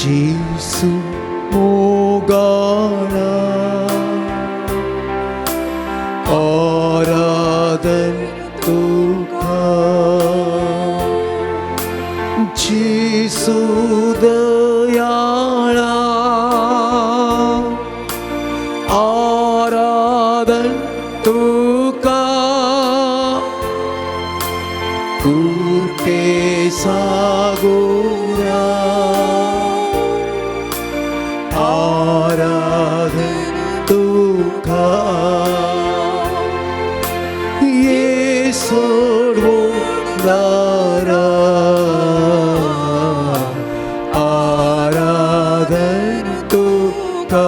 जेसू मोगाळा आराधन तुका जेसू दयाळा आराधन तुका कुर्ते सागोरा आराधन तुका ये सोडवणारा आराधन तुका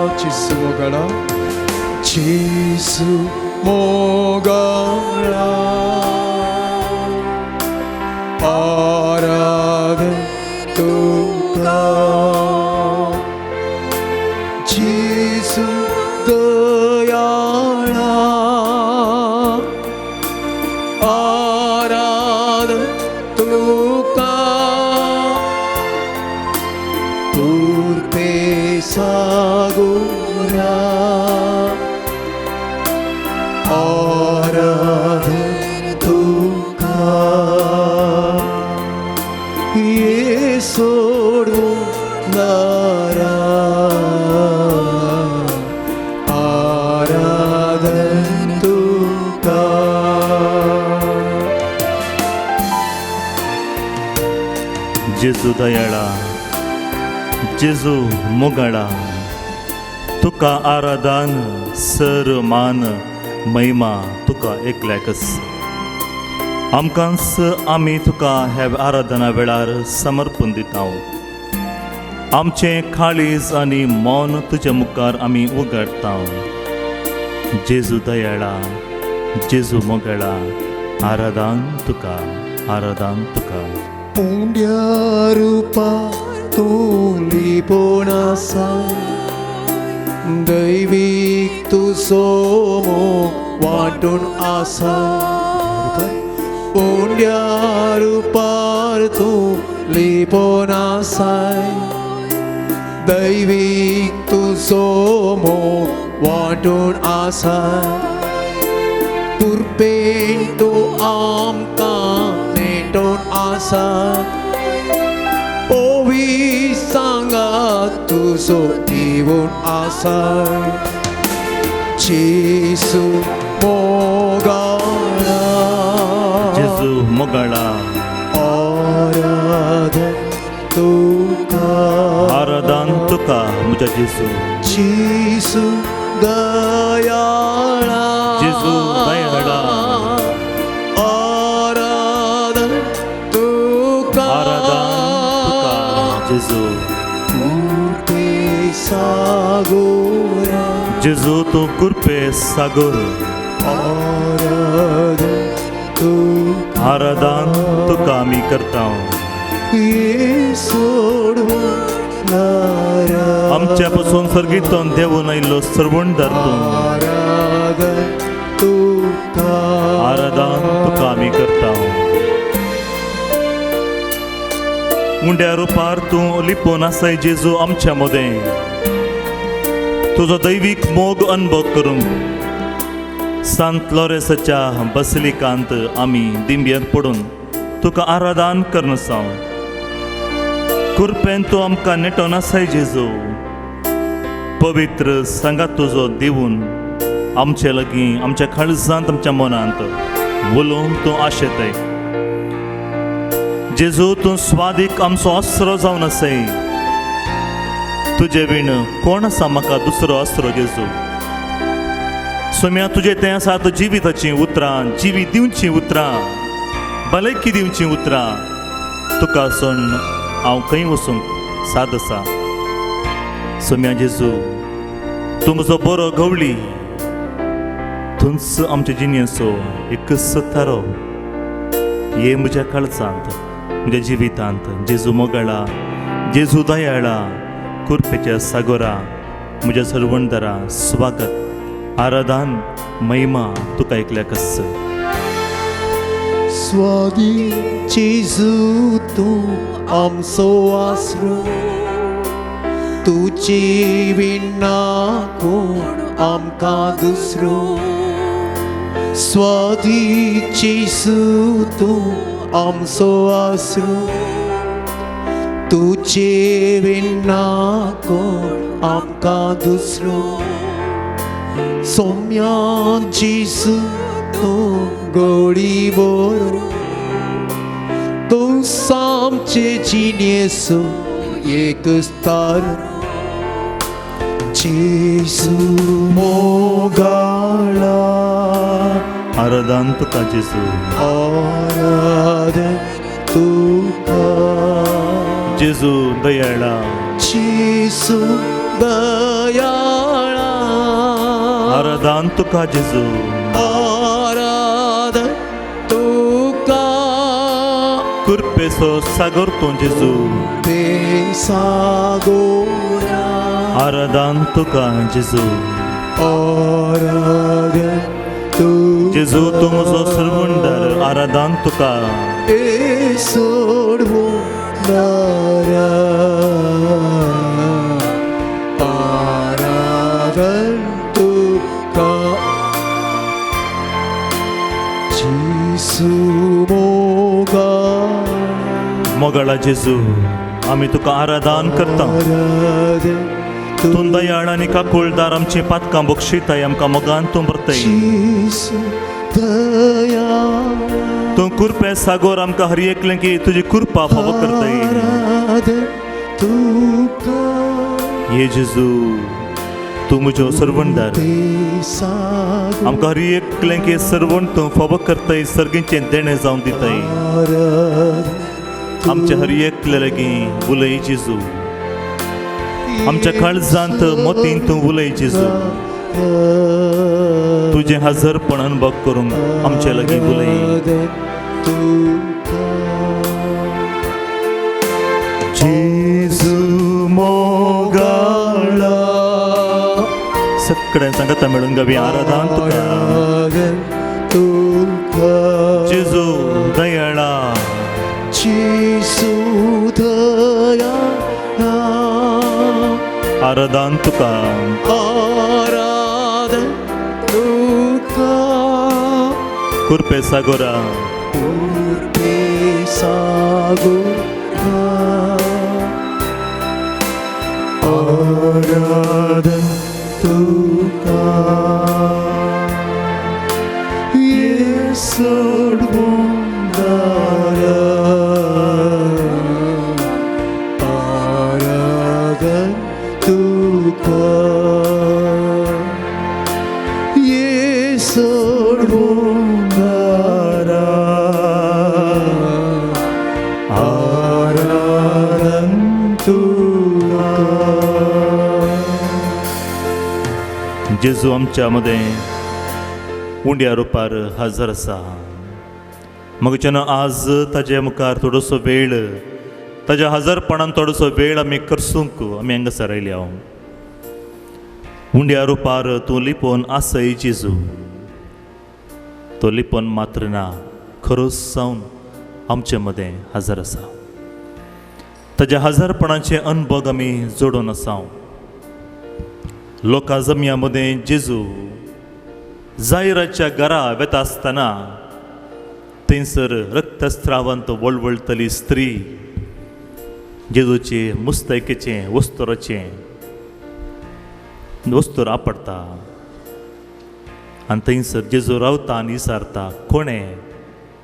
जेसू मोगाळा जेसू मोगाळा आराधन तुका जेसू दयाळा आराधन तुका पूर्वे सागोरा आराधन तुका ये सोडवणारा आराधन तुका जेजू दयाळा जेजू मोगाळा तुका आराधन सर मान महिमा तुका एकल्याकच आमकांच आमी तुका ह्या आराधना वेळार समर्पण दिता आमचें काळीज आनी मौन तुज्या मुखार आमी उगडता जेजू दयाळा जेजू मोगाळा आराधन तुका आराधन तुका मुंड्या रूपा तूं लिपोनासा दैवीक तुजो मोग वांटून आसा मुंड्या रूपार तूं लिपोनासाय दैवीक तुजो मोग वांटून आसा पुरपेन तूं आमकां नेटोन आसा ओवी सांगात तुजो दिवून आसा जेसू मोगाळा जेजू मोगाळा आराधन तुका आराधन तुका म्हज्या जेजू जेसू दयाळा जेजू दयाळा आराधन तुका आराधन तुका जेजू कुर्ते सागोरा जेजू तूं कृपे सागर आराधन तुका आराधन तुका आमी करता ये सोडवणारा आमच्या पासून सर्गीतून देवून आयिल्लो सर्वणदार तूं आराधन तुका आराधन तुका आमी करता मुंड्या रुपार तूं लिपोवन आसाय जेजू आमच्या मदें तुजो दैवीक मोग अनुभव करूंक सांत लॉरेसाच्या बसलिकांत आमी दिंब्यार पडून तुका आराधन करनसा कृपेन तूं आमकां नेटोवन आसाय जेजू पवित्र सांगात तुजो दिवून आमचे लागीं आमच्या काळजांत आमच्या मनांत उलोवंक तूं आशेताय जेजू तूं स्वादीक आमचो अस्रो जावन आसाय तुजे विण कोण आसा म्हाका दुसरो अस्रो जेजू सोम्या तुजे तें आसात जिविताचीं उतरां जिवी दिवचीं उतरां भलायकी दिवचीं उतरां तुका सोन हांव खंय वचूंक साद आसा सोम्या जेजू तूं म्हजो बरो गवळी थंच आमचे जिणेचो एकच थारो हे म्हज्या काळजांत म्हज्या जिवितांत जेजू मोगाळा जेजू दयाळा कृपेच्या सागोरा म्हज्या सर्वणदारा स्वागत आराधन महिमा तुका एकल्याकच स्वादी जेजू तू आमचो आसरो तुजे विना कोण आमकां दुसरो स्वादी जेजू तू आमचो आसरो तुजे विना कोण आमकां दुसरो सोम्या जेजू तू गोडी बरो तू सामचे जिनेसो एकच तार जेजू मोगाळा आराधन तुका जेजू आराधन तुका जेजू दयाळा जेजू दयाळा आराधन तुका जेजू आराधन तुका कृपेचो सागर तूं जेजू सागोरा आराधन तुका जेजू आराधन तुका जेजू तूं म्हजो सर्वंडर आराधन तुका सोडवो नारा आराधन तुका जेजू मोगा मोगाळा जेजू आमी तुका आराधन करता आराधन तूं दयाळ आनी काकुळदार आमची पातकां बक्षिताय आमकां मोगान तूं भरतय जेजू दया तूं कृपे सागोर आमकां हर एकलें की तुजी कृपा फावो करतय आराधन तुका ये जेजू तूं म्हजो सर्वंडर सागोरा आमकां हर एकलें की सर्वंट तूं फावो करतय सर्गीचें देणें जावन दितय आमच्या हर एकले लागीं उलय जेजू आमच्या काळजांत मोतीन तूं उलय जेजू तुजें हजरपण अनुभव करूंक आमचे लागीं उलय जेजू मोगाळा सगळ्या सांगता मेळून गावी आराधन तुका जेजू दयाळा जेजू दया आराधन तुका आराधन तुका कृपे सागोरा पूर्वे सागोरा आराधन तुका येसोडवोंडारा आराधन तुका येसोडवोंडारा आराधन तुका जेजू आमच्या मध्ये उंड्या रुपार हजर आसा मगच्यान आज ताजे मुखार थोडोसो वेळ ताज्या हजरपणान थोडोसो वेळ आमी करसूंक आमी हांगासर आयल्या उंड्या रुपार तूं लिपोवन आसय जेजू तो लिपोवन मात्र ना खरोच जावन आमचे मदें हजर आसा ताज्या हजरपणाचे अनुभव आमी जोडून आसा लोकां जमया मदें जेजू जायराच्या घरा वेता आसतना थंयसर रक्तस्त्रावांत वळवळतली स्त्री जेजूचे मुस्तैकेचें वस्तूर आपडटा आनी थंयसर जेजू रावता आनी विचारता कोणें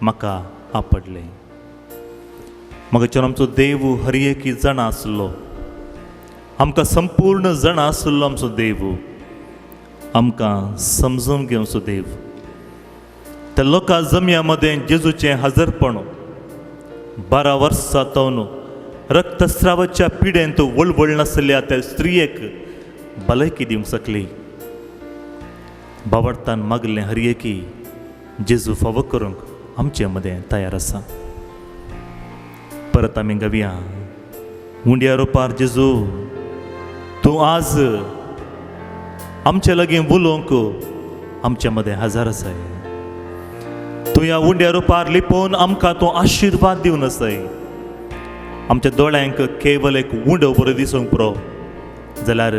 म्हाका आपडलें म्हाका आमचो देव हर एक जाणा आसलो आमकां संपूर्ण जाणा आसलो आमचो देव आमकां समजून घेवचो देव त्या लोकां जमया मदें जेजूचें हजरपण 12 वर्सां जावन रक्तस्रावाच्या पिडेंत वळवळ नासल्या त्या स्त्रियेक भलायकी दिवंक शकली बावडतान मागलें हर एकी जेजू फावो करूंक आमचे मदें तयार आसा परत आमी गावया उंड्या रुपार जेजू तूं आज आमचे लागीं उलोवंक आमचे मदें हजर आसाय तू ह्या उंड्या रुपार लिपोवन आमकां तूं आशिर्वाद दिवन आसय. आमच्या दोळ्यांक केवल एक उंडो बरो दिसूंक पुरो जाल्यार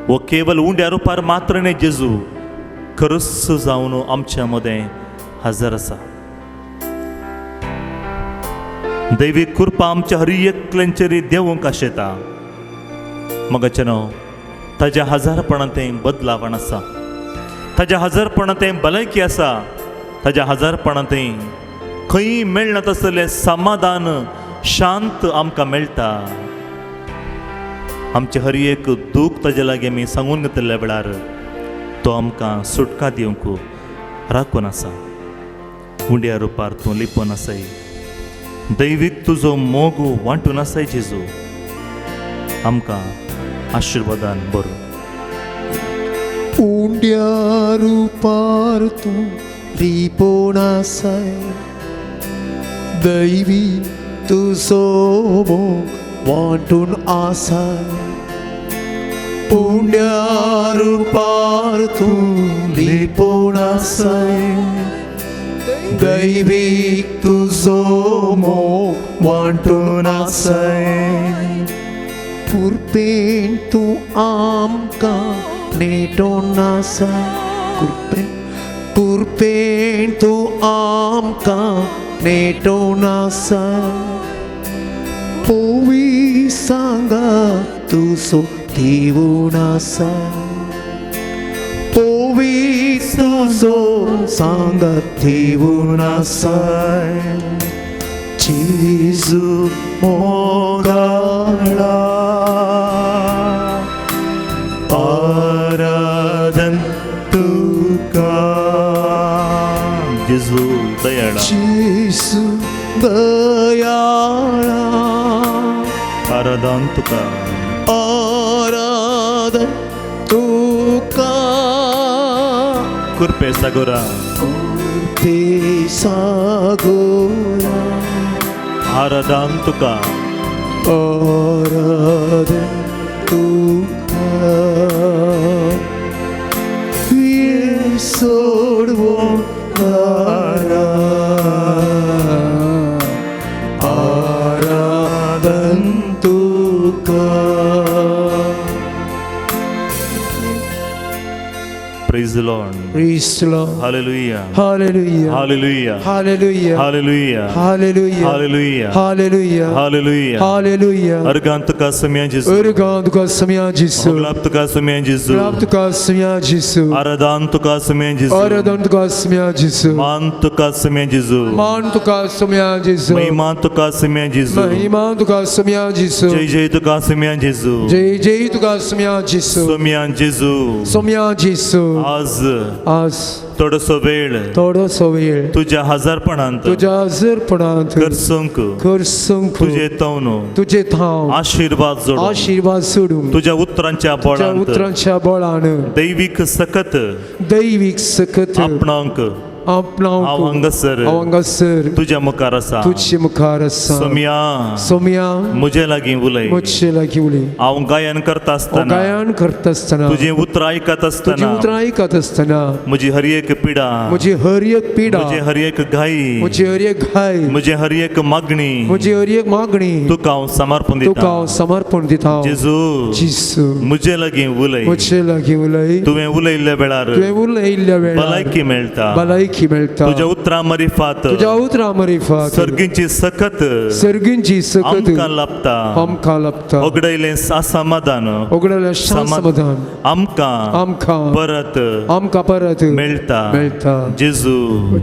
वो केवल उंड्या रुपार मात्र न्ही जेजू खरच जावन आमच्या मदें हजर आसा. दैवीक कृपा आमच्या हर एकल्यांचेर देवूंक आशेता. मगाचें ताज्या हजारपणांतें बदलावण आसा, ताज्या हजारपणांतें भलायकी आसा, ताज्या हजारपणांतें खंय मेळना तसलें समाधान शांत आमकां मेळटा. आमचें हर एक दूख ताजे लागीं आमी सांगून घेतल्या वेळार तो आमकां सुटका दिवंक राखून आसा. उंड्या रुपार तूं लिपोवन आसय. दैवीक तुजो मोग वांटून आसय जेजू. आमकां आशिर्वादान बरो. उंड्या रुपार तूं लिपोवन आसय. दैवी तुजो मोग वांटून आसय. उंड्या रुपार तूं लिपोवन आसय. दैवीक तुजो मोग वांटून आसय. पुरपेन तूं आमकां नेटोवन आसय. पुरपेन तूं आमकां नेटोवन आसय. पोवी सांगात तुजो दिवून आसय. पोवी तुजो सांगात दिवून आसय. जेजू मोगाळा आराधन तुका. जेजू दयाळा. जेजू दयाळा आराधन तुका. आराधन तुका. कृपे सागोरा. ते सागोरा आराधन तुका. आराधन तुका. ये सोडवो कारा. आराधन तुका. Praise the Lord. Praise the Lord. Hallelujah. Hallelujah. Hallelujah. Hallelujah. Hallelujah. Hallelujah. Hallelujah. Hallelujah. Hallelujah. Hallelujah. Argan tuka samya Jesu. Örgan tuka samya Jesu. Glap tuka samya Jesu. Glap tuka samya Jesu. Aradan tuka samya Jesu. Aradan tuka samya Jesu. Man tuka samya Jesu. Man tuka samya Jesu. Mahima tuka samya Jesu. Mahima tuka samya Jesu. Jai jai tuka samya Jesu. Jai jai tuka samya Jesu. Samya Jesu. Samya Jesu. आज थोडसो वेळ थोडोसो वेळ तुझ्या हजारपणांत तुझ्या हजरपणांत करसूंक करसूंक तुझे तवनो तुझे थांव आशीर्वाद जोडून आशीर्वाद सोडून तुझ्या उतरांच्या तुझ्या बळांत उतरांच्या बळान दैविक सकत दैविक सकत आपणांक आपणांक हांव हांगासर तुझ्या मुखार आसा. तुझे मुखार आसा. सोम्या म्हजे लागीं उलय. मुझे लागीं उलय. हांव गायन करता आसतना गायन करता आसतना तुझे उतर आयकत तुझी आसतना उतरां आयकत आसतना म्हजी हर एक पिडा म्हजी हर एक पिडा म्हजे हर एक घाई म्हजी हर एक घाय म्हजे हर एक मागणी म्हजी हर एक मागणी तुका हांव समर्पण तुका दिता. हांव समर्पण दिता. जेजू जेजू म्हजे लागीं उलय. म्हजे लागीं उलय. तुवें उलयल्ल्या वेळार तुवें उलयल्ल्या वेळार भलायकी मेळटा. भलायकी मेळटा. तुझ्या उतरां मरिफात तुझ्या उतरां मरिफात सर्गींची सकत सर्गींची सकत आमकां लाभता. आमकां लाभता. ओगडयलें समाधान ओगडलें समाधान आमकां परत आमकां परत मेळटा. जेजू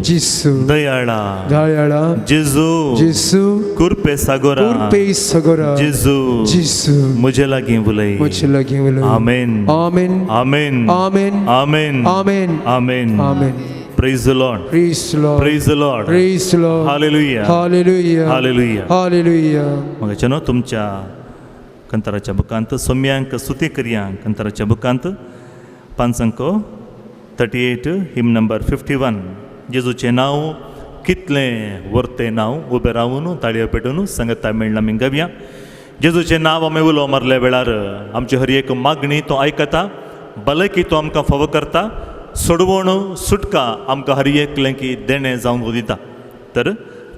जेजू दयाळा. दयाळा. जेजू जेजू कृपे सागोरा. कृपे सागोरा. जेजू जेजू म्हजे लागीं उलय. म्हजे लागीं उलय. आमेन. आमेन. आमेन. आमेन. आमेन. आमेन. आमेन. आमेन. Praise the Lord. Praise the Lord. Praise the Lord. Praise the Lord. Hallelujah. Hallelujah. Hallelujah. Hallelujah. मगाच्यान तुमच्या कंतराच्या बुकांत सोम्यांक स्तुती करयांक कंतराच्या बुकांत 5 अंक 38 हिम नंबर 51 जेजूचें नांव कितलें वर्तें नांव उबें रावून ताळयो पेटून संगत तामिळ आमी गावया. जेजूचें नांव आमी उलो मारल्या वेळार आमची हर एक मागणी तो आयकता. भलायकी तो आमकां फावो करता. सोडवण सुटका आमकां हर एकलें की देणें जावन दिता. तर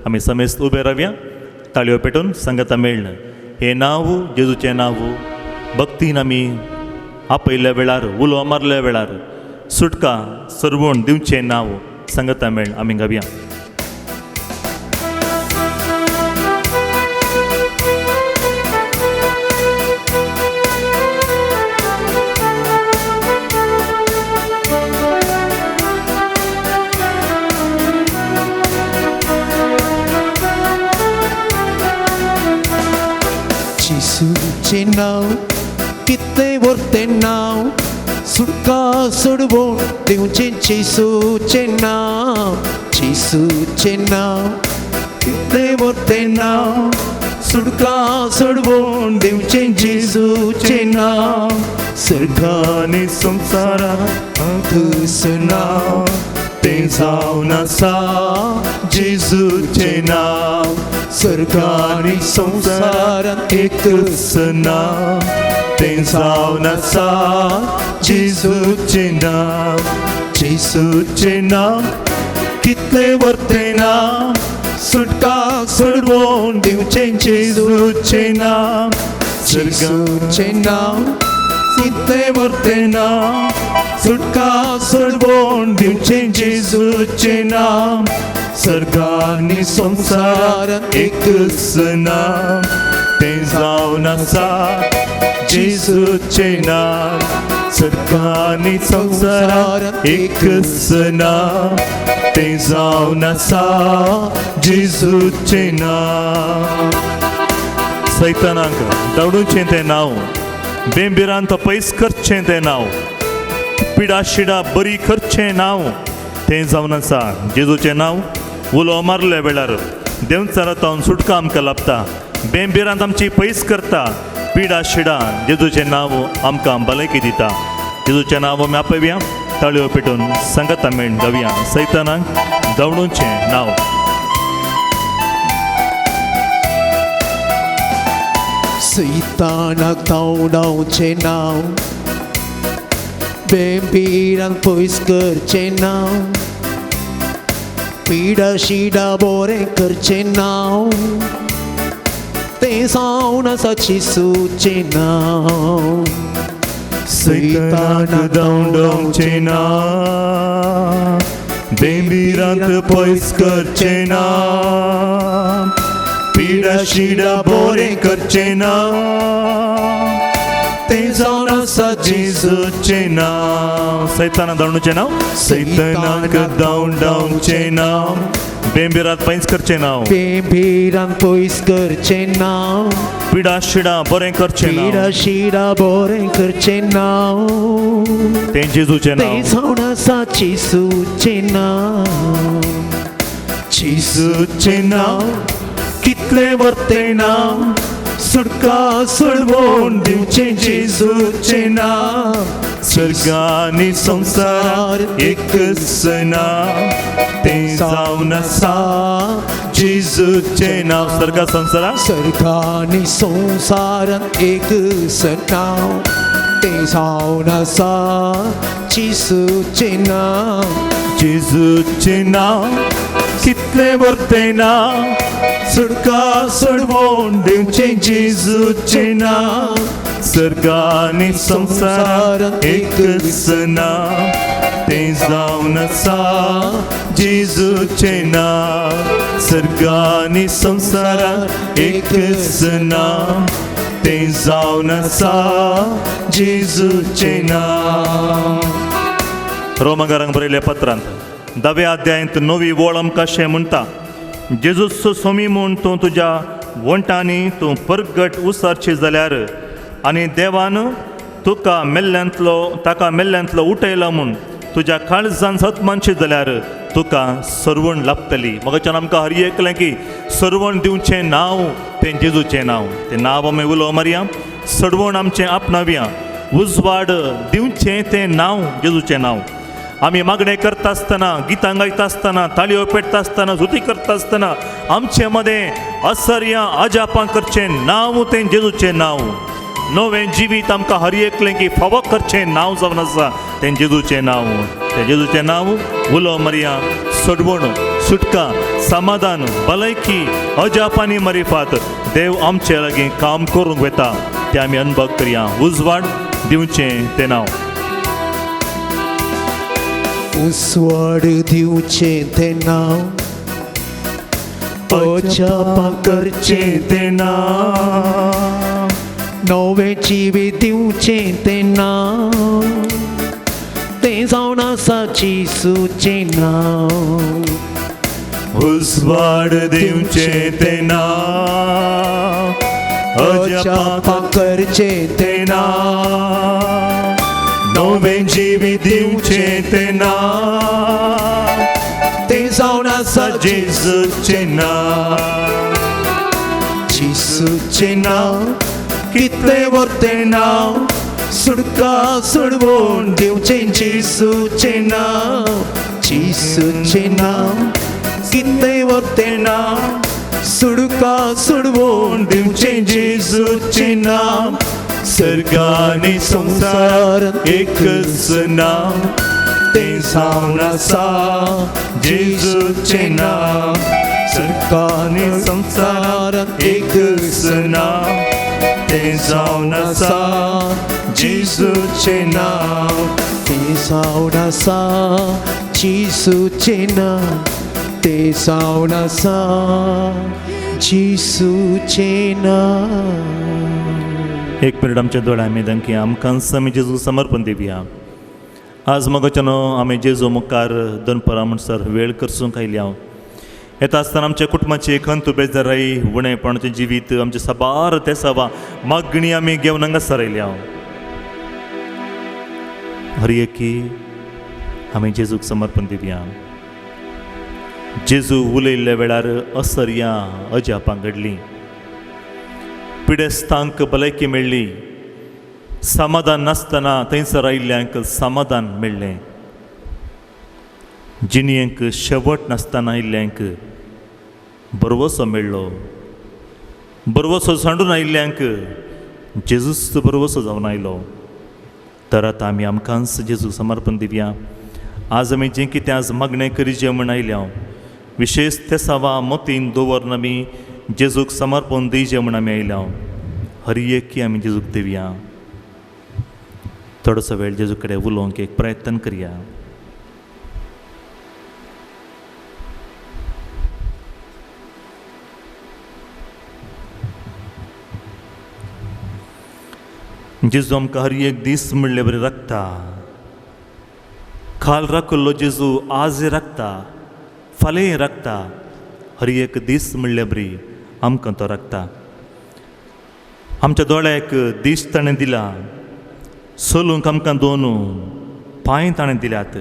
आमी समेस्त उबे रावया, ताळयो पेटोवन संगता मेळना. हे नांव जेजूचें नांव भक्तीन आमी आपयल्या वेळार उलो मारल्या वेळार सुटका सरवण दिवचें नांव संगता मेळ आमी गावया. जेजूचें नांव कितलें व्हरतें नांव सुटका सोडवून दिवचें जेजूचें नांव. जेजूचें नांव कितलें व्हरतें नांव सुटका सोडवून दिवचें जेजूचें नांव. सर्गांनी संवसारांत नांव तें जावन आसा जेजूचें नांव. सर्गांनी संवसारांत एकच नांव तें जावन आसा जेजूचें नांव. जेजूचें नांव कितलें व्हरतें नांव सुटका सोडवून दिवचें जेजूचें नांव. जेजूचें नांव कितलें व्हरतें नांव सुटका सोडवून दिवचें जेजूचें नांव. सर्गांनी संवसारांत एकच नांव तें जावन आसा जेजूचें नांव. सर्गांनी संवसारांत एकच नांव तें जावन आसा जेजूचें नांव. सैतानाक दवडूचें तें नांव, बेंबिरांत पयस करचें तें नांव, पिडा शिडा बरी करचें नांव तें जावन आसा जेजूचें नांव. उलो मारल्या वेळार देंवचारांत सुटका आमकां लाभता, बेंबिरांत आमची पयस करता, पिडा शिडा जेजूचें नांव आमकां भलायकी दिता. जेजूचें नांव आमी आपयया, ताळयो पेटोवन संगता मेळून गावया. सैतानाक दवडूचें नांव. सैतानाक धांवडावचें नांव, बेंबिरांत पयस करचें नांव, पिडा शिडा बरें करचें नांव तें जावन आसा जेजूचें नांव. सैतानाक धांवडावचें नांव, बेंबिरांत पयस करचें नांव, पिडा शिडा बरें करचें नांव तें जावन आसा जेजूचें नांव. सैतानाक धांवडूचें नांव, सैतानाक धांवडावचें नांव, बेंबिरांत पयस करचें नांव, बेंबिरांत पयस करचें नांव, पिडा शिडा बरें करचें नांव, पिडा शिडा बरें करचें नांव तें जेजूचें नांव. तें जावन आसा जेजूचें नांव. जेजूचें नांव कितलें व्हरतें नांव सुटका सोडवून दिवचें जेजूचें नांव. सर्गांनी संवसार एकच नांव तें जावन आसा जेजूचें नांव. सर्गा संवसारांत सर्गांनी संवसारांत एकच नांव तें जावन आसा जेजूचें नांव. जेजूचें नांव कितलें व्हरतें नांव सुटका सोडवून दिवचें जेजूचें नांव. सर्गांनी संवसारांत एकच नांव तें जावन आसा जेजूचें नांव. सर्गांनी संवसारांत एकच नांव तें जावन आसा जेजूचें नांव. रोमाकारांक बरयल्या पत्रांत 10व्या अध्यायांत 9वी वळ आमकां अशें म्हणटा, जेजूचो सोमी म्हूण तूं तुज्या वंटांनी तूं परगट उसरची जाल्यार आनी देवान ताका मेल्ल्यांतलो उठयला म्हूण तुज्या काळजान सतमानशी जाल्यार तुका सरवण लाभतली. मगाच्यान आमकां हर एकलें की सरवण दिवचें नांव तें जेजूचें नांव. तें नांव आमी उलो मारया, सडवण आमचें आपणावया, उजवाड दिवचें तें नांव जेजूचें नांव. आमी मागणें करता आसतना, गितां गायता आसतना, ताळयो पेटता आसतना, झुती करता आसतना आमचे मदें असर्या अजापां करचें नांव तें जेजूचें नांव. नवें जिवीत आमकां हर एकलें की फावो करचें नांव जावन आसा तें जेजूचें नांव. तें जेजूचें नांव उलो मरिया, सोडवण, सुटका, समाधान, भलायकी, अजाप आनी मरिफात देव आमचे लागीं काम करूंक वेता तें आमी अनुभव करया. उजवाड दिवचें तें नांव. उजवाड दिवचें तें नांव, अजापां करचें तें नांव, नवें जिवीत दिवचें तें नांव, तें जावन आसा जेजूचें नांव. उजवाड दिवचें तें नांव, अजापां करचें तें नांव, नवें जिवीत दिवचें तें नांव, तें जावन आसा जेजूचें नांव. जेजूचें नांव कितलें व्हरतें नांव, सुटका सोडवून दिवचें जेजूचें नांव. जेजूचें नांव कितलें व्हरतें नांव, सुटका सोडवून दिवचें जेजूचें नांव. सर्गानी संसार एकच नांव, तें जावन आसा जेजूचें नांव. सर्गानी संसार एकच नांव, तें जावन आसा जेजूचें नांव. तें जावन आसा जेजूचें नांव, तें जावन आसा जेजूचें नांव. एक मिनट आमच्या दोळ्या मेदां की आमकां आमी जेजू समर्पण दिवया. आज मगोच्यानो आमी जेजू मुखार दनपरां म्हणसर वेळ करसूंक आयली. हांव येता आसतना आमच्या कुटुंबाची खंत बेजाराई, उणेपणाचें जिवीत, आमचें साबार तें सवा मागणी आमी घेवन हांगा सरयली. हांव हर एकी आमी जेजूक समर्पण दिवया. जेजू उलयल्ल्या वेळार असर्या अजापां घडलीं, पिडेस्तांक भलायकी मेळ्ळी, समाधान नासतना थंयसर आयिल्ल्यांक समाधान मेळ्ळें, जिणयेक शेवट नासतना आयिल्ल्यांक बरवसो मेळ्ळो, बरवसो सांडून आयिल्ल्यांक जेजूच बरवसो जावन आयलो. तर आतां आमी आमकांच जेजू समर्पण दिवया. आज आमी जें कितें आज मागणें करीचें म्हण आयल्या, विशेष ते सावा मोतीन दवरून आमी जेजूक समर्पण दिवचें म्हण आमी आयल्या. हर एकी आमी जेजूक दिवया. थोडोसो वेळ जेजू कडेन उलोवंक एक प्रयत्न करया. जेजू आमकां हर एक दीस म्हणले बरें राखता. काल राखलो जेजू आज राखता, फाल्यां राखता. हर एक दीस म्हणले बरी आमकां तो राखता. आमच्या दोळ्याक दीस ताणें दिला, चलूंक आमकां दोन पांय ताणें दिल्यात,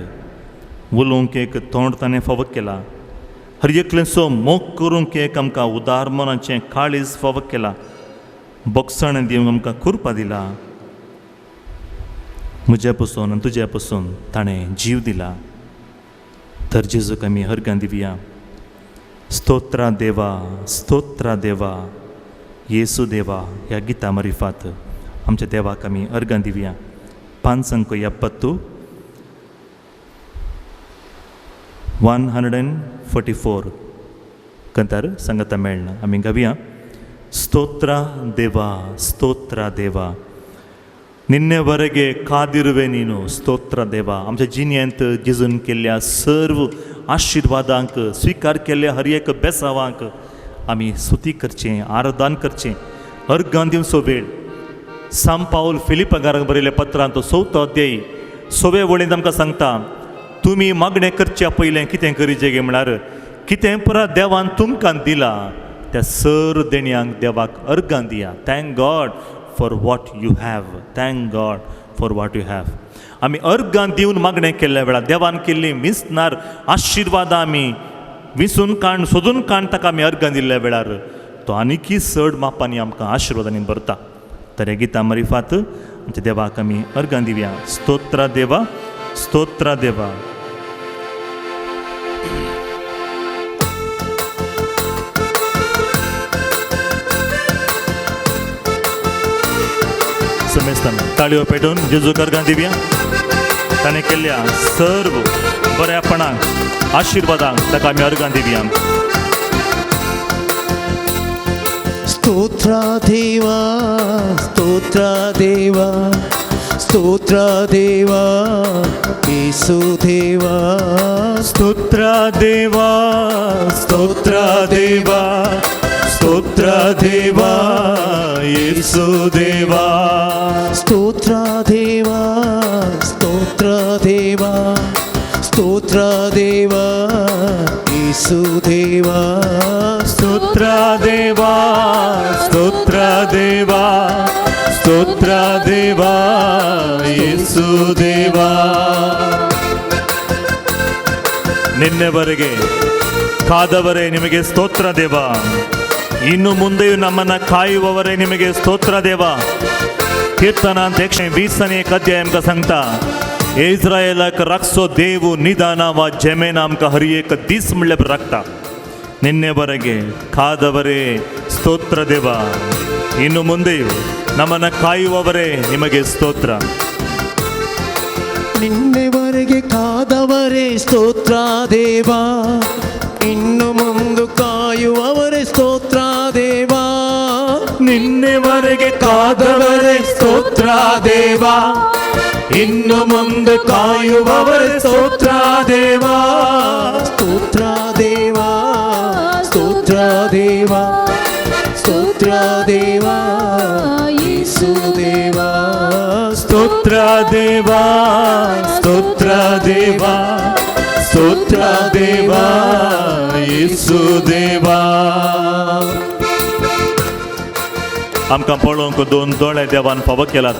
उलोवंक एक तोंड ताणें फावो केला, हर एकलेंचो मोग करूंक एक आमकां उदार मनाचें काळीज फावो केला, बोगसण दिवंक आमकां कुरपा दिला. म्हज्या पसून आनी तुज्या पसून ताणें जीव दिला. तर जेजूक आमी अर्गां दिवया. स्तोत्रा देवा, स्तोत्रा देवा, येसू देवा ह्या गिता मरिफात आमच्या देवाक आमी अर्गां दिवया. 570 144 कंतार संगता मेळना. आमी गावया. ಸ್ತೋತ್ರ ದೇವಾ, ಸ್ತೋತ್ರ ದೇವಾ, ನಿನ್ನೆವರೆಗೆ ಕಾದಿರುವೆ ನೀನು. ಸ್ತೋತ್ರ देवा. आमच्या जिन्यांत जेजून केल्ल्या सर्व आशिर्वादांक, स्विकार केल्ल्या हर एक बेसावांक आमी स्तुती करचें, आराधन करचें, अर्गां दिवचो वेळ. सांत पाऊल फिलिपांकाराक बरयल्ल्या पत्रांत 4 अध्याय 6 वळींत आमकां सांगता, तुमी मागणें करच्या पयलें कितें करीचें गे म्हळ्यार, कितें परत देवान तुमकां दिलां त्या सर देणयांक देवाक अर्गां दिया. Thank God for what you have. Thank God for what you have. आमी अर्गां दिवन मागणें केल्ल्या वेळार देवान केल्ली मिसनार आशिर्वादां आमी विसून काण, सोदून काण ताका आमी अर्गां दिल्ल्या वेळार तो आनिकी चड मापांनी आमकां आशिर्वादांनी भरता. तर हे गिता मरिफात आमच्या देवाक आमी अर्गां दिवया. स्तोत्रा देवा, स्तोत्रा देवा. समेस्तान ताळयो पेटोवन जेजूक अर्गां दिवया. ताणें केल्ल्या सर्व बऱ्यापणाक आशिर्वादांक ताका आमी अर्गां दिवया. स्तोत्र देवा, स्तोत्र देवा, स्तोत्र देवा, येसु देवा. स्तोत्र देवा, स्तोत्र देवा, स्तोत्र देवा, येसु देवा. स्तोत्र देवा, स्तोत्र देवा, स्तोत्र देवा, येसु देवा. स्तोत्र देवा, स्तोत्र देवा, ಸ್ತೋತ್ರ ದೇವಾ ಯೇಸು ದೇವಾ. ನಿನ್ನೆವರೆಗೆ ಕಾದವರೇ ನಿಮಗೆ ಸ್ತೋತ್ರ ದೇವ, ಇನ್ನು ಮುಂದೆಯೂ ನಮ್ಮನ್ನ ಕಾಯುವವರೇ ನಿಮಗೆ ಸ್ತೋತ್ರ ದೇವ. ಕೀರ್ತನ 20 अध्याय का सांगता, इस्रायलाक राखसो देव निदान वा जमेन आमकां हर एक दीस म्हणल्यार राखता. ನಿನ್ನೆವರೆಗೆ ಕಾದವರೇ ಸ್ತೋತ್ರ ದೇವ, ಇನ್ನು ಮುಂದೆಯೂ ನಮ್ಮನ್ನ ಕಾಯುವವರೇ ನಿಮಗೆ ಸ್ತೋತ್ರ. ನಿನ್ನೆವರೆಗೆ ಕಾದವರೇ ಸ್ತೋತ್ರ ದೇವಾ, ಇನ್ನು ಮುಂದೆ ಕಾಯುವವರೇ ಸ್ತೋತ್ರ ದೇವಾ. ನಿನ್ನೆವರೆಗೆ ಕಾದವರೇ ಸ್ತೋತ್ರ ದೇವಾ, ಇನ್ನು ಮುಂದೆ ಕಾಯುವವರೇ ಸ್ತೋತ್ರ ದೇವಾ. ಸ್ತೋತ್ರ ದೇವಾ, ಸ್ತೋತ್ರ ದೇವಾ, ಸ್ತೋತ್ರ ದೇವಾ, ಯೇಸು ದೇವಾ. ಸ್ತೋತ್ರ ದೇವಾ, ಸ್ತೋತ್ರ ದೇವಾ, ಸ್ತೋತ್ರ ದೇವಾ, ಯೇಸು देवा. आमकां पळोवंक 2 दोळे देवान फावो केलात.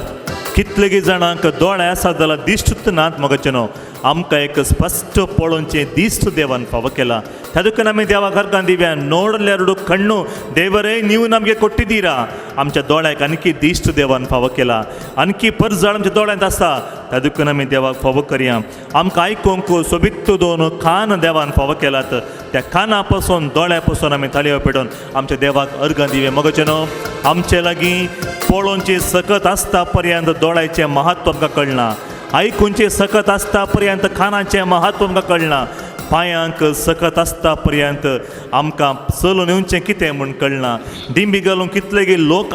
कितलेगी जाणांक दोळे आसात जाल्यार दिश्ट नात मगचे न्हू. आमकां एक स्पश्ट पळोवचें दिश्ट देवान फावो केला. तातूंत आमी देवाक अर्गां दिव्या. ನೋಡಲೆರಡು ಕಣ್ಣು ದೇವರೇ ನೀವು ನಮಗೆ ಕೊಟ್ಟಿದ್ದೀರಾ. आमच्या दोळ्याक आणखी दिश्ट देवान फावो केला. आणखी परजळ आमच्या दोळ्यांत आसा, तातूंत आमी देवाक फावो करया. आमकां आयकूंक सोबीत 2 कान देवान फावो केलात. त्या काना पासून दोळ्या पासून आमी ताळयो पेटोवन आमच्या देवाक अर्गां दिवे मगचे न्हू. आमचे लागीं पळोवचें सकत आसता पर्यंत दोळ्याचें महत्व आमकां कळना. आयकूंचें सकत आसता पर्यंत कानाचें महत्व आमकां कळना. पांयांक सकत आसता पर्यंत आमकां चलून येवचें कितें म्हूण कळना. दिंबी घालूंक कितलेगी लोक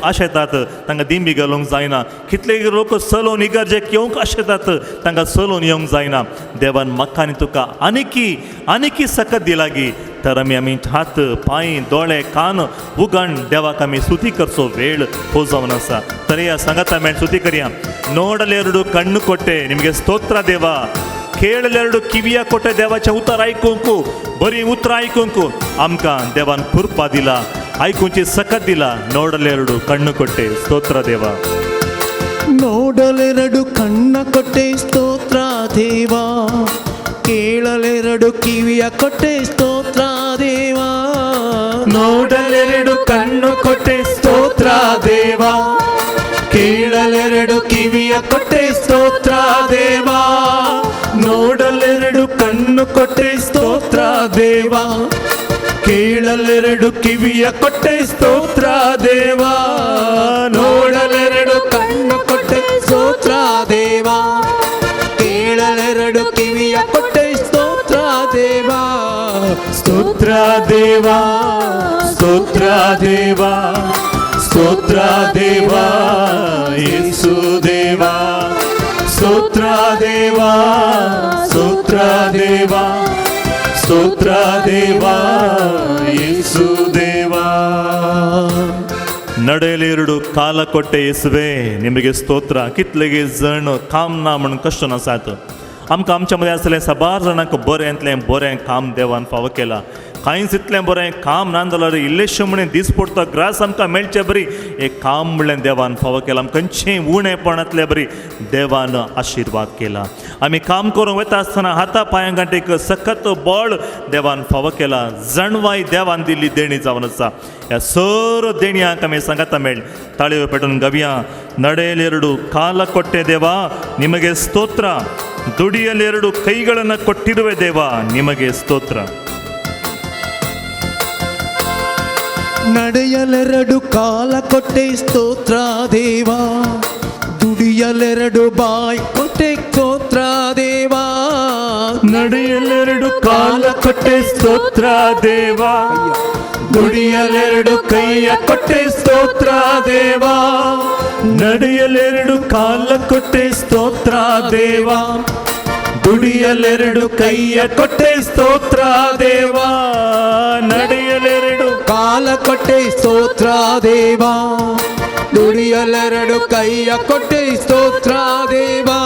आशेतात, तांकां दिंबी घालूंक जायना. कितलेगी लोक चलून इगर्जेक येवंक आशेतात, तांकां चलून येवंक जायना. देवान म्हाका आनी तुका आनीकी सकत दिला गी. तर आमी हात पांय दोळे कान उगण देवाक आमी स्तुती करचो वेळ हो जावन आसा. तर ह्या सांगाता मेळ स्तुती करया. ನೋಡಲೆರಡು ಕಣ್ಣು ಕೊಟ್ಟೆ ನಿಮಗೆ ಸ್ತೋತ್ರ ದೇವ. ಕೇಳಲೆರಡು ಕಿವಿಯ ಕೊಟ್ಟೆ देवाचें उतर आयकूंक, बरी उतर आयकूंक आमकां देवान कृपा दिला. आयकूंची सकत दिला. ನೋಡಲೆರಡು ಕಣ್ಣು ಕೊಟ್ಟೆ ಸ್ತೋತ್ರ ದೇವ. ನೋಡಲೆರಡು ಕಣ್ಣ ಕೊಟ್ಟೆ ಸ್ತೋತ್ರ ದೇವಾ, ಕೇಳಲೆರಡು ಕಿವಿಯ ಕೊಟ್ಟೆ ಸ್ತೋತ್ರ ದೇವಾ. ನೋಡಲೆರಡು ಕಣ್ಣು ಕೊಟ್ಟೆ ಸ್ತೋತ್ರ ದೇವಾ, ಕೇಳಲೆರಡು ಕಿವಿಯ ಕೊಟ್ಟೆ ಸ್ತೋತ್ರ ದೇವಾ. ನೋಡಲೆರಡು ಕಣ್ಣು ಕೊಟ್ಟೆ ಸ್ತೋತ್ರ ದೇವಾ, ಕೇಳಲೆರಡು ಕಿವಿಯ ಕೊಟ್ಟೆ ಸ್ತೋತ್ರ ದೇವಾ. ನೋಡಲೆರಡು ಕಣ್ಣು ಕೊಟ್ಟೆ ಸ್ತೋತ್ರ ದೇವಾ, ಕೇಳಲೆರಡು ಕಿವಿಯ ಕೊಟ್ಟೆ ಸ್ತೋತ್ರ ದೇವಾ. ಸ್ತೋತ್ರ ದೇವಾ, ಸ್ತೋತ್ರ ದೇವಾ, ಸ್ತೋತ್ರ ದೇವಾ, ಯೇಸು ದೇವಾ. ಸ್ತೋತ್ರ ದೇವಾ, ಸ್ತೋತ್ರ ದೇವಾ, ಸ್ತೋತ್ರ ದೇವಾ, ಯೇಸು ದೇವಾ. ನಡೆಯಲೆರಡು ಕಾಲ ಕೊಟ್ಟೆ ಯೇಸುವೆ ನಿಮಗೆ ಸ್ತೋತ್ರ. कितलेगे जण काम ना म्हणून कश्ट नासात. आमकां आमच्या मदें आसलें साबार जाणांक बरें काम देवान फावो केला. कांयच इतलें बरें काम ना जाल्यार इल्लेशें म्हणें दीस पडतो ग्रास आमकां मेळचें बरी एक काम म्हणलें देवान फावो केलां. आमकां खंयचें उणेपणांतलें बरी देवान आशिर्वाद केला. आमी काम करूंक वता आसतना हाता पांयां गांठीक सकत बळ देवान फावो केला. जणवाय देवान दिल्ली देणी जावन आसा. ह्या सर्व देणयांक आमी सांगाता मेळ ताळयो पेटोवन गावया. ನಡೆಯಲೆರಡು ಕಾಲ ಕೊಟ್ಟೆ ದೇವ ನಿಮಗೆ ಸ್ತೋತ್ರ. ದುಡಿಯಲೆರಡು ಕೈಗಳನ್ನು ಕೊಟ್ಟಿರುವೆ ದೇವ ನಿಮಗೆ ಸ್ತೋತ್ರ. ನಡೆಯಲೆರಡು ಕಾಲ ಕೊಟ್ಟೆ ಸ್ತೋತ್ರ ದೇವಾ, ದುಡಿಯಲೆರಡು ಬಾಯಿ ಕೊಟ್ಟೆ ಸ್ತೋತ್ರ ಸ್ತೋತ್ರ ದೇವಾ. ನಡೆಯಲೆರಡು ಕಾಲ ಕೊಟ್ಟೆ ಸ್ತೋತ್ರ ದೇವಾ, ದುಡಿಯಲೆರಡು ಕೈಯ ಕೊಟ್ಟೆ ಸ್ತೋತ್ರ ದೇವಾ. ನಡೆಯಲೆರಡು ಕಾಲ ಕೊಟ್ಟೆ ಸ್ತೋತ್ರ ದೇವಾ, ದುಡಿಯಲೆರಡು ಕೈಯ ಕೊಟ್ಟೆ ಸ್ತೋತ್ರ ದೇವಾ. ನಡೆಯಲೆರಡು ಕಾಲ ಕೊಟ್ಟೆ ಸ್ತೋತ್ರ ದೇವಾ, ದುಡಿಯಲೆರಡು ಕೈಯ ಕೊಟ್ಟೆ ಸ್ತೋತ್ರ ದೇವಾ.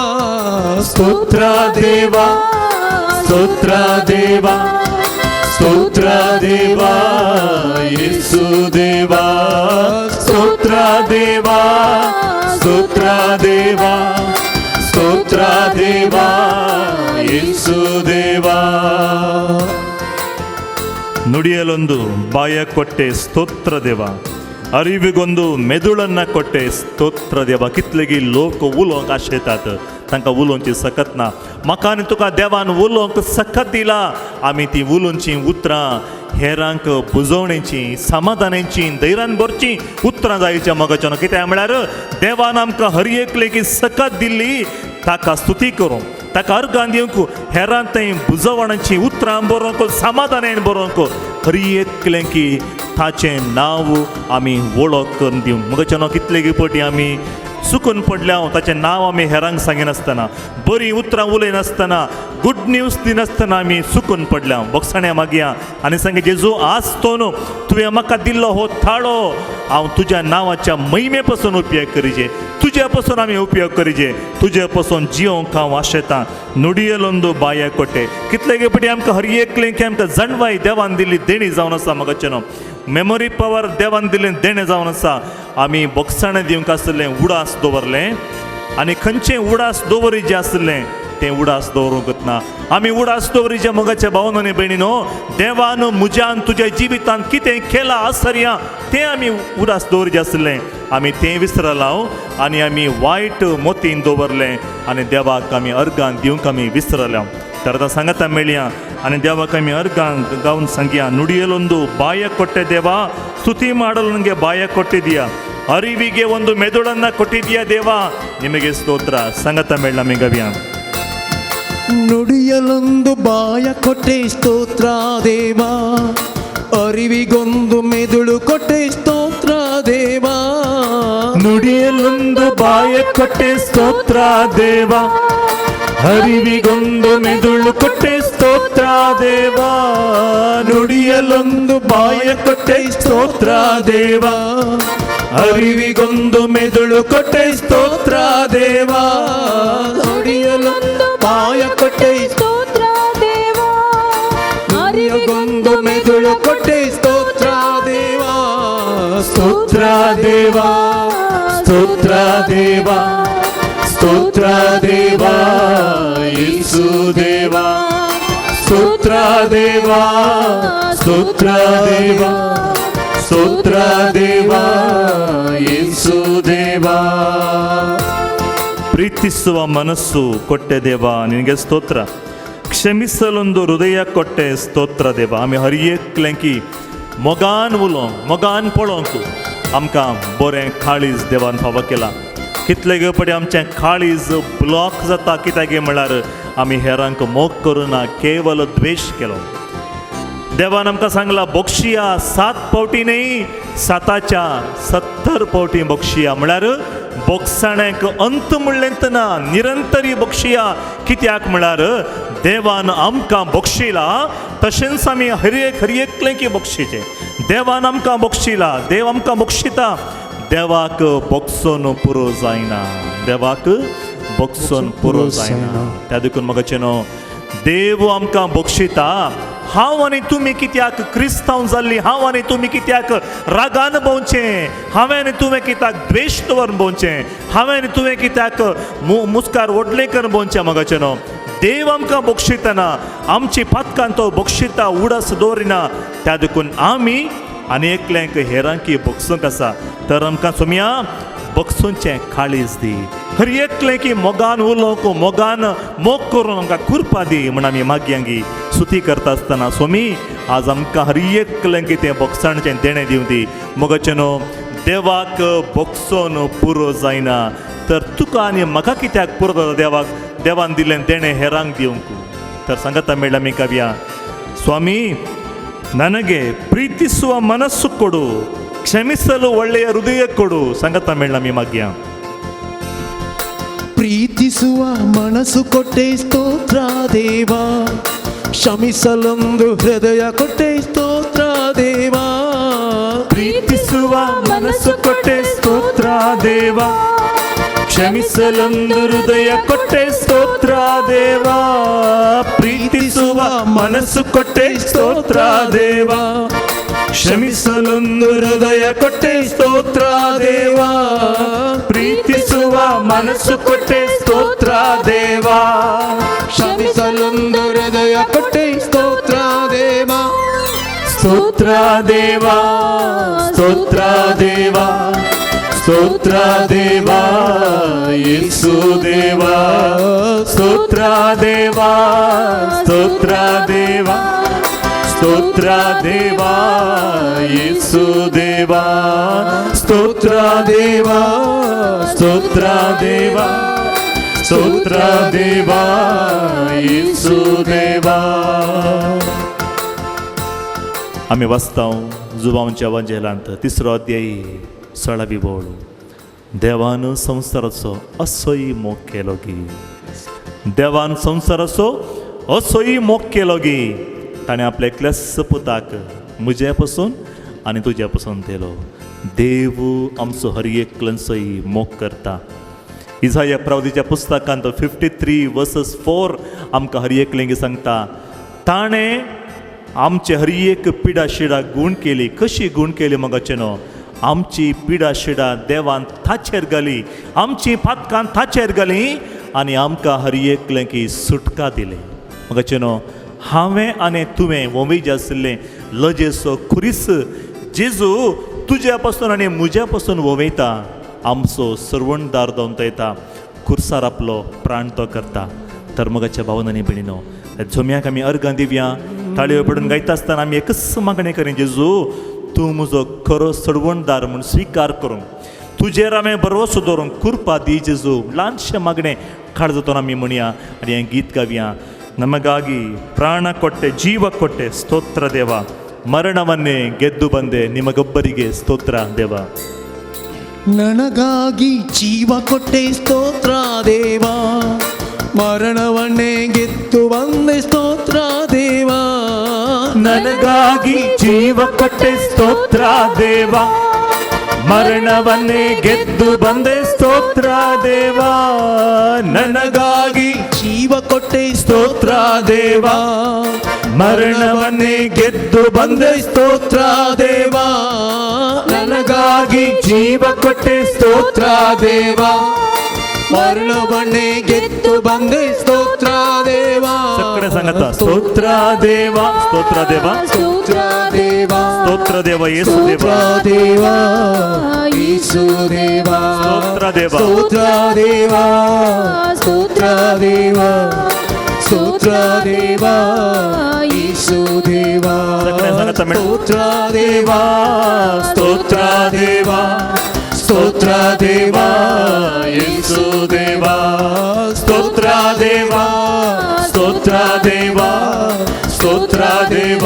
ಸ್ತೋತ್ರ ದೇವಾ, ಸ್ತೋತ್ರ ದೇವಾ, ಸ್ತೋತ್ರ ದೇವಾ, ಯೇಸು ದೇವಾ. ಸ್ತೋತ್ರ ದೇವಾ, ಸ್ತೋತ್ರ ದೇವಾ, ಸ್ತೋತ್ರ ದೇವಾ, ಯೇಸು ದೇವಾ. ನುಡಿಯಲೊಂದು ಬಾಯ ಕೊಟ್ಟೆ ಸ್ತೋತ್ರ ದೇವ, ಅರಿವಿಗೊಂದು ಮೆದುಳನ್ನ ಕೊಟ್ಟೆ ಸ್ತೋತ್ರ देवा. कितलेगी लोक उलोवंक आशेतात, तांकां उलोवची सकत ना. म्हाका आनी तुका देवान उलोवंक सकत दिला. आमी ती उलोवची उतरां हेरांक बुजोवणेची, समाधानाची, धैर्यान भरची उतरां जायच्या मोगाच्यान. कित्याक म्हळ्यार देवान आमकां हर एकलेकी सकत दिल्ली, ताका स्तुती करूं, ताका अर्गां दिवंक, हेरां थंय बुजोवणाची उतरां बरोवंक, समाधानान बरोवंक हर एकलेकी ताचें नांव आमी वळख करून दिवंक. मोगाच्यान कितलेगी फावटी आमी चुकून पडल्या, ताचें नांव आमी हेरांक सांगिनासतना, बरीं उतरां उलयनासतना, गुड न्यूज दिनासतना आमी चुकून पडल्या. बोगसाण्या मागया आनी सांगे, जेजू आज तो न्हू, तुवें म्हाका दिल्लो हो थाळो हांव तुज्या नांवाच्या महिमे पासून उपयोग करीचे, तुजे पासून आमी उपयोग करीचे, तुजे पासून जियोंक हांव आशेतां. नुडियलೊಂದು बाया कोटे. कितलेगे फावटी आमकां हर एकलेकी आमकां जणवाय देवान दिल्ली देणी जावन आसा. मोगाचें मेमोरी पावर देवान दिल्लें देणें जावन आसा. आमी बोगसाणें दिवंक आसलें उडास दवरलें, आनी खंयचें उडास दवरी जें आसलें तें उडास दवरूंक ना. आमी उडास दवरीच्या मोगाच्या भावन आनी भयणीनो, देवान म्हज्यान तुज्या जिवितांत कितें केलां आसऱ्या तें आमी उडास दवरचें आसलें. आमी तें विसरलां आनी आमी वायट मोतीन दवरलें, आनी देवाक आमी अर्गां दिवंक आमी विसरल्या. तर आतां सांगाता मेळया आनी देवाक आमी अर्गां गावन सांगया. ನುಡಿಯಲೊಂದು ಬಾಯ ಕೊಟ್ಟೆ ದೇವಾ, ಸ್ತುತಿ ಮಾಡಲು ನನಗೆ ಬಾಯ ಕೊಟ್ಟಿದೀಯಾ, ಅರಿವಿಗೆ ಒಂದು ಮೆದುಳನ್ನ ಕೊಟ್ಟಿದೀಯಾ ದೇವಾ, ನಿಮಗೆ ಸ್ತೋತ್ರ. ಸಂಗತ ಮೇಳ ನಮಗೆ ನುಡಿಯಲೊಂದು ಬಾಯ ಕೊಟ್ಟೆ ಸ್ತೋತ್ರ ದೇವಾ, ಅರಿವಿಗೊಂದು ಮೆದುಳು ಕೊಟ್ಟೆ ಸ್ತೋತ್ರ ದೇವಾ. ನುಡಿಯಲೊಂದು ಬಾಯ ಕೊಟ್ಟೆ ಸ್ತೋತ್ರ ದೇವಾ, ಅರಿವಿಗೊಂದು ಮೆದುಳು ಕೊಟ್ಟೆ ಸ್ತೋತ್ರ ದೇವಾ. ನುಡಿಯಲೊಂದು ಬಾಯ ಕೊಟ್ಟೆ ಸ್ತೋತ್ರ ದೇವಾ, ಅರಿವಿಗೊಂದು ಮೆದುಳು ಕೊಟ್ಟೆ ಸ್ತೋತ್ರ ದೇವಾ. ನುಡಿಯಲೊಂದು ಬಾಯ ಕೊಟ್ಟೆ ಸ್ತೋತ್ರ ದೇವಾ, ಅರಿವಿಗೊಂದು ಮೆದುಳು ಕೊಟ್ಟೆ ಸ್ತೋತ್ರ ದೇವಾ. ಸ್ತೋತ್ರ ದೇವಾ, ಸ್ತೋತ್ರ ದೇವಾ, ಸ್ತೋತ್ರ ದೇವಾ, ಯೇಸು ದೇವಾ. ಸ್ತೋತ್ರ ದೇವಾ, ಸ್ತೋತ್ರ ದೇವಾ, ಸ್ತೋತ್ರ ದೇವಾ, ಯೇಸು ದೇವಾ. ಪ್ರೀತಿಸುವ ಮನಸ್ಸು ಕೊಟ್ಟೆ ದೇವಾ, ನಿನಗೆ ಸ್ತೋತ್ರ. ಕ್ಷಮಿಸಲೊಂದು ಹೃದಯ ಕೊಟ್ಟೆ ಸ್ತೋತ್ರ देवा. आमी हर एकल्यांकी मोगान उलोवंक, मोगान पळोवंक आमकां बरें काळीज देवान फावो केला. कितलेगे फावटी आमचें काळीज ब्लॉक जाता, कित्याक म्हळ्यार आमी हेरांक मोग करुना, केवल द्वेश केलो. देवान आमकां सांगला बक्षिया 7 फावटी न्ही, 7च्या 70 फावटी बक्षिया. म्हळ्यार बोगसाण्याक अंत म्हणलेंत ना, निरंतरी बक्षिया. कित्याक म्हळ्यार देवान आमकां बक्षिला, तशेंच आमी हर एकल्यांकी बक्षिचें. देवान आमकां बक्षिला, देव आमकां बक्षिता. देवाक बक्षोन पुरो जायना, देवाक बक्षोन पुरो जायना. त्या देखून म्हाका न्हू, देव आमकां बक्षिता. हांव आनी तुमी कित्याक क्रिस्तांव जाल्ली, हांव आनी तुमी कित्याक रागान भोंवचें, हांवें आनी तुवें कित्याक द्वेश दवरून भोंवचें, हांवें आनी तुवें कित्याक मुस्कार ओडलें करून भोंवचें. म्हाका न्हू, देव आमकां बक्षितना, आमची पातकान तो बक्षिता, उडास दवरिना. त्या देखून आमी आनी एकल्यांक हेरांकी बक्षूंक आसा. तर आमकां सोमया बक्षूंचें काळीज दी. हर एकल्यांकी मोगान उलोवंक, मोगान मोग करून आमकां कुरपा दी म्हण आमी मागयांगी स्तुती करता आसतना. स्वामी आज आमकां हर एकल्यांकी तें बक्षाणचें देणें दिवं दी. मोगाचें न्हू, देवाक बक्षोन पुरो जायना, तर तुका आनी म्हाका कित्याक पुरो जाता देवाक? देवान दिलें देणे हेरांक दिवंक तर सांगता मेळ्ळा मी कव्या ಸ್ವಾಮಿ ನನಗೆ ಪ್ರೀತಿಸುವ ಮನಸ್ಸು ಕೊಡು, ಕ್ಷಮಿಸಲು ಒಳ್ಳೆಯ ಹೃದಯ ಕೊಡು ಸಂಗತ ಮೇಳ ಮಿ ಮಗ್ಯ. ಪ್ರೀತಿಸುವ ಮನಸ್ಸು ಕೊಟ್ಟೆ ಸ್ತೋತ್ರ ದೇವ, ಕ್ಷಮಿಸಲೊಂದು ಹೃದಯ ಕೊಟ್ಟೆ ಸ್ತೋತ್ರ ದೇವ. ಪ್ರೀತಿಸುವ ಮನಸ್ಸು ಕೊಟ್ಟೆ ಸ್ತೋತ್ರ ದೇವ, ಕ್ಷಮಿಸಲೊಂದು ಹೃದಯ ಕೊಟ್ಟೆ ಸ್ತೋತ್ರ ದೇವ. ಪ್ರೀತಿಸುವ ಮನಸ್ಸು ಕೊಟ್ಟೆ ಸ್ತೋತ್ರ ದೇವ, ಕ್ಷಮಿಸಲೊಂದು ಹೃದಯ ಕೊಟ್ಟೆ ಸ್ತೋತ್ರ ದೇವ. ಪ್ರೀತಿಸುವ ಮನಸ್ಸು ಕೊಟ್ಟೆ ಸ್ತೋತ್ರ ದೇವ, ಕ್ಷಮಿಸಲೊಂದು ಹೃದಯ ಕೊಟ್ಟೆ ಸ್ತೋತ್ರ ದೇವ. ಸ್ತೋತ್ರ ದೇವ, ಸ್ತೋತ್ರ ದೇವ, ಸ್ತೋತ್ರ ದೇವ ಯೇಸು ದೇವ. ಸ್ತೋತ್ರ ದೇವ, ಸ್ತೋತ್ರ ದೇವ, ಸ್ತೋತ್ರ ದೇವ ಯೇಸು ದೇವ. ಸ್ತೋತ್ರ ದೇವ, ಸ್ತೋತ್ರ ದೇವ, ಸ್ತೋತ್ರ ದೇವ ಯೇಸು ದೇವ. आम्ही वाचतां जुबांच्या वंजेलांत 3रो अध्याय 16वी बोळ. देवान संवसाराचो असोय मोग केलो गी, देवान संवसाराचो असोय मोग केलो गी. ताणें आपल्या एकल्याच पुताक म्हजे पासून आनी तुज्या पासून दिलो. देव आमचो हर एकल्यांचोय मोग करता. इसाया प्रवादीच्या पुस्तकांत 53:4 आमकां हर एकलेंगी सांगता ताणें आमचे हर एक पिडा शिडा गूण केली. कशी गूण केली मगाचे न्हू, आमची पिडा शिडा देवान ताचेर घाली, आमची पातकां ताचेर घाली आनी आमकां हर एकल्यांकी सुटका दिली. मगाचे न्हू हांवें आनी तुवें वोवीज आशिल्लें लजेचो खुरीस जेजू तुज्या पासून आनी म्हज्या पासून वोवयता. आमचो सर्वणदार दोंतयता, खुर्सार आपलो प्राण तो करता. तर मगाच्या भावनांनी भयणीनो झोम्याक आमी अर्गां दिवया. ताळयो पडून गायता आसतना आमी एकच मागणें करी, जेजू तूं म्हजो खरो सडवणदार म्हूण स्विकार करूंक, तुजेर हांवें भरवसो दवरूंक कृपा दी जेजू. ल्हानशें मागणें काड जातून आमी म्हणया आनी हें गीत गावया. ನಮಗಾಗಿ ಪ್ರಾಣ ಕೊಟ್ಟೆ ಜೀವ ಕೊಟ್ಟೆ ಸ್ತೋತ್ರ ದೇವ, ಮರಣವನ್ನೇ ಗೆದ್ದು ಬಂದೆ ನಿಮಗೊಬ್ಬರಿಗೆ ಸ್ತೋತ್ರ ದೇವ. ನನಗಾಗಿ ಜೀವ ಕೊಟ್ಟೆ ಸ್ತೋತ್ರ ದೇವ, ಮರಣವನ್ನೇ ಗೆದ್ದು ಬಂದೆ ಸ್ತೋತ್ರ ದೇವ. ನನಗಾಗಿ ಜೀವ ಕೊಟ್ಟೆ ಸ್ತೋತ್ರ ದೇವ, ಮರಣವನ್ನೇ ಗೆದ್ದು ಬಂದೆ ಸ್ತೋತ್ರ ದೇವ. ನನಗಾಗಿ ಜೀವ ಕೊಟ್ಟೆ ಸ್ತೋತ್ರ ದೇವ, ಮರಣವನ್ನೇ ಗೆದ್ದು ಬಂದೆ ಸ್ತೋತ್ರ ದೇವ. ನನಗಾಗಿ ಜೀವ ಕೊಟ್ಟೆ ಸ್ತೋತ್ರ ದೇವ, ಮರಣವನ್ನೇ ಗೆದ್ದು ಬಂದೆ ಸ್ತೋತ್ರ ದೇವ. ಸಕ್ಕರೆ ಸಂಗತ ಸ್ತೋತ್ರ ದೇವ, ಸ್ತೋತ್ರ ದೇವ, ಸ್ತೋತ್ರ ದೇವ, ಸ್ತೋತ್ರ ದೇವ ಯೇಸು ದೇವ, ದೇವ ಯೇಸು ದೇವ. ಸ್ತೋತ್ರ ದೇವ, ಸ್ತೋತ್ರ ದೇವ, ಸ್ತೋತ್ರ ದೇವ, ಸ್ತೋತ್ರ ದೇವ ಯೇಸು ದೇವ. ಸಕ್ಕರೆ ಸಂಗತ ಸ್ತೋತ್ರ ದೇವ, ಸ್ತೋತ್ರ ದೇವ, ಸ್ತೋತ್ರ ದೇವ ಯೇಸು ದೇವ. ಸ್ತೋತ್ರ ದೇವ, ಸ್ತೋತ್ರ ದೇವ, ಸ್ತೋತ್ರ ದೇವ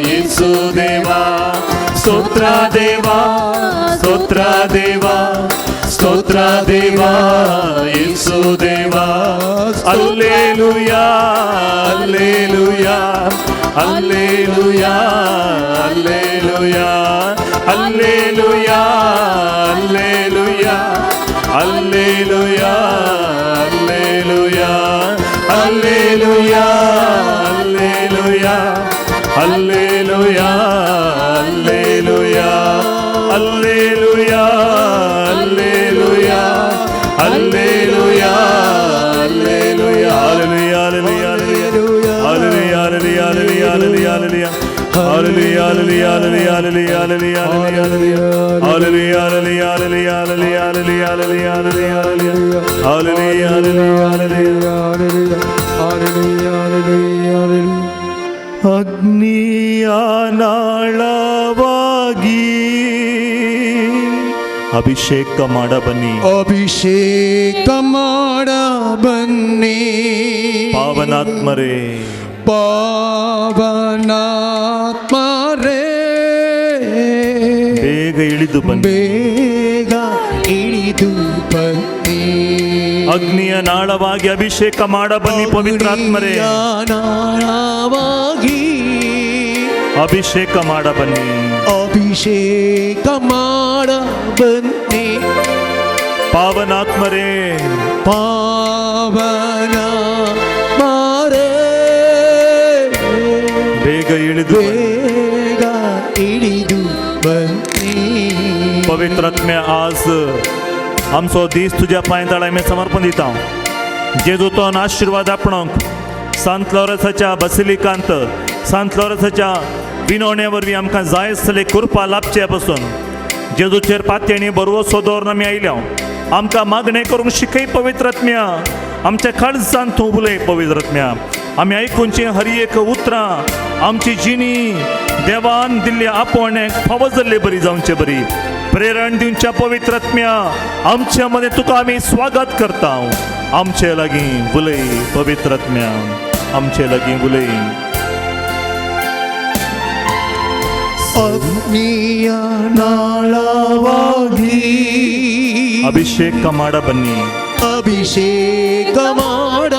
ಯೇಸು ದೇವ. ಸ್ತೋತ್ರ ದೇವ, ಸ್ತೋತ್ರ ದೇವ, ಸ್ತೋತ್ರ ದೇವ ಯೇಸು ದೇವ. Hallelujah, hallelujah, hallelujah, hallelujah, hallelujah, hallelujah, hallelujah, hallelujah, hallelujah, hallelujah, hallelujah, hallelujah, hallelujah, hallelujah, hallelujah, ಅಗ್ನಿಯ ನಾಳವಾಗಿ ಅಭಿಷೇಕ ಮಾಡ ಬನ್ನಿ. ಅಭಿಷೇಕ ಮಾಡ ಬನ್ನಿ. ಪಾವನಾತ್ಮರೇ ಪಾವನಾತ್ಮರೇ ಬೇಗ ಇಳಿದು ಬನ್ನಿ. ಬೇಗ ಇಳಿದು ಬನ್ನಿ. ಅಗ್ನಿಯ ನಾಳವಾಗಿ ಅಭಿಷೇಕ ಮಾಡ ಬನ್ನಿ. ಪವಿತ್ರಾತ್ಮರೇ ನಾಳವಾಗಿ ಅಭಿಷೇಕ ಮಾಡ ಬನ್ನಿ. ಅಭಿಷೇಕ ಮಾಡ ಬನ್ನಿ. ಪಾವನಾತ್ಮರೇ ಪಾವನಾತ್ಮರೇ ಬೇಗ ಇಳಿದು ಬನ್ನಿ. ಬೇಗ ಇಳಿದು बन्नी. पवित्र आत्म्या आज आमचो दीस तुझ्या पांयतळा मी समर्पण दिता. जेजूतोन आशीर्वाद आपणाक सांत लॉरेन्साच्या बसिलिकांत सांत लॉरेन्साच्या विनवणे वरवीं आमकां जाय आसले कृपा लाभचे पासून जेजूचेर पातयेणी बरवसो दवरून आमी आयल्या. आमकां मागणें करूंक शिकय पवित्र आत्म्या. आमच्या काळजांत तूं उलय पवित्र आत्म्या. आमी आयकुनची हर एक उतरां आमची जिणी देवान दिल्ली आपोवण्याक फावो जाल्ली बरी जावचे बरी. प्रेरण दिवच्या पवित्र आत्म्या आमच्या मध्ये तुका आमी स्वागत करता. आमचे लागीं उलय पवित्र आत्म्या. आमचे लागीं उलय. अग्निया नाळावागी अभिषेक माಡ ಬನ್ನಿ. अभिषेक ಮಾಡ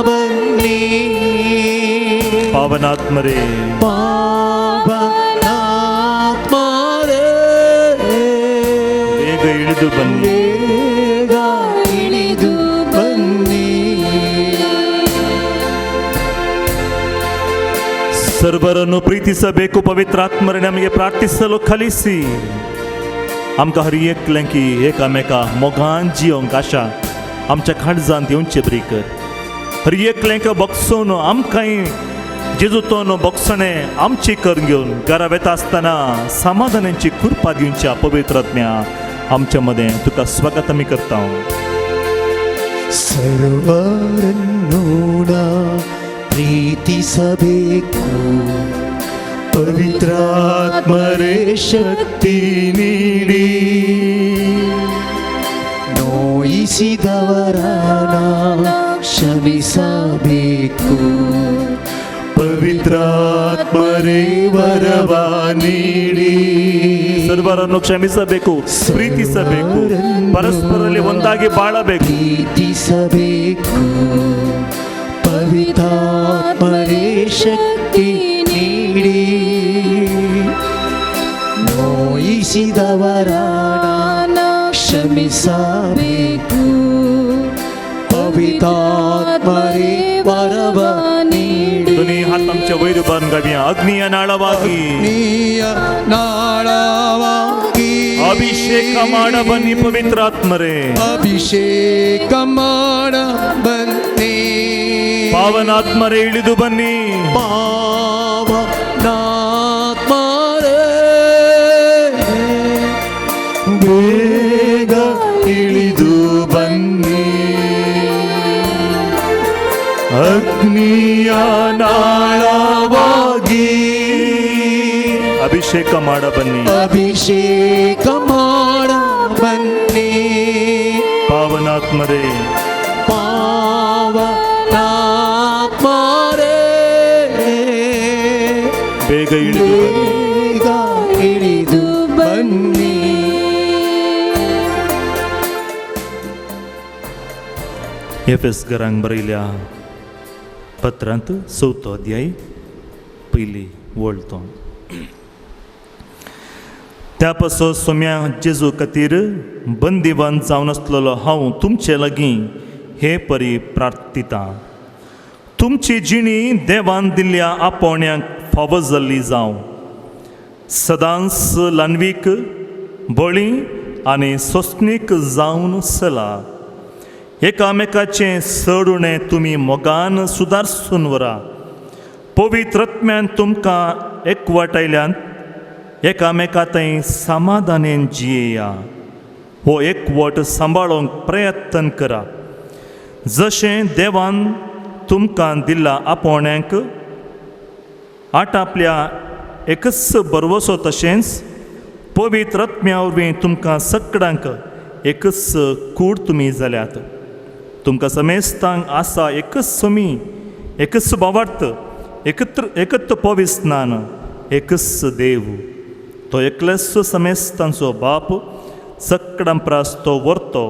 ಬನ್ನಿ. ಪಾವನಾತ್ಮರೇ ಪಾವನಾತ್ಮರೇ ಬೇಗ ಇಳಿದು ಬನ್ನಿ. ಬೇಗ ಇಳಿದು ಬನ್ನಿ. ಸರ್ವರನ್ನು ಪ್ರೀತಿಸಬೇಕು ಪವಿತ್ರಾತ್ಮರೇ ನಮಗೆ ಪ್ರಾರ್ಥಿಸಲು ಕಲಿಸಿ. आमकां हर एकल्यां की एकामेका मोगान जियोंक आशा आमच्या काळजांत येवचे बरी कर. हर एकल्यांक बगसून आमकांय जेजूतोन बगसणें आमची कर घेवन घरा वेता आसतना समाधानाची कृपा दिवच्या पवित्र आत्म्या आमच्या मदें तुका स्वागत आमी करता. ಸರ್ವರನ್ನೂಡ ಪ್ರೀತಿಸಬೇಕು. ಪವಿತ್ರಾತ್ಮರೇ ಶಕ್ತಿ ನೀಡಿ ನೋಯಿಸಿದವರನ್ನ ಕ್ಷಮಿಸಬೇಕು. ಪವಿತ್ರಾತ್ಮರೇ ವರವ ನೀಡಿ ಸರ್ವರನ್ನು ಕ್ಷಮಿಸಬೇಕು, ಪ್ರೀತಿಸಬೇಕು, ಪರಸ್ಪರರಲ್ಲಿ ಒಂದಾಗಿ ಬಾಳಬೇಕು. ಪ್ರೀತಿಸಬೇಕು. ಪವಿತ್ರಾತ್ಮರೇ ಶಕ್ತಿ ನೀಡಿ ನೋಯಿಸಿದವರನ್ನ ಕ್ಷಮಿಸಬೇಕು. ಪವಿತ್ರಾತ್ಮರೇ ವರವ ನೀಡಿ. दोन्ही हात आमच्या वैर बांधून घालूया. अग्निय नाळाವಾಗಿ ಅಗ್ನಿಯ ನಾಳವಾಗಿ ಅಭಿಷೇಕ ಮಾಡ ಬನ್ನಿ ಪವಿತ್ರಾತ್ಮರೇ. ಅಭಿಷೇಕ ಮಾಡ ಬನ್ನಿ. ಪಾವನಾತ್ಮರೇ ಇಳಿದು ಬನ್ನಿ. ಪಾವನಾತ್ಮರೇ ಬೇಗ ಇಳಿದು ಬನ್ನಿ. ಅಗ್ನಿಯ ನಾಳವಾಗಿ ಅಭಿಷೇಕ ಮಾಡ ಬನ್ನಿ. ಅಭಿಷೇಕ ಮಾಡ ಬನ್ನಿ. ಪಾವನಾತ್ಮರೇ ಪಾವನಾತ್ಮರೇ ಬೇಗ ಇಳಿದು ಬನ್ನಿ. ಬೇಗ ಇಳಿದು ಬನ್ನಿ. एफेस घरांक बरयल्या पत्रांत 4 अध्याय पयली वळतो. त्या पासो सोम्या जेजू खातीर बंदिवान जावन आसलेलो हांव तुमचे लागीं हे परी प्रार्थिता. तुमची जिणी देवान दिल्ल्या आपोवण्याक फावो जाल्ली जावं. सदांच लानवीक बळी आनी सोंसणीक जावन चला. एकामेकाचें सडुणें तुमी मोगान सुदारसून व्हरा. पवित्र आत्म्यान तुमकां एकवटायल्यान एकामेकांतय समाधानेन जियेया. हो एकवट सांबाळूंक प्रयत्न करा. जशें देवान तुमकां दिला आपोवण्याक आटापल्या एकच बरवसो तशेंच पवित्र आत्म्या वरवीं तुमकां सगळ्यांक एकच कूड तुमी जाल्यात. तुमकां समेस्तांक आसा एकच समी, एकच भावार्थ, एकच पवित्र स्नान, एकच देव. तो एकलेच समेस्तांचो बाप, सगळ्यां प्रास तो व्हरतो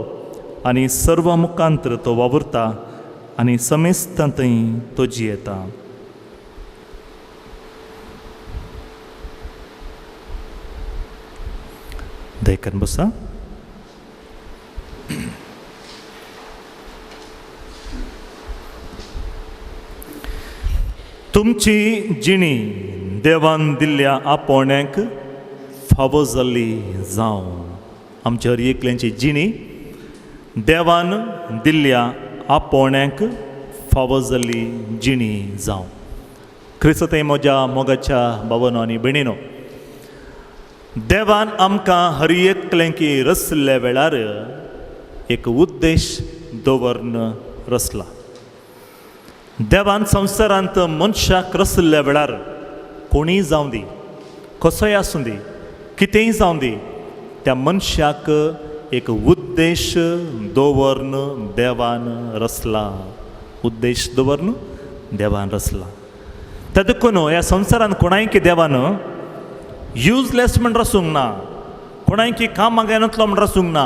आनी सर्व मुखांतर तो वावुरता आनी समेस्तांतय तो जियेता. देखन बसा. तुमची जिणी देवान दिल्ल्या आपोण्याक फावो जाल्ली जावं. आमच्या हर एकल्यांची जिणी देवान दिल्ल्या आपोण्याक फावो जाल्ली जिणी जावं. क्रिस्त म्हज्या मोगाच्या भावांनो आनी भयणीनो, देवान आमकां हर एकल्यांकी रचल्या वेळार एक उद्देश दवरून रचला. देवान संवसारांत मनशाक रचल्या वेळार कोणीय जावं दी, कसोय आसूं दी, कितेंय जावं दी, त्या मनशाक एक उद्देश दवरून देवान रचला. उद्देश दवरून देवान रचला. तदकून ह्या संवसारांत कोणायकी देवान युजलेस म्हण रचूंक ना, कोणायकी काम मागयनातलो म्हण रचूंक ना.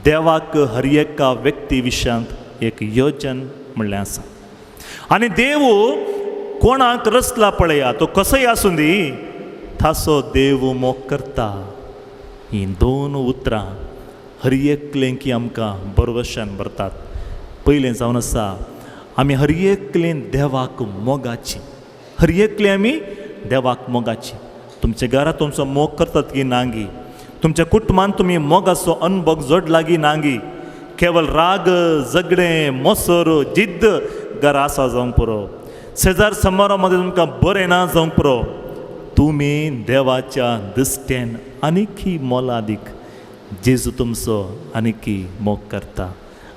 देवाक हर एका व्यक्ती विशयांत एक योजन म्हणलें आसा. आनी देव कोणाक रचला पळया, तो कसोय आसूं दी, ताचो देव मोग करता. ही दोन उतरां हर एकलेंकी आमकां बरवशान भरतात. पयलें जावन आसा आमी हर एकलें देवाक मोगाची. हर एकलें आमी देवाक मोगाची. तुमच्या घरांत तुमचो मोग करतात की नांगी, तुमच्या कुटुंबांत तुमी मोगाचो अनुभव जोडला की नांगी. केवळ राग, झगडें, मोसर, जिद्द घरा आसा जावंक पुरो. शेजार समारा मदें तुमकां बरें ना जावंक पुरो. तुमी देवाच्या दिश्टेन आनीकी मोलादीक जेजू तुमचो आनीकी मोग करता,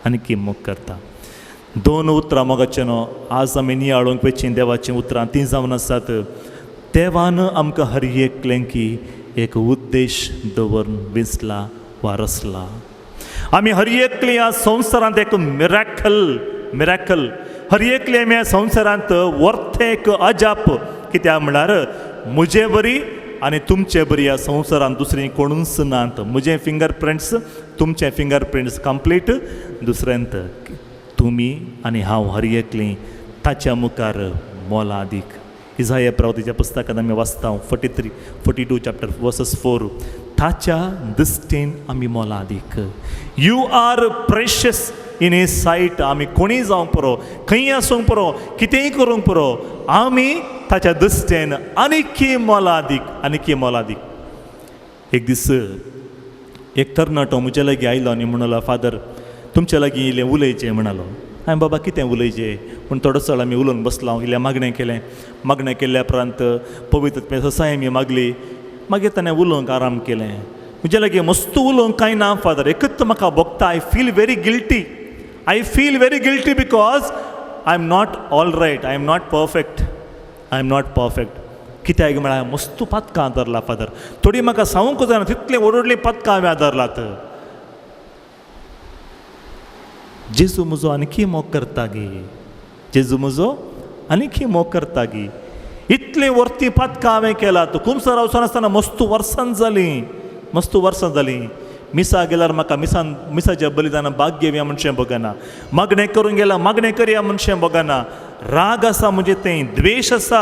आनीकी मोग करता. दोन उतरां मोगाचें न्हू आज आमी नियाळूंक वेचीं देवाचीं उतरां तीं जावन आसात. देवान आमकां हर एकल्यांकी एक उद्देश दवरून विसला वा रचला. आमी हर एकली ह्या संवसारांत एक मिराकल हर एकली आमी ह्या संवसारांत वर्थे एक अजाप. कित्याक म्हळ्यार म्हजे बरी आनी तुमचे बरी ह्या संवसारांत दुसरीं कोणूच नात. म्हजे फिंगर प्रिंट्स, तुमचे फिंगर प्रिंट्स कंप्लीट, दुसऱ्यांत तुमी आनी हांव हर एकलीं ताच्या मुखार मोलादीक. इसाया प्रवक्त्याच्या पुस्तकांत आमी वाचता 42 चॅप्टर वर्सेस 4. ताच्या दिश्टेन आमी मोलादीक. You are precious in his sight. आमी कोणीय जावंक पुरो, खंय आसूंक पुरो, कितेंय करूंक पुरो, आमी ताच्या दिश्टेन आनीकी मोलादीक. एक दीस एक तरणाटो म्हजे लागीं आयलो आनी म्हणलो, फादर तुमचे लागीं इल्लें उलयचें म्हणालो. हांवें बाबा कितें उलयचें म्हूण थोडो सळ आमी उलोवन बसलो. हांव इल्लें मागणें केलें. मागणें केल्ल्या उपरांत पवित्र ससाय आमी मागली. मागीर ताणें उलोवंक आराम केलें. म्हजे लागीं मस्त उलोवंक कांय ना फादर, एकच म्हाका भोगता. I feel very guilty because I am not all right, I am not perfect. कित्याक म्हळ्यार मस्त पदकां धरला फादर. थोडी म्हाका सांगूंक जायना तितलीं व्हडलीं पदकां हांवें धरलात. जेजू म्हजो आनीकी मोग करता गे. इतलीं वर्ती पदकां हांवें केलात. कुमसार वचून आसतना मस्त वर्सां जालीं. मिसा गेल्यार म्हाका मिसाच्या बलिदानां भाग घेवया म्हणचें बगना. मागणें करूंक गेल्यार मागणें करया म्हणचें बगना. राग आसा म्हणजे तें, द्वेश आसा.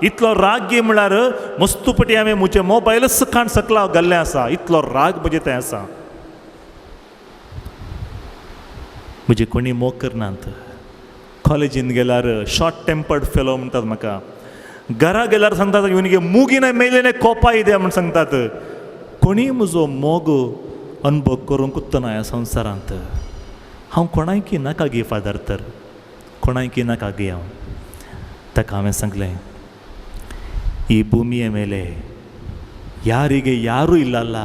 इतलो राग घे म्हळ्यार मस्त पटी हांवें म्हजें मोबायलच खाण सकला घाल्लें आसा. इतलो राग म्हणजे तें आसा. म्हजे कोणी मोग करनात. कॉलेजीन गेल्यार शॉर्ट टेम्पर्ड फेलो म्हणटात म्हाका. घरा गेल्यार सांगतात येवन मुगीन मेलेले कोपाय द्या म्हण सांगतात. कोणी म्हजो मोग अनुभव करूंक ना ह्या संवसारांत. हांव कोणायकी नाका गे फादर, तर कोणायकी नाका गे हांव. ताका हांवें सांगलें, ಈ ಭೂಮಿಯ ಮೇಲೆ ಯಾರಿಗೆ ಯಾರೂ ಇಲ್ಲಲ್ಲ,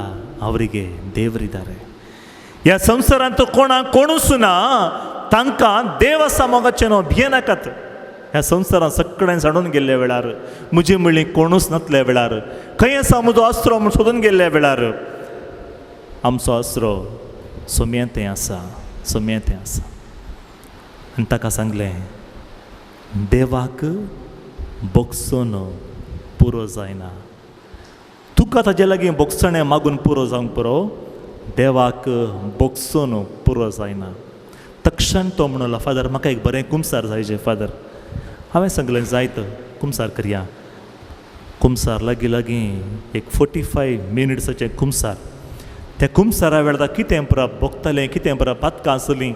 ಅವರಿಗೆ ದೇವರಿದ್ದಾರೆ. ह्या संवसारांत कोणूच ना, तांकां देव आसा मोगाचें न्हू, भिये नाकात. ह्या संवसारान सगळ्यान साडून गेल्ल्या वेळार म्हजी म्हणली कोणूच नासल्या वेळार खंय आसा म्हजो आसरो म्हूण सोदून गेल्ल्या वेळार आमचो आसरो सोम्यातें आसा सोम्यातें आसा आनी ताका सांगलें देवाक बोगसून पुरो जायना तुका ताजे लागीं बोगसणें मागून पुरो जावंक पुरो देवाक बोगसून पुरो जायना तक्षण तो म्हणलो फादर म्हाका एक बरें कुमसार जायचें फादर हांवें सांगलें जायत कुमसार करया कुमसार लागीं लागीं एक 45 मिनिट्साचें कुमसार त्या कुमसारा वेळार कितें पुरा बोगतालें कितें पुरा पातकां आसलीं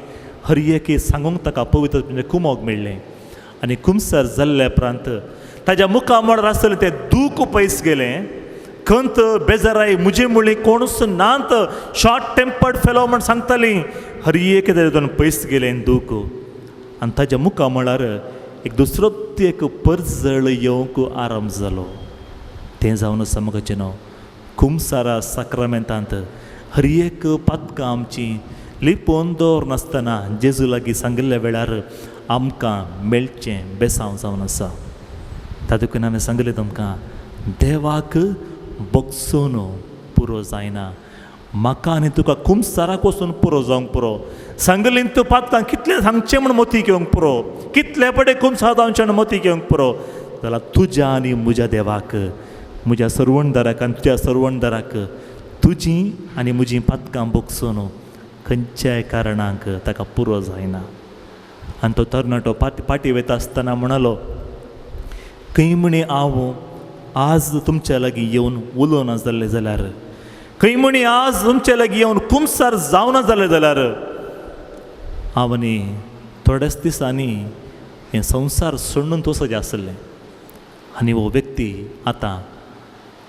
हर एक सांगूंक ताका पवित्र म्हणजे कुमोग मेळ्ळें आनी कुमसार जाल्ल्या उपरांत ताज्या मुखा मोडार आसलें तें दूख पयस गेलें खंत बेजाराय मुजे मुळी कोणूच नात शॉर्ट टेम्पर्ड फेलो म्हण सांगतालीं हर एक तातून पयस गेलें दूख आनी ताज्या मुखा मोडार एक दुसरो एक परजळ येवंक आराम जालो तें जावन आसा म्हाका न्हू कुमसारा साक्रामेंतांत हर एक पातकां आमचीं लिपोवन दवर नासतना जेजू लागीं सांगिल्ल्या वेळार आमकां मेळचें बेसांव जावन आसा तातूंत हांवें सांगलें तुमकां देवाक बोगसून पुरो जायना म्हाका आनी तुका कुमसाराक वचून पुरो जावंक पुरो सांगलीं तूं पातकां कितलें सांगचें म्हूण मोती घेवंक पुरो कितले पडे कुमसार जावचें म्हूण मोती घेवंक पुरो जाल्यार तुज्या आनी म्हज्या देवाक म्हज्या सरवणदाराक आनी तुज्या सरवणदाराक तुजीं आनी म्हजीं पातकां बोगसून खंयच्याय कारणांक ताका पुरो जायना आनी तो तरणाटो पाटी वयता आसतना म्हणलो खंय म्हणी हांव आज तुमच्या लागीं येवन उलोवना जाल्लें जाल्यार खंय म्हणी आज तुमच्या लागीं येवन कुमसार जावना जालें जाल्यार हांव न्ही थोड्याच दिसांनी हें संवसार सोडून वचचें आसलें आनी हो व्यक्ती आतां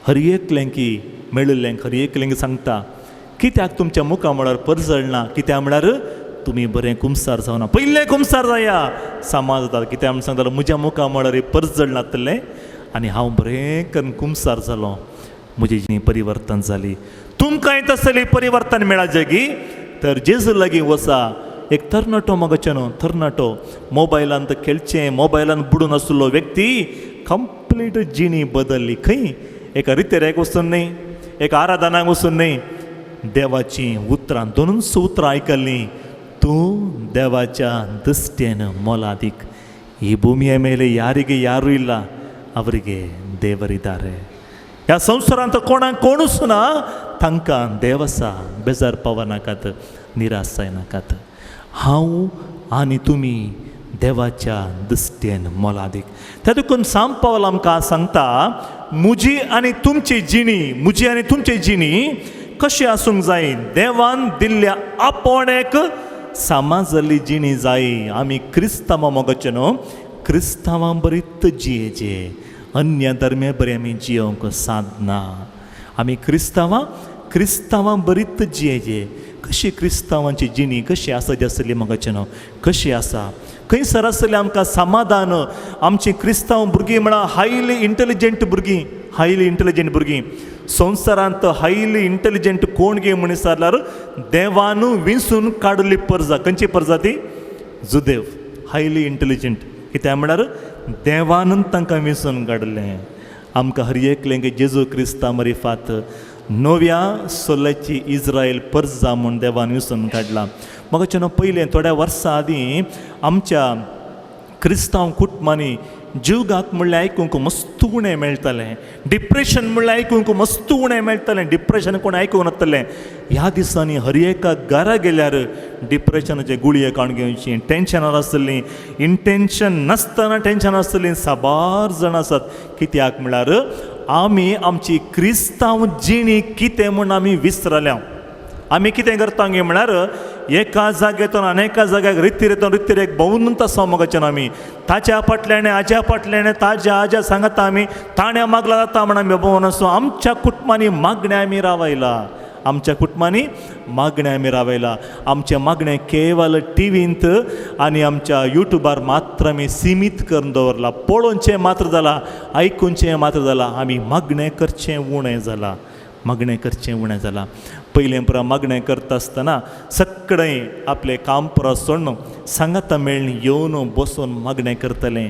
हर एकल्यांकी मेळिल्ल्यांक हर एकल्यांक सांगता कित्याक तुमच्या मुखा म्हळ्यार परजळ ना कित्याक म्हळ्यार तुमी बरें कुमसार जावना पयलें कुमसार जाया सामाज जाता कित्याक म्हण सांगतालो म्हज्या मुखा म्हळ्यार परजळ नासलें आनी हांव बरें करून कुमसार जालो म्हजी जी परिवर्तन जाली तुमकांय तसलें परिवर्तन मेळा जगी तर जेजू लागीं वचा एक तरणाटो मगोचे न्हू तरणाटो मोबायलांत खेळचें मोबायलांत बुडून आसलो व्यक्ती कंप्लीट जिणी बदलली खंय एका रितेऱ्याक वचून न्ही एका आराधनाक वचून न्ही देवाची उतरां दोनूच उतरां आयकल्लीं तूं देवाच्या दृश्टेन मोलादीक ಈ ಭೂಮಿಯ ಮೇಲೆ ಯಾರಿಗೆ ಯಾರೂ ಇಲ್ಲ ಅವರಿಗೆ ದೇವರಿದ್ದಾರೆ ह्या संवसारांत कोणाक कोणूच ना तांकां देव आसा बेजार पावनाकात निराश जायनाकात हांव आनी तुमी देवाच्या दृश्टेन मोलादीक तातूंत सांग पावल आमकां सांगता म्हजी आनी तुमची जिणी कशी आसूंक जाय देवान दिल्ल्या आपोणेक समाजाली जिणी जाय आमी क्रिस्तांवां मोगोचे न्हू क्रिस्तांवां बरीत जियेचे अन्य धर्मे बरें आमी जियोंक साधना आमी क्रिस्तांवां बरीत जियेचे कशी क्रिस्तांवांची जिणी कशी आसा जी आसली मोगोचे न्हू कशी आसा खंयसर आसली आमकां समाधान आमची क्रिस्तांव भुरगीं म्हळ्यार हायली इंटेलिजंट भुरगीं संवसारांत हायली इंटेलिजंट कोण गे म्हण विचारल्यार देवान विंसून काडली परजा खंयची परजा ती जुदेव हायली इंटेलिजंट कित्याक म्हळ्यार देवान तांकां विंसून काडलें आमकां हर एकलें जेजू क्रिस्तांव मरिफात नव्या सोल्याची इज्रायल परजा म्हूण देवान विंसून काडला मगोचे न्हू पयलें थोड्या वर्सां आदीं आमच्या क्रिस्तांव कुटुंबांनी जीवगाक म्हणल्यार आयकूंक मस्त उणें मेळटालें डिप्रेशन म्हणल्यार आयकूंक मस्त उणें मेळटालें डिप्रेशन कोण आयकूंक नासलें ह्या दिसांनी हर एका घरा गेल्यार डिप्रेशनाचे गुळये काडून घेवची टेन्शनार आसलीं इंटेन्शन नासतना टेन्शन आसलीं साबार जाण आसात कित्याक म्हळ्यार आमी आमची क्रिस्तांव जिणी कितें म्हूण आमी विसरल्या आमी कितें करता गे म्हळ्यार एका जाग्यातून अनेका जाग्याक रितीरेक भोंवून आसा मोगोचे आमी ताच्या फाटल्यान हाज्या फाटल्यान ताज्या हाज्या सांगता आमी ताणें मागला जाता म्हण आमी भोंवून आसो आमच्या कुटुंबांनी मागणें आमी रावयला आमचें मागणें केवल टीव्हींत आनी आमच्या युट्यूबार मात्र आमी सीमीत करून दवरला पळोवचें मात्र जाला आयकूनचें मात्र जाला आमी मागणें करचें उणें जालां पयलें पुरा मागणें करता आसतना सगळें आपलें काम पुरो सोडून सांगाता मेळ्ळीं येवन बसून मागणें करतलें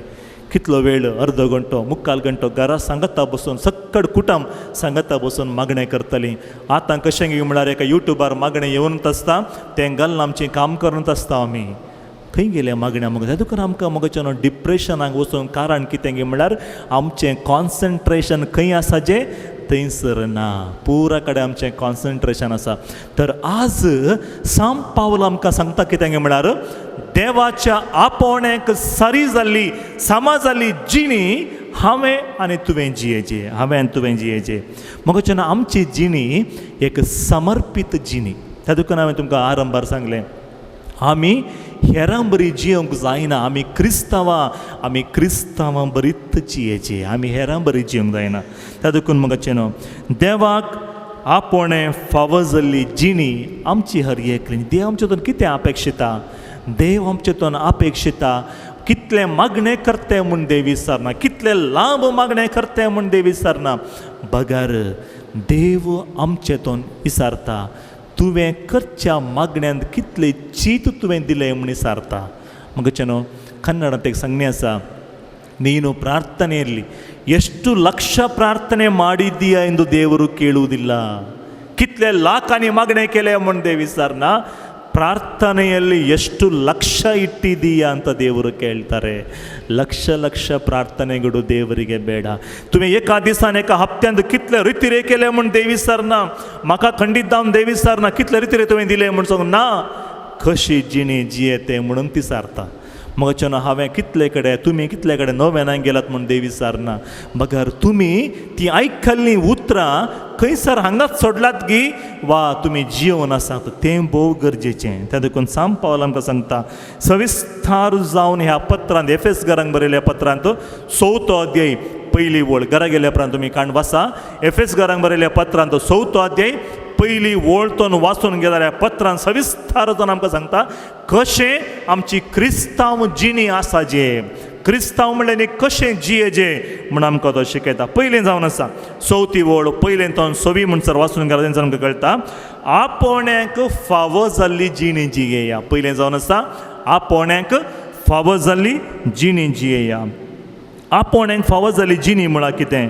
कितलो वेळ अर्द घंटो मुक्काल घंटो घरा सांगता बसून सक्कड कुटुंब सांगता बसून मागणें करतलीं. आतां कशें म्हळ्यार एका युट्यूबार मागणें येवनूच आसता तें घालून आमचें काम करूंच आसता आमी. खंय गेले मागण्या मग तातूंत आमकां मगचे न्हू डिप्रेशनाक वचून कारण कितें गे म्हळ्यार आमचें कॉन्सन्ट्रेशन खंय आसा जें थंयसर ना. पुरा कडेन आमचें कॉन्सन्ट्रेशन आसा. तर आज सांत पावल आमकां सांगता कितें गे म्हळ्यार देवाच्या आपोवण्याक सारी जाल्ली समाजाली जिणी हांवें आनी तुवें जियेचे, हांवें आनी तुवें जियेचे. मगचे न्हू आमची जिणी एक समर्पीत जिणी. तातूंत हांवें तुमकां आरंभार सांगलें आमी हेरां बरी जियोंक जायना. आमी क्रिस्तांवां बरीच जियेची, आमी हेरां बरी जियोंक जायना. तातूंत मगचे न्हू देवाक आपोवणें फावो जाल्ली जिणी आमची हर एकली. देव आमचेतून कितें अपेक्षिता? देव आमचेतून अपेक्षिता कितले मागणें करते म्हूण देव विचारना, कितले लांब मागणें करते म्हूण देव विचारना. बगार देव आमचेतून विचारता तुवें करच्या मागण्यांत कितले चीत तुवें दिलें म्हूण विचारता. मगचे न्हू कन्नडांत एक संज्ञೆ आसा, ನೀನು ಪ್ರಾರ್ಥನೆಯಲ್ಲಿ ಎಷ್ಟು ಲಕ್ಷ ಪ್ರಾರ್ಥನೆ ಮಾಡಿದ್ದೀಯಾ ಎಂದು ದೇವರು ಕೇಳುವುದಿಲ್ಲ. ಕಿತ್ಲೆ ಲಾಖಾನಿ ಮಾಗಣೆ ಕೇಳೆ म्हूण ದೇವ್ ವಿಚಾರನ ಪ್ರಾರ್ಥನೆಯಲ್ಲಿ ಎಷ್ಟು ಲಕ್ಷ ಇಟ್ಟಿದ್ದೀಯಾ ಅಂತ ದೇವರು ಕೇಳ್ತಾರೆ. ಲಕ್ಷ ಲಕ್ಷ ಪ್ರಾರ್ಥನೆಗಳು ದೇವರಿಗೆ ಬೇಡ. तुम्ही एका दिसान एका हप्त्यांत कितले रितीरे केले म्हूण देव विचारना. म्हाका खंडीत जावन देव विचारना कितले रितीरे तुवें दिले म्हूण सांगून ना, कशी जिणी जियेते म्हणून ती सारता. मगचे न्हू हांवें कितले कडेन तुमी कितले कडेन नव्यानाक गेलात म्हूण देव विचारना. बगार तुमी ती आयकल्लीं उतरां खंयसर हांगाच सोडलात गी वा तुमी जियोन आसात तें भोव गरजेचें. त्या देखून सांत पावल आमकां सांगता सविस्तार जावन ह्या पत्रांत एफेसकारांक बरयल्या पत्रांत 4थो अध्याय पयली वळ घरा गेल्या उपरांत तुमी काण वाचा. एफेसकारांक बरयल्या पत्रांत 4थो अध्याय पयली वळतून वाचून गेल्यार पत्रांत सविस्तार जावन आमकां सांगता कशें आमची क्रिस्तांव जिणी आसा जे, क्रिस्तांव म्हणल्यार न्ही कशें जियेजे म्हूण आमकां तो शिकयता. पयलें जावन आसा 4थी वळ पयलें तो 6 म्हणसर वाचून गेल्यार तेंच्यान आमकां कळटा आपोवण्याक फावो जाल्ली जिणी जियेया. पयलें जावन आसा आपोवण्याक फावो जाल्ली जिणी जियेया. आपोवण्याक फावो जाल्ली जिणी म्हळ्यार कितें?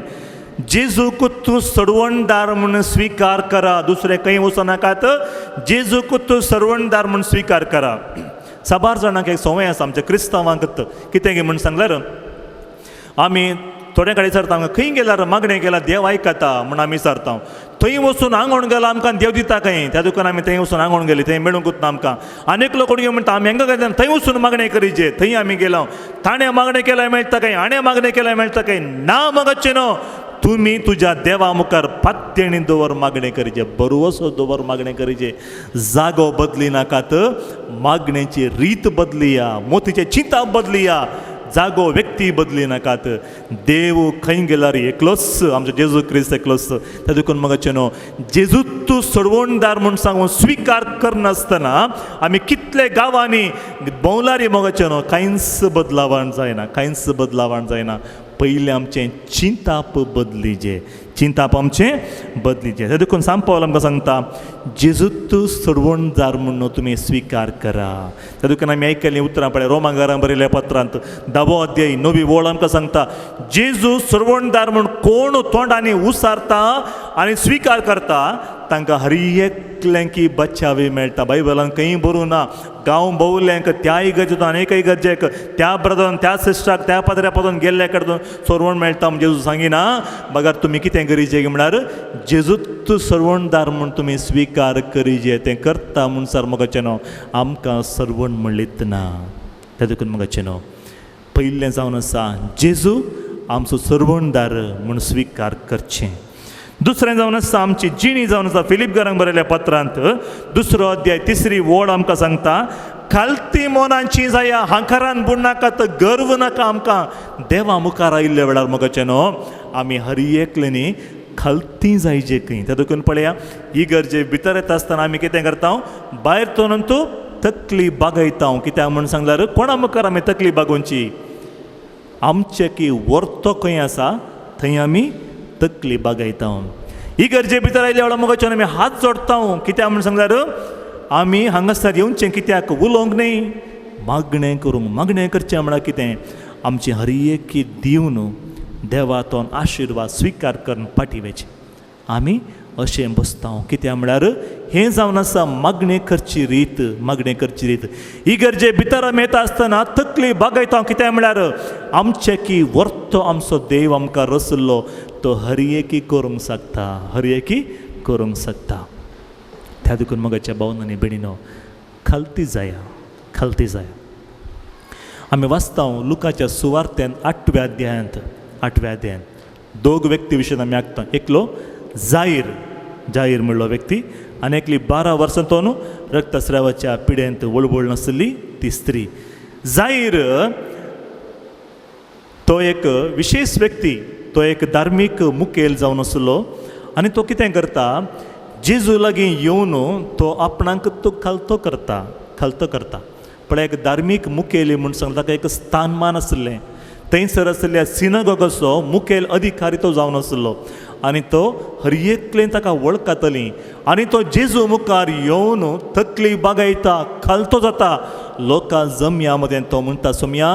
जेजूक तूं सडवणदार म्हणून स्वीकार करा. दुसरें खंय वचूं नाकात, जेजूक तूं सडवणदार म्हणून स्वीकार करा. साबार जाणांक एक संवय आसा आमच्या क्रिस्तांवांक कितें गे म्हूण सांगल्यार आमी थोड्या कडेन विचारता आमकां खंय गेल्यार मागणें केल्यार देव आयकता म्हूण आमी विचारता. थंय वचून आंगवण गेल्यार आमकां देव दिता खंय? त्या दुकान आमी थंय वचून आंगवण गेली थंय मेळूंकूच ना आमकां. आनीक लोक कोण म्हणटा आमी हांगा गेले थंय वचून मागणें करीचे. थंय आमी गेलो ताणें मागणें केल्यार मेळटा खंय, हाणें मागणें केल्यार मेळटा खंय? ना मगचे न्हू. तुमी तुज्या देवा मुखार पात्येणी दवर मागणें करीचे, बरोवसो दवर मागणें करीचे. जागो बदली नाकात, मागणेची रीत बदलिया, मोतीचे चिंता बदलिया, जागो व्यक्ती बदली नाकात. देव खंय गेल्यार एकलोच आमचो जेजू क्रिस्त एकलोच. त्या देखून मगचे न्हू जेजू तूं सडवणदार म्हूण सांगून स्विकार करनासतना आमी कितले गांवांनी भोंवलारी मगचे न्हू कांयच बदलावण जायना, कांयच बदलावण जायना. पयलें आमचें चिंताप बदलीचें, चिंताप आमचें बदलीचें. त्या देखून सांत पावल आमकां सांगता जेजूत सडवणदार म्हणून तुमी स्विकार करा. त्या देखून आमी आयकल्लीं उतरां पळय रोमांकारांक बरयल्या पत्रांत 10वो अध्याय 9वी वळ आमकां सांगता जेजू सडवणदार म्हूण कोण तोंडांनी उसारता आनी स्विकार करता तांकां हर एकल्यांकी बचावी मेळटा. बायबलान खंय बरोवं ना गांव भोंवल्यांक त्या इगर्जेतून आनीक इगर्जेक त्या ब्रदरान त्या सिस्टराक त्या पाद्र्या पासून गेल्ल्या कडून सरवण मेळटा म्हूण जेजू सांगिना. बगार तुमी कितें करीचे म्हळ्यार जेजूत सरवणदार म्हूण तुमी स्विकार करीचे. तें करता म्हूण सर मगचे न्हू आमकां सरवण म्हणलीत ना. त्या देखून मगचे न्हू पयलें जावन आसा जेजू आमचो सरवणदार म्हूण स्विकार करचें. दुसरें जावन आसा आमची जिणी जावन आसा फिलिपकारांक बरयल्या पत्रांत 2रो अध्याय 3री वळ आमकां सांगता खालती मोनांची जाया हांकारान बुडनाकात, गर्व नाका आमकां. देवा मुखार आयिल्ल्या वेळार मगचे न्हू आमी हर एकल्यांनी खालती जायचे खंय. त्या देखून पळया ही गरजे भितर येता आसतना आमी कितें करता भायर तोनंतू तकली बागयता. कित्याक म्हूण सांगल्यार कोणा मुखार आमी तकली बागोवची? आमचे की वर्तो खंय आसा थंय आमी तकली बागयता. ही गरजे भितर आयल्या वेळार मगचे आमी हात जोडता. कित्याक म्हूण सांगल्यार आमी हांगासर येवचें कित्याक उलोवंक न्ही, मागणें करूंक. मागणें करचें म्हळ्यार कितें? आमची हर एक दिवन देवातोन आशिर्वाद स्विकार करून पाठीवेचे आमी अशें बसता कित्याक म्हळ्यार हें जावन आसा मागणे करची रीत मागणे करची रीत इगर्जे भितर आमी येता आसतना तकली बागयता कित्याक म्हळ्यार आमचे की वर्तो आमचो देव आमकां रचल्लो तो हर एकी करूंक शकता हर एकी करूंक शकता त्या देखून मगाच्या भावनांनी बेणीनो खालती जाया आमी वाचता लुकाच्या सुवार्तेन 8व्या अध्यायांत दोग व्यक्ती विशीं आमी आयकता एकलो जाहीर म्हणलो व्यक्ती आनी एकली 12 वर्सां न्हू रक्तस्रावाच्या पिड्यांत वळवळ नासली ती स्त्री जाहीर तो एक विशेष व्यक्ती तो एक धार्मीक मुखेल जावन आसलो आनी तो कितें करता जेजू लागीं येवन तो आपणाक तो खालतो करता पण एक धार्मीक मुखेली म्हूण सांगता ताका एक स्थानमान आसलें थंयसर आसलेल्या सिनगॉगाचो मुखेल अधिकारी तो जावन आसलो आनी तो हर एकलें ताका वळखताली आनी तो जेजू मुखार येवन तकली बागयता खालतो जाता लोकां जमया मदें तो म्हणटा सोम्या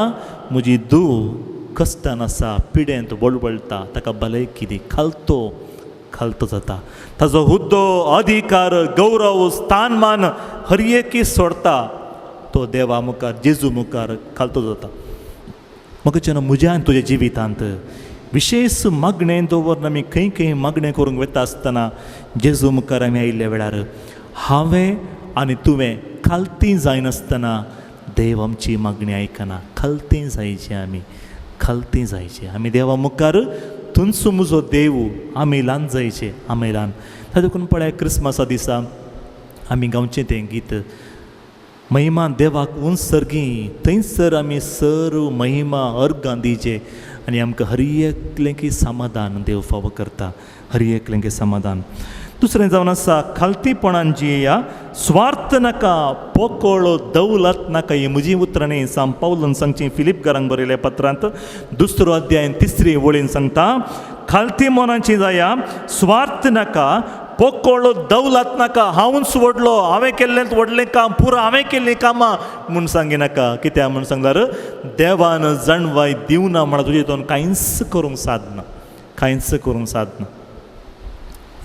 म्हजी धूव कश्टान आसा पिड्यांत वळवळटा ताका भलायकी दी खालतो जाता ताजो हुद्दो अधिकार गौरव स्थानमान हर एकी सोडता तो देवा मुखार जेजू मुखार खालतो जाता म्हाका म्हज्या आनी तुज्या जिवितांत विशेष मागणें दवरून आमी खंय मागणें करूंक वता आसतना जेजू मुखार आमी आयिल्ल्या वेळार हांवें आनी तुवें खालती जायनासतना देव आमची मागणी आयकना खालती जायचें आमी देवा मुखार थंयचो म्हजो देव आमी ल्हान जायचे आमी ल्हान ताका लागून पळय क्रिस्मसा दिसा आमी गांवचें तें गीत महिमा देवाक उंचसर्गी थंयसर आमी सर्व महिमा अर्गां दिवचे आनी आमकां हर एकलें की समाधान देव फावो करता हर एकलें की समाधान दुसरें जावन आसा खालतीपणान जियेया स्वार्थ नाका पोकळ दौलत नाका ही म्हजी उतरां न्ही सांग पावलन सांगची फिलिपकारांक बरयल्या पत्रांत 2 अध्याय 3 वळीन सांगता खालती मनाची जाया स्वार्थ नाका पोकळ दौलत नाका हांवूच व्हडलो हांवें केल्लें व्हडलें काम पुरो हांवें केल्लीं कामां म्हूण सांगिनाका कित्याक म्हूण सांगल्यार देवान जणवाय दिवना म्हणून तुजे हितून कांयच करूंक साधना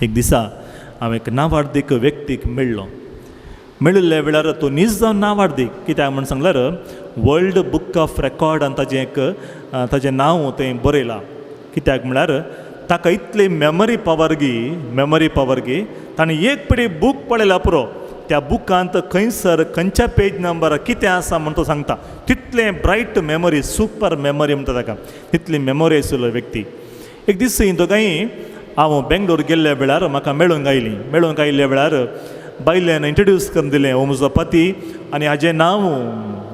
एक दिसा हांव एक नावार्दीक व्यक्तीक मेळिल्ल्या वेळार तो नीज जावन नावार्दीक कित्याक म्हूण सांगल्यार वर्ल्ड बूक ऑफ रेकॉर्डान ताजें नांव थंय बरयलां कित्याक म्हळ्यार ताका इतली मेमरी पावर गी ताणें एक पिडी बूक पळयला पुरो त्या बुकांत खंयसर खंयच्या पेज नंबर कितें आसा म्हूण तो सांगता तितलें ब्रायट मेमरी सुपर मेमरी म्हणटा ताका तितली मेमरी आशिल्लो व्यक्ती एक दीस ही दोगांय हांव बेंगलोर गेल्ल्या वेळार म्हाका मेळूंक आयिल्ल्या वेळार बायलेन इंट्रोड्यूस करून दिलें हो म्हजो पती आनी हाजें नांव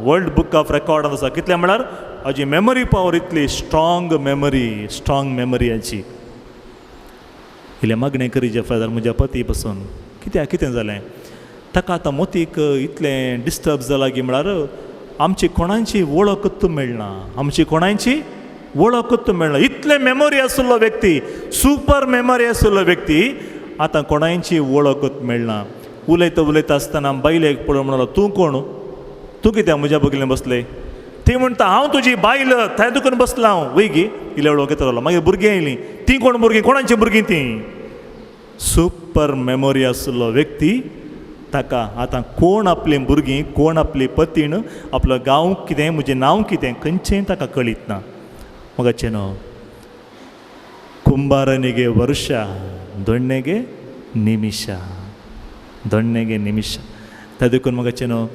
वर्ल्ड बूक ऑफ रेकॉर्डान आसा कितलें म्हळ्यार हाजी मेमरी पावर इतली स्ट्रॉंग मेमरी हाची इल्लें मागणें करीचे फादर म्हज्या पती पासून कितें जालें ताका आतां मोतीक इतलें डिस्टर्ब जाला की म्हळ्यार आमची कोणाची वळखूच मेळना इतलें मेमरी आशिल्लो व्यक्ती सुपर मेमरी आशिल्लो व्यक्ती आतां कोणाची वळखूच मेळना उलयता आसतना बायलेक पळोवन म्हणलो तूं कोण तूं कित्याक म्हज्या बगलेन बसलें ती म्हणटा हांव तुजी बायल थंय दुखून बसलां हांव वय गी इल्ल्या वेळ वगत रावलो मागीर भुरगीं आयलीं तीं कोण भुरगीं कोणाचीं भुरगीं तीं सुपर मेमोरी आशिल्लो व्यक्ती ताका आतां कोण आपलीं भुरगीं कोण आपली पतीण आपलो गांव कितें म्हजें नांव कितें खंयचेंय ताका कळीत ना मगाचें न्हू कुंभारनिगे वर्षा दोण्णेगे निमिशा त्या देखून मगाचें न्हू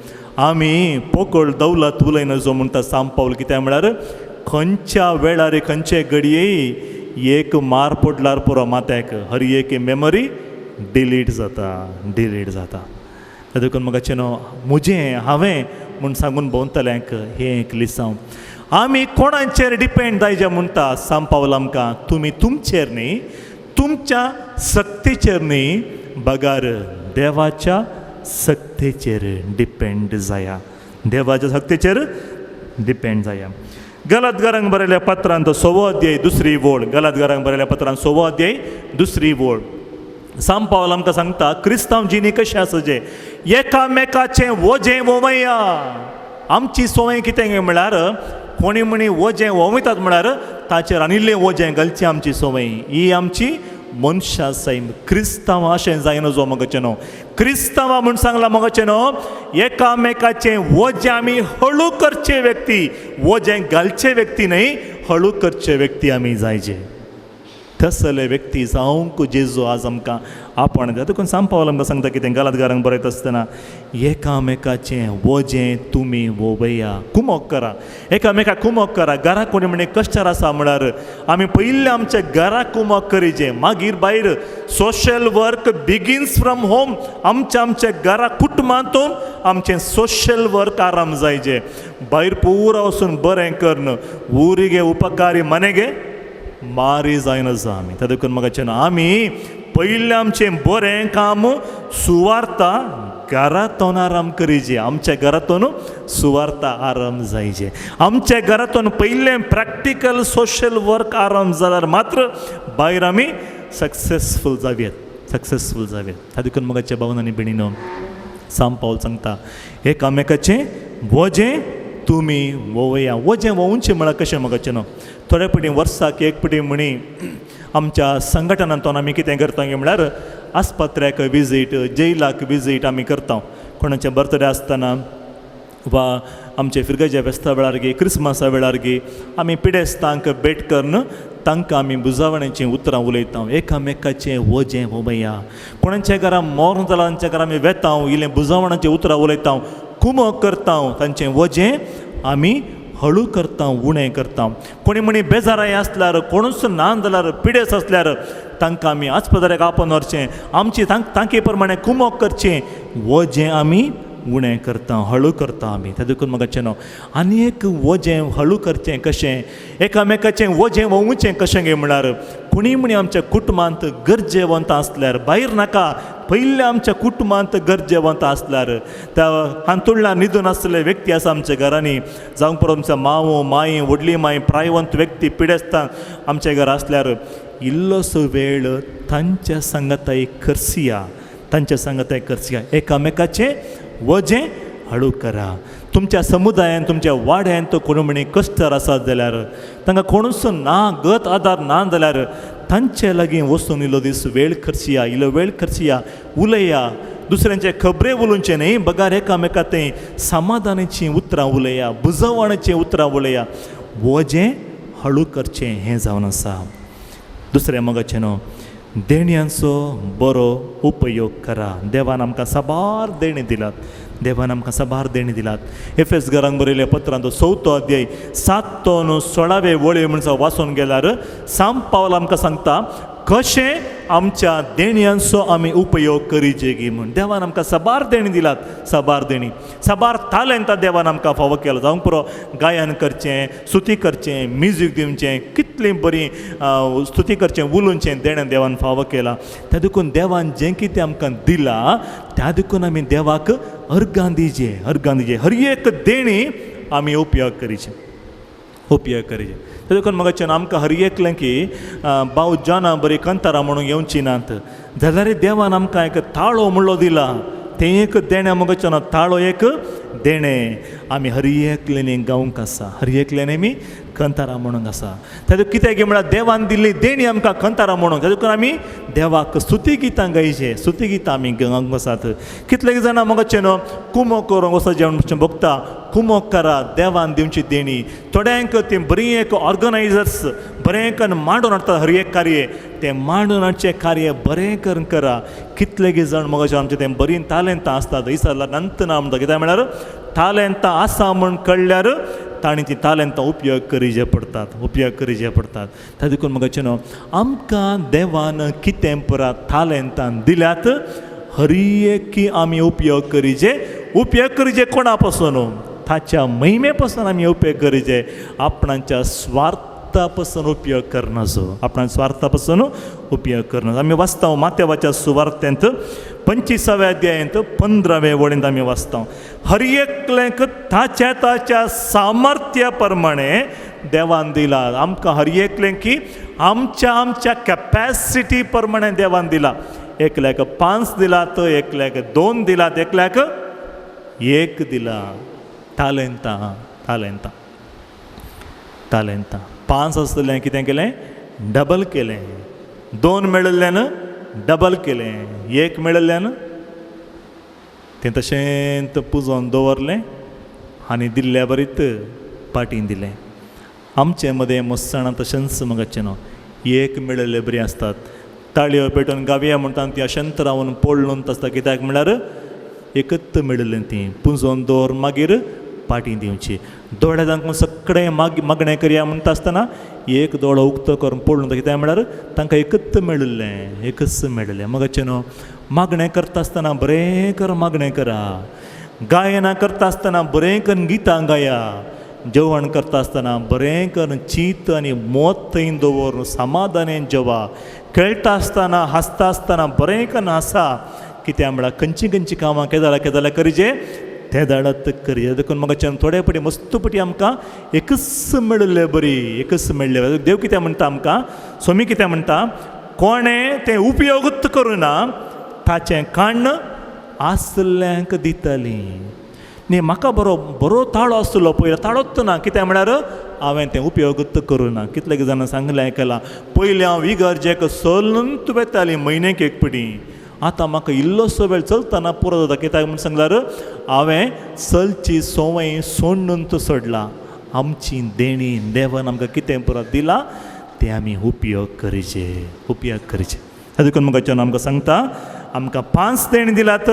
आमी पोकळ दौलत उलयना जो म्हणटा सांग पावल कित्याक म्हळ्यार खंयच्या वेळार खंयचे घडये एक मार पडल्यार पुरो माथ्याक हर एक मेमरी डिलीट जाता त्या देखून मगाचें न्हू म्हजें हांवें म्हूण सांगून भोंवतल्यांक हें एक लिसांव आमी कोणाचेर डिपेंड जायचे म्हणटा सांग पावल आमकां तुमी तुमचेर न्ही तुमच्या सक्तीचेर न्ही बगार देवाच्या सक्तीचेर डिपेंड जाया गलातकारांक बरयल्या पत्रांत 6 अध्याय 2 वळ गलातकारांक बरयल्या पत्रांत 6 अध्याय 2 वळ सांग पावल आमकां सांगता क्रिस्तांव जिणी कशें आसचे एकामेकाचें वजें वोवया आमची सोय कितें म्हळ्यार कोणी म्हणी वजें वोंवयतात म्हळ्यार ताचेर आनिल्लें वजें घालची आमची संवय ही आमची मनशासाय क्रिस्तांवां अशें जायना जो मोगाचें न्हू क्रिस्तांवां म्हूण सांगलां मोगाचें न्हू एकामेकाचें वजें आमी हळू करचे व्यक्ती वजें घालचे व्यक्ती न्हय हळू करचे व्यक्ती आमी जायचे तसले व्यक्ती जावंक जेजू आज आमकां आपण देखून सांग पावल आमकां सांगता कितें गलातकारांक बरयता आसतना एकामेकाचें वजें तुमी वोवया कुमोग करा एकामेकाक कुमोग करा घरा कोणी म्हणे कश्टार आसा म्हळ्यार आमी पयलीं आमच्या घरा कुमोग करीचें मागीर भायर social work begins from home आमच्या घरा कुटुंबांतून आमचें सोशल वर्क आराम जायचें भायर पुरा वचून बरें करन उरी गे उपकारी मने गे मारी जायना आमी त्या देखून म्हाका आमी पयलें आमचें बरें काम सुवार्ता घरांतून आराम करीचें आमच्या घरांतून सुवार्ता आराम जायचें आमच्या घरांतून पयलें प्रॅक्टिकल सोशल वर्क आराम जाल्यार मात्र भायर आमी सक्सेसफूल जावयात त्या देखून म्हाका भावन आनी भयणीनो सांग पावल सांगता एकामेकाचें वजें तुमी वोवया वजें वोवचें म्हळ्यार कशें म्हाका न्हू थोडे पटी वर्साक एक पटी म्हणी आमच्या संघटनांतून आमी कितें करता म्हळ्यार आस्पत्र्याक विजीट जेलाक विजीट आमी करता कोणाचें बर्थडे आसतना वा आमचे फिरगेच्या फेस्ता वेळार गे क्रिसमसा वेळार गे आमी पिडेस्तांक भेट करून तांकां आमी बुजावणेचीं उतरां उलयता एकामेकाचें वजें वोवया कोणाच्या घरा मोर जालां तांच्या घरा आमी वेता इल्लें बुजावणाचें उतरां उलयता कुमोग करता तांचें वजें आमी हळू करता उणें करता कोणी म्हणी बेजाराय आसल्यार कोणूच ना जाल्यार पिडेस आसल्यार तांकां आमी आस्पत्र्याक आपोवन व्हरचें आमची तांचे प्रमाणे कुमोग करचें वजें आमी उणें करता हळू करता आमी त्या देखून म्हाका न्हू आनी एक वजें हळू करचें कशें एकामेकाचें वजें वोवचें कशें गे म्हळ्यार कोणी म्हणी आमच्या कुटुंबांत गरजेवंत आसल्यार भायर नाका पयलीं आमच्या कुटुंबांत गरजेवंत आसल्यार त्या हांतुडल्यान न्हिदून आसलेले व्यक्ती आसा आमच्या घरांनी जावंक पडो आमचो मांव माई व्हडली माई प्रायवंत व्यक्ती पिडेस्तां आमच्या घरा आसल्यार इल्लोसो वेळ तांच्या सांगाताय करसिया एकामेकाचें वजें हळू करा तुमच्या समुदायान तुमच्या वाड्यान कोणी म्हणी कश्टार आसात जाल्यार तांकां कोणूच ना गत आदार ना जाल्यार तांचे लागीं वचून इल्लो दीस वेळ खर्चिया उलया दुसऱ्यांचे खबरे उलोवचे न्ही बगार एकामेका तें समाधानाचीं उतरां उलया बुजवणाचीं उतरां उलया वजें हळू करचें हें जावन आसा दुसरें मोगाचें न्हू देणयांचो बरो उपयोग करा देवान आमकां साबार देणी दिलात एफेस घरांक बरयल्या पत्रांत 4 अध्याय 7-16 वळी म्हणसो वाचून गेल्यार सांग पावल आमकां सांगता कशें आमच्या देणयांचो आमी उपयोग करीचे गी म्हूण देवान आमकां साबार देणी दिलात साबार तालंतां देवान आमकां फावो केला जावंक पुरो गायन करचें स्तुती करचें म्युजीक दिवचें कितलें बरी स्तुती करचें उलोवचें देणें देवान फावो केला त्या देखून देवान जें कितें आमकां दिलां त्या देखून आमी देवाक अर्गां दिजे हर एक देणी आमी उपयोग करीचे त्या देखून म्हाका आमकां हर एकलें की भाव जॉना बरी कंतारां म्हणून येवची नात जाल्यार देवान आमकां एक ताळो म्हणलो दिला तें एक देणें म्हाका ताळो एक देणें आमी हर एकलेनी गावंक आसा हर एकल्यानी आमी कंतारां म्हणूंक आसा तातूंत कितें गे म्हळ्यार देवान दिल्ली देणी आमकां कंतारां म्हणूंक तातूंत आमी देवाक स्तुती गितां गायचे स्तुती गितां आमी गावंक आसात कितलेक जाणां म्हाका न्हू कुमोग करूंक वचत जेवण भोगता कुमोग करा देवान दिवची देणी थोड्यांक ती बरी एक ऑर्गनायझर्स बरें करून मांडून हाडटा हर एक कार्य तें मांडून हाडचें कार्य बरें करून करा कितलेक जाण म्हाका आमचें तें बरीं तालंतां आसतात दिसला नंतर ना म्हणटा कित्याक म्हळ्यार तालंतां आसा म्हूण कळल्यार तांणी ती तालंतां उपयोग करीचे पडटात त्या देखून म्हाका न्हू आमकां देवान कितें पुरा तालंतां दिल्यात हर एक आमी उपयोग करीचे कोणा पासून ताच्या महिमे पासून आमी उपयोग करीचे आपणाच्या स्वार्था पासून उपयोग करनाचो आमी वाचता मातेवाच्या सुवार्थेंत 25व्या अध्यायांत 15व्या वळींत आमी वाचता हर एकल्याक ताच्या सामर्थ्या प्रमाणे देवान दिला आमकां हर एकलें की आमच्या कॅपॅसिटी प्रमाणे देवान दिला एकल्याक 5 दिलात एकल्याक 2 दिलात एकल्याक 1 दिला तालंतां तालेंतां 5 आसतलें कितें केलें डबल केलें 2 मेळिल्ल्यान डबल केलें 1 मेळिल्ल्यान तें तशेंच पुजोवन दवरलें आनी दिल्ल्या बरीत पाटीन दिलें आमचे मदें मस्सणां तशेंच मगाचें न्हू 1 मेळिल्लें बरीं आसतात ताळयो पेटोवन गावया म्हणटा ती अशेंत रावन पडलून आसता कित्याक म्हळ्यार एकच मेळिल्लें ती पुंजोवन दवर मागीर पाटी दिवची दोळे तांकां सगळें मागणें करया म्हणटा आसतना एक दोळो उक्तो करून पडलो कित्याक म्हळ्यार तांकां एकच मेळिल्लें मगाचें न्हू मागणें करता आसतना बरें कर मागणें करा गायनां करता आसतना बरें करून गितां गाया जेवण करता आसतना बरें करून चीत आनी मोत थंय दवर समाधानान जेवा खेळटा आसतना हांसता आसतना बरें करून हांसा कित्याक म्हळ्यार खंयची कामां केदां करीचे ते धाडत करी देखून म्हाका थोडे पटी मस्त पटी आमकां एकच मेळिल्लें बरी एकच मेळ्ळें देव कितें म्हणटा आमकां स्वामी कितें म्हणटा कोणें तें उपयोगूच करुना ताचें काण्ण आसल्ल्यांक दितलीं न्ही म्हाका बरो ताळो आसलो पयलो ताळोच ना कित्याक म्हळ्यार हांवें तें उपयोगूच करुना कितले जाणां सांगलें आयकलां पयलीं हांव इगर्जेक सलून तुवेतालीं म्हयन्याक एक पटी आतां म्हाका इल्लोसो वेळ चलतना पुरो जाता कित्याक म्हूण सांगल्यार हांवें चलची संवय सोडून सोडला आमची देणी देवान आमकां कितें पुरो दिलां तें आमी उपयोग करचे ताका लागून म्हाका आमकां सांगता आमकां 5 देणी दिलात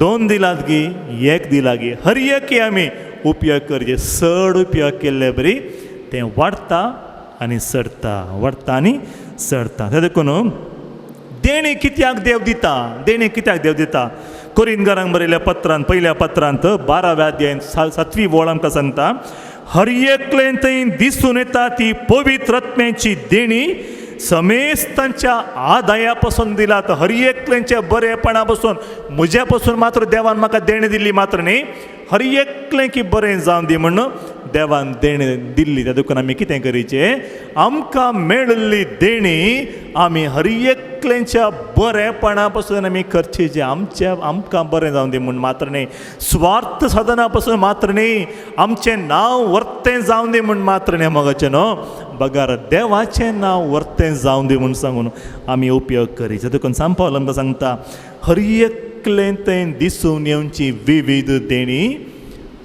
2 दिलात गी 1 दिला गी हर एक आमी उपयोग करचे चड उपयोग केल्ले बरी तें वाडटा आनी सडटा ताका लागून देणी कित्याक देव दिता कोरिंथकारांक बरयल्या पत्रांत पयल्या पत्रांत 12व्या अध्यायान 7वी ओळ आमकां सांगता हर एकलें थंय दिसून येता ती पवित्र आत्म्याची देणी समेस्तांच्या आदाया पासून दिलात हर एकल्यांच्या बरेपणा पासून म्हज्या पासून मात्र देवान म्हाका देणी दिल्ली मात्र न्ही हर एकलें की बरें जावन दी म्हणून देवान देणी दिल्ली त्या देखून आमी कितें करीचें आमकां मेळिल्ली देणी आमी हर एकल्यांच्या बरेपणा पासून आमी करची जे आमकां बरें जावन दी म्हूण मात्र न्ही स्वार्थ साधना पासून मात्र न्ही आमचें नांव वर्तें जावन दी म्हूण मात्र न्ही मोगाचें न्हू बगार देवाचें नांव वर्तें जावन दी म्हूण सांगून आमी उपयोग करीचे देखून सांग पावलो आमकां सांगता हर एकलें थंय दिसून येवची विविध देणी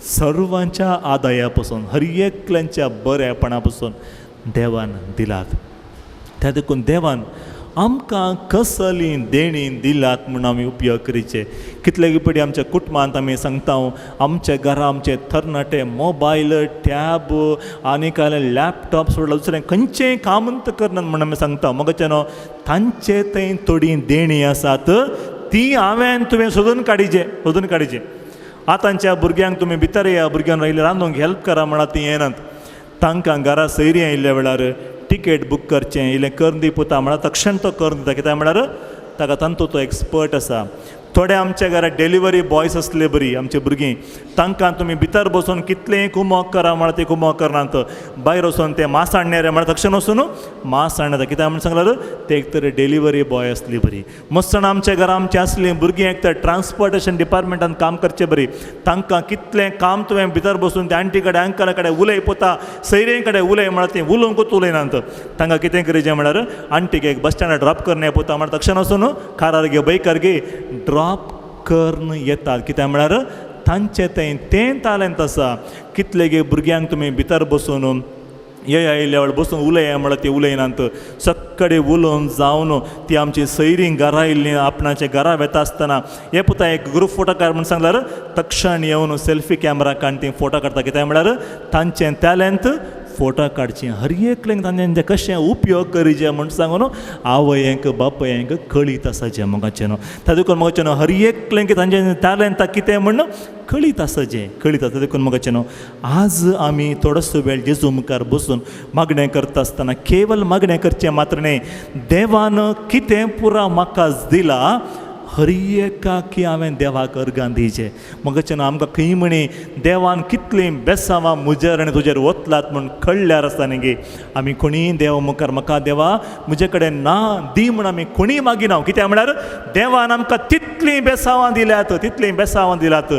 सर्वांच्या आदाया पासून हर एकल्यांच्या बरेपणा पासून देवान दिलात त्या देखून देवान आमकां कसली देणी दिलात म्हूण आमी उपयोग करीचे कितले पटी आमच्या कुटुंबांत आमी सांगता आमच्या घरा आमचे तरणाटे मोबायल टॅब आनी काय लॅपटॉप सोडला दुसरें खंयचें कामूच करनात म्हूण आमी सांगता मगाचें न्हू तांचे थंय थोडी देणी आसात ती हांवें तुवें सोदून काडीचे आतांच्या भुरग्यांक तुमी भितर या भुरग्यांक रायले रांदूंक हेल्प करा म्हळ्यार ती येनात तांकां घरा सैरी आयिल्ल्या वेळार टिकेट बूक करचें इल्लें करून दी पुता म्हळ्यार तक्षण तो करून दिता कित्याक म्हळ्यार ताका तांतूं तो एक्सपर्ट आसा थोडे आमच्या घरा डेलिव्हरी बॉयज असले बरी आमचे भुरगीं तांकां तुमी भितर बसून कितलेंय कुमोक करा म्हळ्यार ते कुमोक करनात भायर वचून ते मांस हाडणारे म्हळ्यार तक्षण वचून मांस हाडनात कित्याक म्हण सांगल्यार ते एक तर डेलिव्हरी बॉय असली बरी मस्तण आमच्या घरा आमची असली भुरगीं एक तर ट्रान्सपोर्टेशन डिपार्टमेंटान काम करचें बरी तांकां कितलें काम तुवें भितर बसून ते आंटी कडेन अंकला कडेन उलय पोता सैरे कडेन उलय म्हळ्यार तें उलोवंकूच उलयनात तांकां कितें करीचें म्हळ्यार आंटीक एक बस स्टँडार ड्रॉप करन पोता म्हळ्यार तक्षण वचून कारार घे बायकार घे ड्रॉप करून येतात कित्याक म्हळ्यार तांचें तें टॅलंट आसा कितले गे भुरग्यांक तुमी भितर बसून येयल्या वेळ बसून उलया म्हळ्यार ती उलयनात सक्कडे उलोवन जावन ती आमची सैरीं घरा आयिल्लीं आपणाच्या घरा वेता आसतना हे पुता एक ग्रूप फोटो काड म्हूण सांगल्यार तक्षण येवन सेल्फी कॅमेरा काडून ती फोटो काडटा कित्याक म्हळ्यार तांचें टॅलंट फोटो काडचें हर एकल्यांक तांचें कशें उपयोग करीचें म्हूण सांगून आवयांक बापयांक कळीत आसाचें मोगाचें न्हू तातूंत मोगाचें न्हू हर एकल्यांक तांचें टॅलंट कितें म्हण कळीत आसाचें तातूंत मोगाचें न्हू आज आमी थोडोसो वेळ जेजू मुखार बसून मागणें करता आसतना केवल मागणें करचें मात्र न्ही देवान कितें पुरा म्हाका दिलां हर एकाक हांवें देवाक अर्गां दिवचें मोगाचें न्हू आमकां खंय म्हणी देवान कितलीं बेसांवां म्हजेर आनी तुजेर वतलात म्हूण कळ्ळ्यार आसता न्ही गे आमी कोणीय देवा मुखार म्हाका देवा म्हजे कडेन ना दी म्हूण आमी कोणीय मागिना कित्याक म्हळ्यार देवान आमकां तितलीं बेसांवां दिल्यात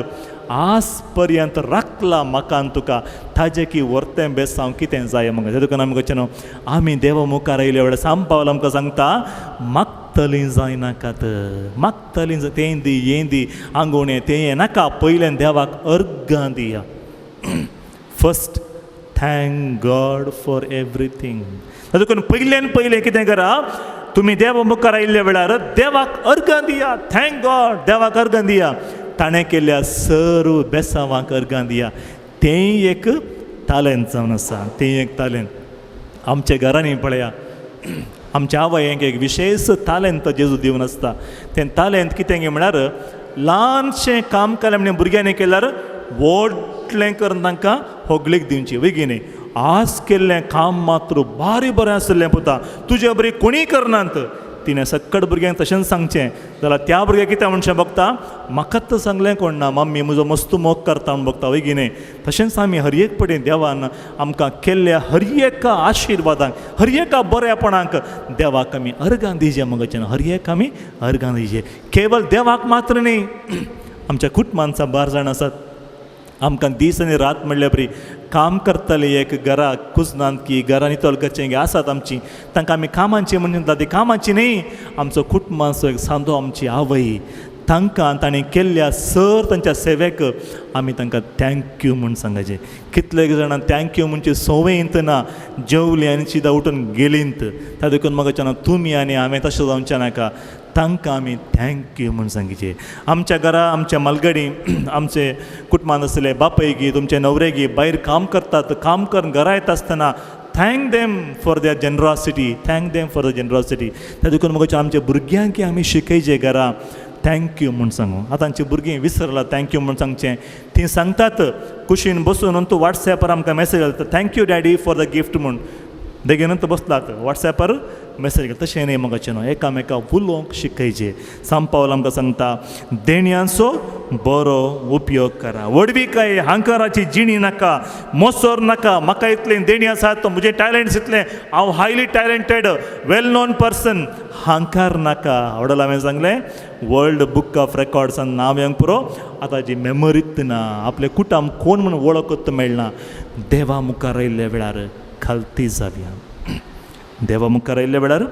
आज पर्यंत राखला म्हाका आनी तुका ताजे की व्हरतें बेस हांव कितें जाय म्हाका तें तुका आमी गोचनो आमी देवा मुखार येयले वेळार सांपावलो आमकां सांगता मागतलीं जायनाकात मागतलीं तें दी हें दी आंगोणें तें हें नाका पयलें देवाक अर्गां दिया first thank God for everything तातूंत पयलें कितें करा तुमी देवा मुखार आयिल्ल्या वेळार देवाक अर्गां दिया थँक गॉड देवाक अर्गां दिया ताणें केल्ल्या सर्व बेसांवाक अर्गां दिया तें एक तालेंत जावन आसा तें एक तालेंत आमच्या घरांनी पळया आमच्या आवयक एक विशेष तालेंत जेजू दिवन आसता तें तालेंत कितें गे म्हळ्यार ल्हानशें काम केलें म्हणून भुरग्यांनी केल्यार व्हडलें करून तांकां होगलीक दिवची बेगिनी आज केल्लें काम मात्र बारी बरें आसलें पुता तुजे बरी कोणी करनात तिणें सक्कड भुरग्यांक तशेंच सांगचें जाल्यार त्या भुरग्याक कितें म्हणचें बघता म्हाकाच सांगलें कोण ना मम्मी म्हजो मस्त मोग करता म्हूण बघता वय कितें तशेंच आमी हर एक पटेन देवान आमकां केल्ल्या हर एका आशिर्वादांक हर एका बरेपणाक देवाक आमी अर्गां दिजें मगचें हर एक आमी अर्गां दिजें केवळ देवाक मात्र न्ही आमच्या कुटुंबांत बार जाण आसात आमकां दीस आनी रात म्हणल्या बरी काम करतले एक घरा कुजनांत की घरा नितळ करचें आसात आमची तांकां आमी कामांची म्हणटा ती कामांची न्ही आमचो कुटुंबाचो एक सांदो आमची आवय तांकां ताणें केल्ल्या सर तांच्या सेवेक आमी तांकां थँक्यू म्हूण सांगचें कितले जाणां थँक्यू म्हणचे संवयेंत ना जेवली आनी चिदा उठून गेलींत त्या देखून म्हाका तुमी आनी हांवें तशें जावचें नाका तांकां आमी थँक्यू म्हूण सांगचें आमच्या घरा आमच्या मालगडी आमचे कुटुंबांत आसले बापयगी तुमचे न्हवरेगी भायर काम करतात काम करून घरा येता आसतना thank them for their generosity thank them for the generosity त्या देखून म्हाका आमच्या भुरग्यांक आमी शिकयचें घरा थँक्यू म्हूण सांगू आतांची भुरगीं विसरला थँक्यू म्हूण सांगचें ती सांगतात कुशीन बसून तूं वॉट्सॅपार आमकां मेसेज घालता thank you daddy for the gift म्हूण बेगीनच बसलात वॉट्सॅपार मेसेज घालता तशें न्ही म्हाका एकामेकाक उलोवंक शिकयचें सांपावल आमकां सांगता देणयांचो बरो उपयोग करा वडवीकाय हांकाराची जिणी नाका मोसोर नाका म्हाका इतलें देणी आसात म्हजें टॅलंट्स इतलें हांव हायली टॅलंटेड वेल नोन पर्सन हांकार नाका आवडला हांवें सांगलें वर्ल्ड बुक ऑफ रेकॉर्ड्सान नांव येवंक पुरो आतांची मेमरीच ना आपले कुटुंब कोण म्हूण वळखूच मेळना देवा मुखार आयिल्ल्या वेळार खालती जावया देवा मुखार आयिल्ल्या वेळार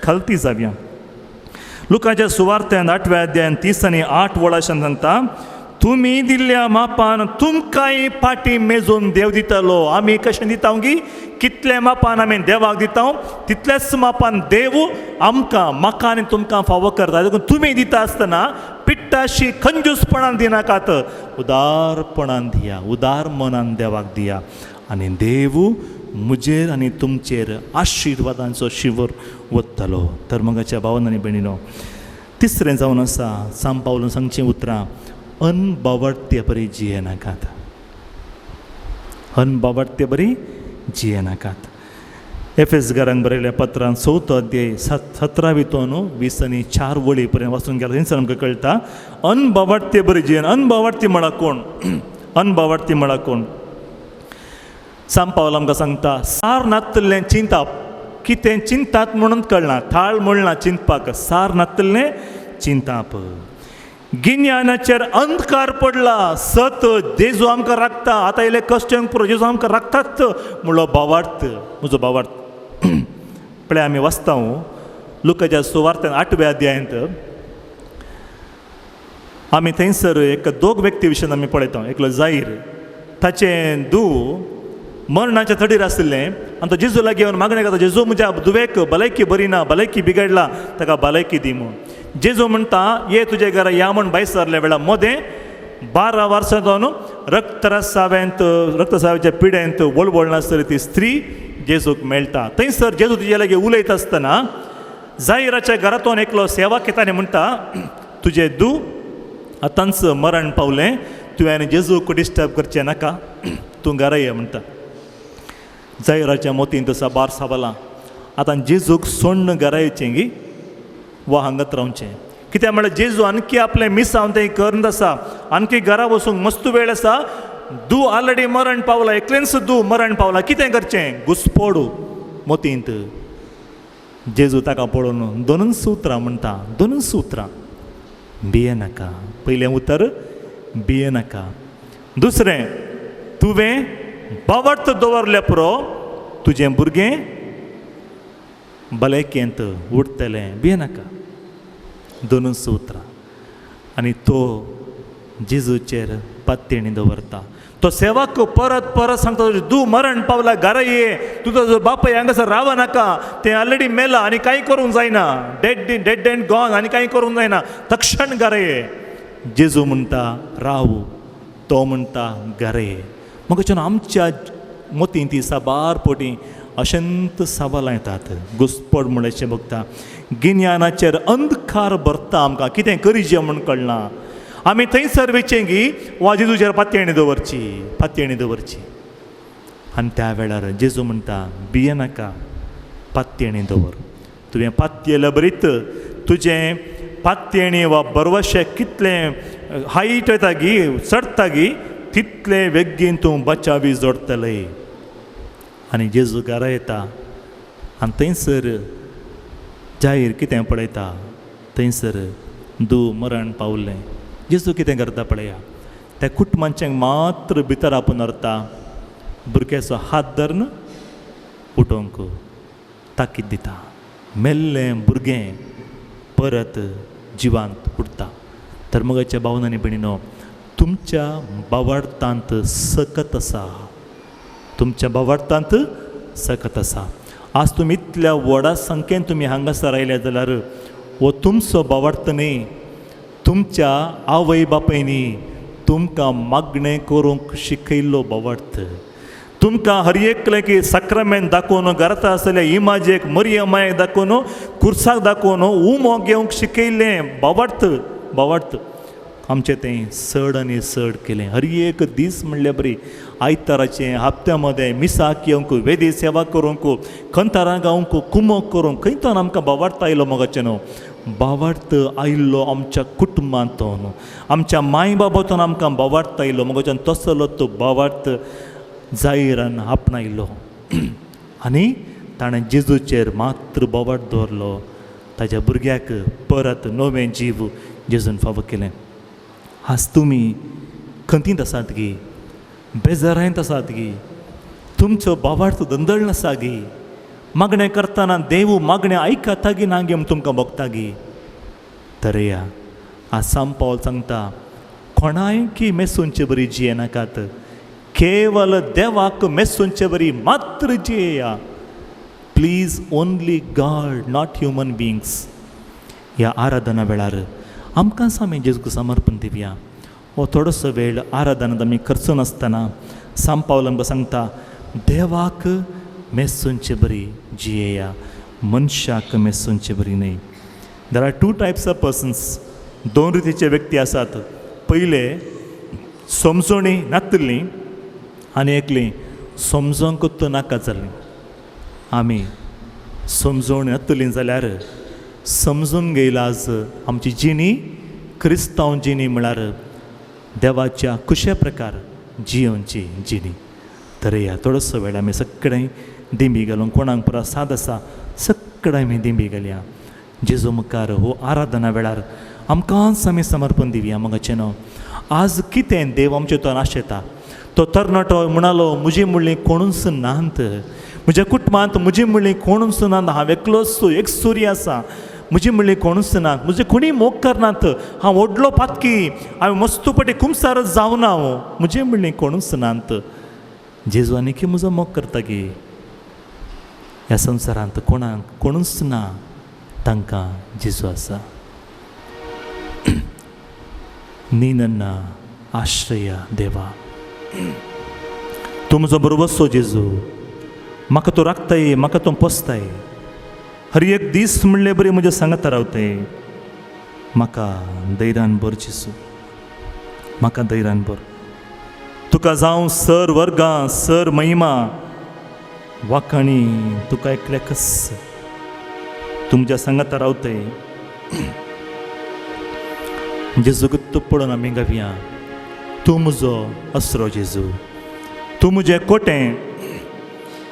खालती जावया लुकाच्या सुवार्थ्यांत 8व्या अध्यायान 30 आनी 8 वळाशान सांगता तुमी दिल्ल्या मापान तुमकांय पाटी मेजून देव दितलो आमी कशें दिता गी कितले मापान आमी देवाक दिता तितलेच मापान देव आमकां म्हाका आनी तुमकां फावो करता देखून तुमी दिता आसतना पिट्टाशी खंजूसपणान दिनाकात उदारपणान दिया उदार मनान देवाक दिया आनी देव मुजेर आनी तुमचेर आशिर्वादांचो शिवर वतलो तर मगाच्या भावांनी आनी भयणीनो तिसरें जावन आसा सांपावलून सांगचीं उतरां अनबावडते बरी जियेनाकात अनबावडते बरी जियेनाकात एफेसकारांक बरयल्या पत्रांत 4 अध्याय 17 20 आनी 4 वळी पर्यंत वाचून गेला थंयसर आमकां कळटा अनबावडते बरी जियेन अनबावडती म्हळ्यार कोण अनबावडती म्हळ्यार कोण सांपावल आमकां सांगता सार नातल्लें चिंतप कितें चिंतात म्हणून कळना थाळ म्हणना चिंतपाक सार नातल्लें चिंताप गिन्यानाचेर अंधकार पडला सत जेजू आमकां राखता आतां इल्ले कश्ट पुरो जेजू आमकां राखतात म्हणलो भावार्थ म्हजो भावार्थ पळय आमी वाचता लुकाच्या सुवार्थ्यान 8व्या अध्यायांत आमी थंयसर एक 2 व्यक्ती विशयी आमी पळयता एकलो जाहीर ताचें धूव मरणाच्या थडीर आसलें आनी तो जेजू लागीं येवन मागणें करता जेजू म्हज्या दुवेक भलायकी बरी ना भलायकी बिगडला ताका भलायकी दी म्हूण जेजू म्हणटा ये तुजे घरा या म्हूण भायर सरल्या वेळार मोदें 12 वर्सां जावन रक्तस्रावाच्या पिड्यांत वळवळ नासतली ती स्त्री जेजूक मेळटा थंयसर जेजू तुजे लागीं उलयता आसतना जायराच्या घरांतून एकलो सेवा घेता आनी म्हणटा तुजें धूव आतांच मरण पावलें तुवें जेजूक डिस्टर्ब करचें नाका तूं घरा ये म्हणटा जायराच्या मोतीन तसा बार सावला आतां जेजूक सोडून घरा येचें गी वा हांगाच रावचें कित्याक म्हळ्यार जेजू आणखी आपलें मिस हांव तें करत आसा आणखी घरा वचूंक मस्त वेळ आसा धूव ऑलरेडी मरण पावला एकलेंच धूव मरण पावला कितें करचें घुसपोडू मोतींत जेजू ताका पळोवन 2 उतरां म्हणटा 2 उतरां भिये नाका पयलें उतर भिये नाका. दुसरें, तुवें बावट दवरल्या पुरो तुजें भुरगें भलायकेंत उरतलें. भिये नाका. दोनूच उतरां. आनी तो जेजूचेर पातयेणी दवरता. तो सेवक परत परत सांगता, तूं मरण पावला, घरा ये, तुजो बापूय हांगासर रावा नाका, तें ऑलरेडी मेला आनी कांय करूंक जायना, डेड एंड गॉन, आनी कांय करूंक जायना, तक्षण घरा ये. जेजू म्हणटा राव, तो म्हणटा घरा ये. मग आमच्या मोतीं ती साबार पोटी अशंत सवालां येतात. घुस्पड म्हणल्याचें बघता, गिन्यानाचेर अंधकार भरता, आमकां कितें करीचें म्हूण कळना. आमी थंयसर वेचेंगी वा जेजूचेर पातयेणी दवरची. आनी त्या वेळार जेजू म्हणटा भिये नाका, पातयेणी दवर. तुवें पातयेलें बरीत, तुजें पातयेणी वा बरवशें कितलें हायट येता गी, चडटा गी, तितलें वेगीन तूं बचावी जोडटलें. आनी जेजू घरा येता आनी थंयसर जाहीर कितें पळयता, थंयसर धूव मरण पावलें. जेजू कितें करता पळया, त्या कुटुंबांचें मात्र भितर आपूण व्हरता, भुरग्याचो हात धरून उठोवंक ताकीद दिता. मेल्लें भुरगें परत जिवांत उरता. तर मगाच्या भावनांनी भयणीनो, तुमच्या बावार्थांत सकत आसा, तुमच्या बावार्थांत सकत आसा. आज तुमी इतल्या व्हडा संख्येन तुमी हांगासर आयले जाल्यार हो तुमचो बावार्थ न्ही, तुमच्या आवय बापायनी तुमकां मागणें करूंक शिकयल्लो बावार्थ. तुमकां हर एकलें की सक्रामेंत दाखोवन, घरांत आसलेल्या इमाजेक मरियमायक दाखोवन, कुर्साक दाखोवन उमो घेवंक शिकयल्लें बावार्थ. आमचें तें चड आनी चड केलें. हर एक दीस म्हणल्यार बरी, आयताराचें, हप्त्या मदें मिसाक येवंक, वेदी सेवा करूंक, कंतारां गावंक, कुमो करूंक, खंय तर आमकां बावार्थ आयलो. मोगाचें न्हू, बावार्थ आयिल्लो आमच्या कुटुंबांतून, आमच्या माय बाबातून आमकां बावार्थ आयिल्लो. मोगाच्यान तसलो तो बावार्थ जायरान आपणायलो. आनी ताणें जेजूचेर मात्र बावार्थ दवरलो. ताच्या भुरग्याक परत नवें जीव जेजून फावो केलें. आज तुमी खंतींत आसात गी, बेजारायंत आसात गी, तुमचो बावार्थ दंदळ्ळ आसा गी, मागणें करतना देव मागणें आयकता गी ना गे म्हूण तुमकां बगता गी. तर या आज सांत पावल सांगता, कोणायकी मेसूंचे बरी जिये नाकात, केवल देवाक मेसूंचे बरी मात्र जियेया. Please only God, not human beings. ह्या आराधना वेळार आमकां आमी जेजूक समर्पण दिवया. हो थोडोसो वेळ आराधनांत आमी करचो नासतना सांत पावल आमकां सांगता, देवाक मेसूंचे बरी जियेया, मनशाक मेसूंचे बरी न्ही. There are two types of persons. दोन रितीचे व्यक्ती आसात. पयले समजोणी नातली आनी एकली समजोंकूच नाका जाल्ली. आमी समजोवणी नातली जाल्यार समजून घेयला आज आमची जिणी क्रिस्तांव जिणी म्हळ्यार देवाच्या खुशे प्रकार जियोवची जिणी. तर या थोडोसो वेळ आमी सगळें दिंबी घालूंक, कोणाक पुरो साद आसा सगळें आमी दिंबी घालया. जेजू मुखार हो आराधना वेळार आमकांच आमी समर्पण दिवया. मोगाचें न्हू, आज कितें देव आमचे तो आशेता. तो तरणाटो म्हणालो, म्हजी म्हणली कोणूच नात, म्हज्या कुटुंबांत म्हजी म्हणली कोणूच नात, हांव एकलोच एक सूर्य आसा, म्हजी म्हणली कोणूच नात, म्हजे कोणी मोग करनात, हांव व्हडलो पातकी, हांवें मस्तू पटी कुमसार जावना, हांव म्हजे म्हणली कोणूच नात. जेजू आनी की म्हजो मोग करता गे. ह्या संवसारांत कोणाक कोणूच ना, तांकां जेजू आसा. नी नन्ना आश्रया देवा, तूं म्हजो बरोबरसो जेजू. म्हाका तूं राखताय, म्हाका तूं पोसताय. हर एक दीस म्हणले बरी म्हज्या सांगात रावताय. म्हाका धैर्यान भर जेजू, म्हाका धैर्यान भर. तुका जावं सर वर्गां, सर महिमा, वाखाणी तुका एकल्याकच. तूं म्हज्या सांगात रावताय. जेजूक पडून आमी गावया. तूं म्हजो असरो जेजू, तूं म्हजें कोटें.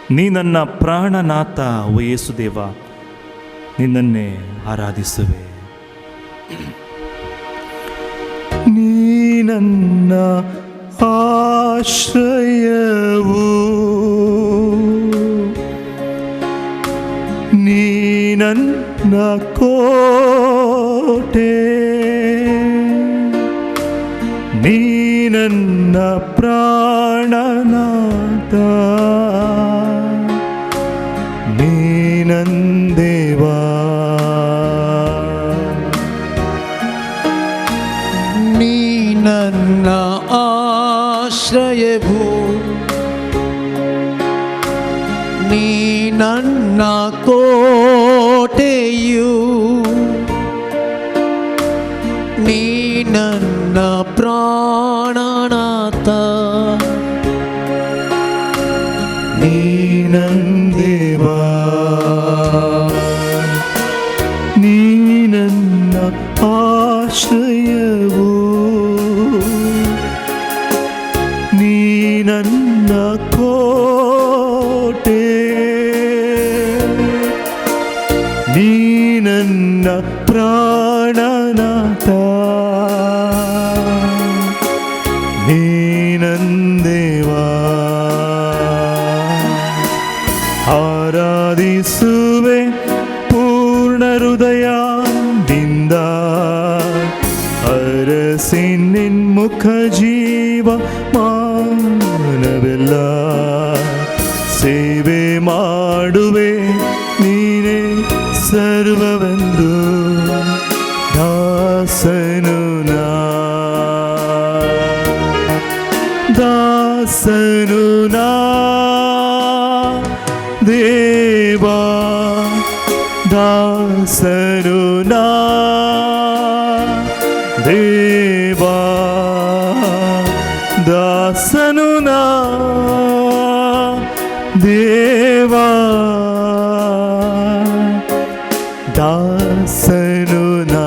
नी नन्ना प्राणनाथ ओ येसु देवा, ನಿನ್ನನ್ನೇ ಆರಾಧಿಸುವೆ. ನೀ ನನ್ನ ಆಶ್ರಯವು ನೀ ನನ್ನ ಕೋಟೆ ನೀ ನನ್ನ ಪ್ರಾಣನಾಥ ನೀ ನನ್ನ ದೇವಾ ನೀ ನನ್ನ ಆಶ್ರಯವು ನೀ ನನ್ನ ಕೋಟೆಯು ನೀ ನನ್ನ ಪ್ರಾಣನಾಥ ನೀ ನನ್ನ ದೇವಾ ನೀ ನನ್ನ ಆಶ್ರಯವು ನೀ ನನ್ನ ಕೋಟೆ ನೀ ನನ್ನ ಪ್ರಾಣನಾಥ ನೀ ನನ್ನ ದೇವಾ ಆರಾಧಿಸುವೆ ಪೂರ್ಣ ಹೃದಯದಿಂದ ಅರಸಿ ನಿನ್ಮುಖ ಜೀವ ಮಾನವೆಲ್ಲ ಸೇವೆ ಮಾಡುವೆ ನೀನೇ ಸರ್ವವೆಂದು ದಾಸನು ನಾ ದಾಸನು ನಾ ದೇವಾ ದಾಸನು ನಾ ದೇವಾ ದಾಸನು ನಾ ದೇವಾ ದಾಸನು ನಾ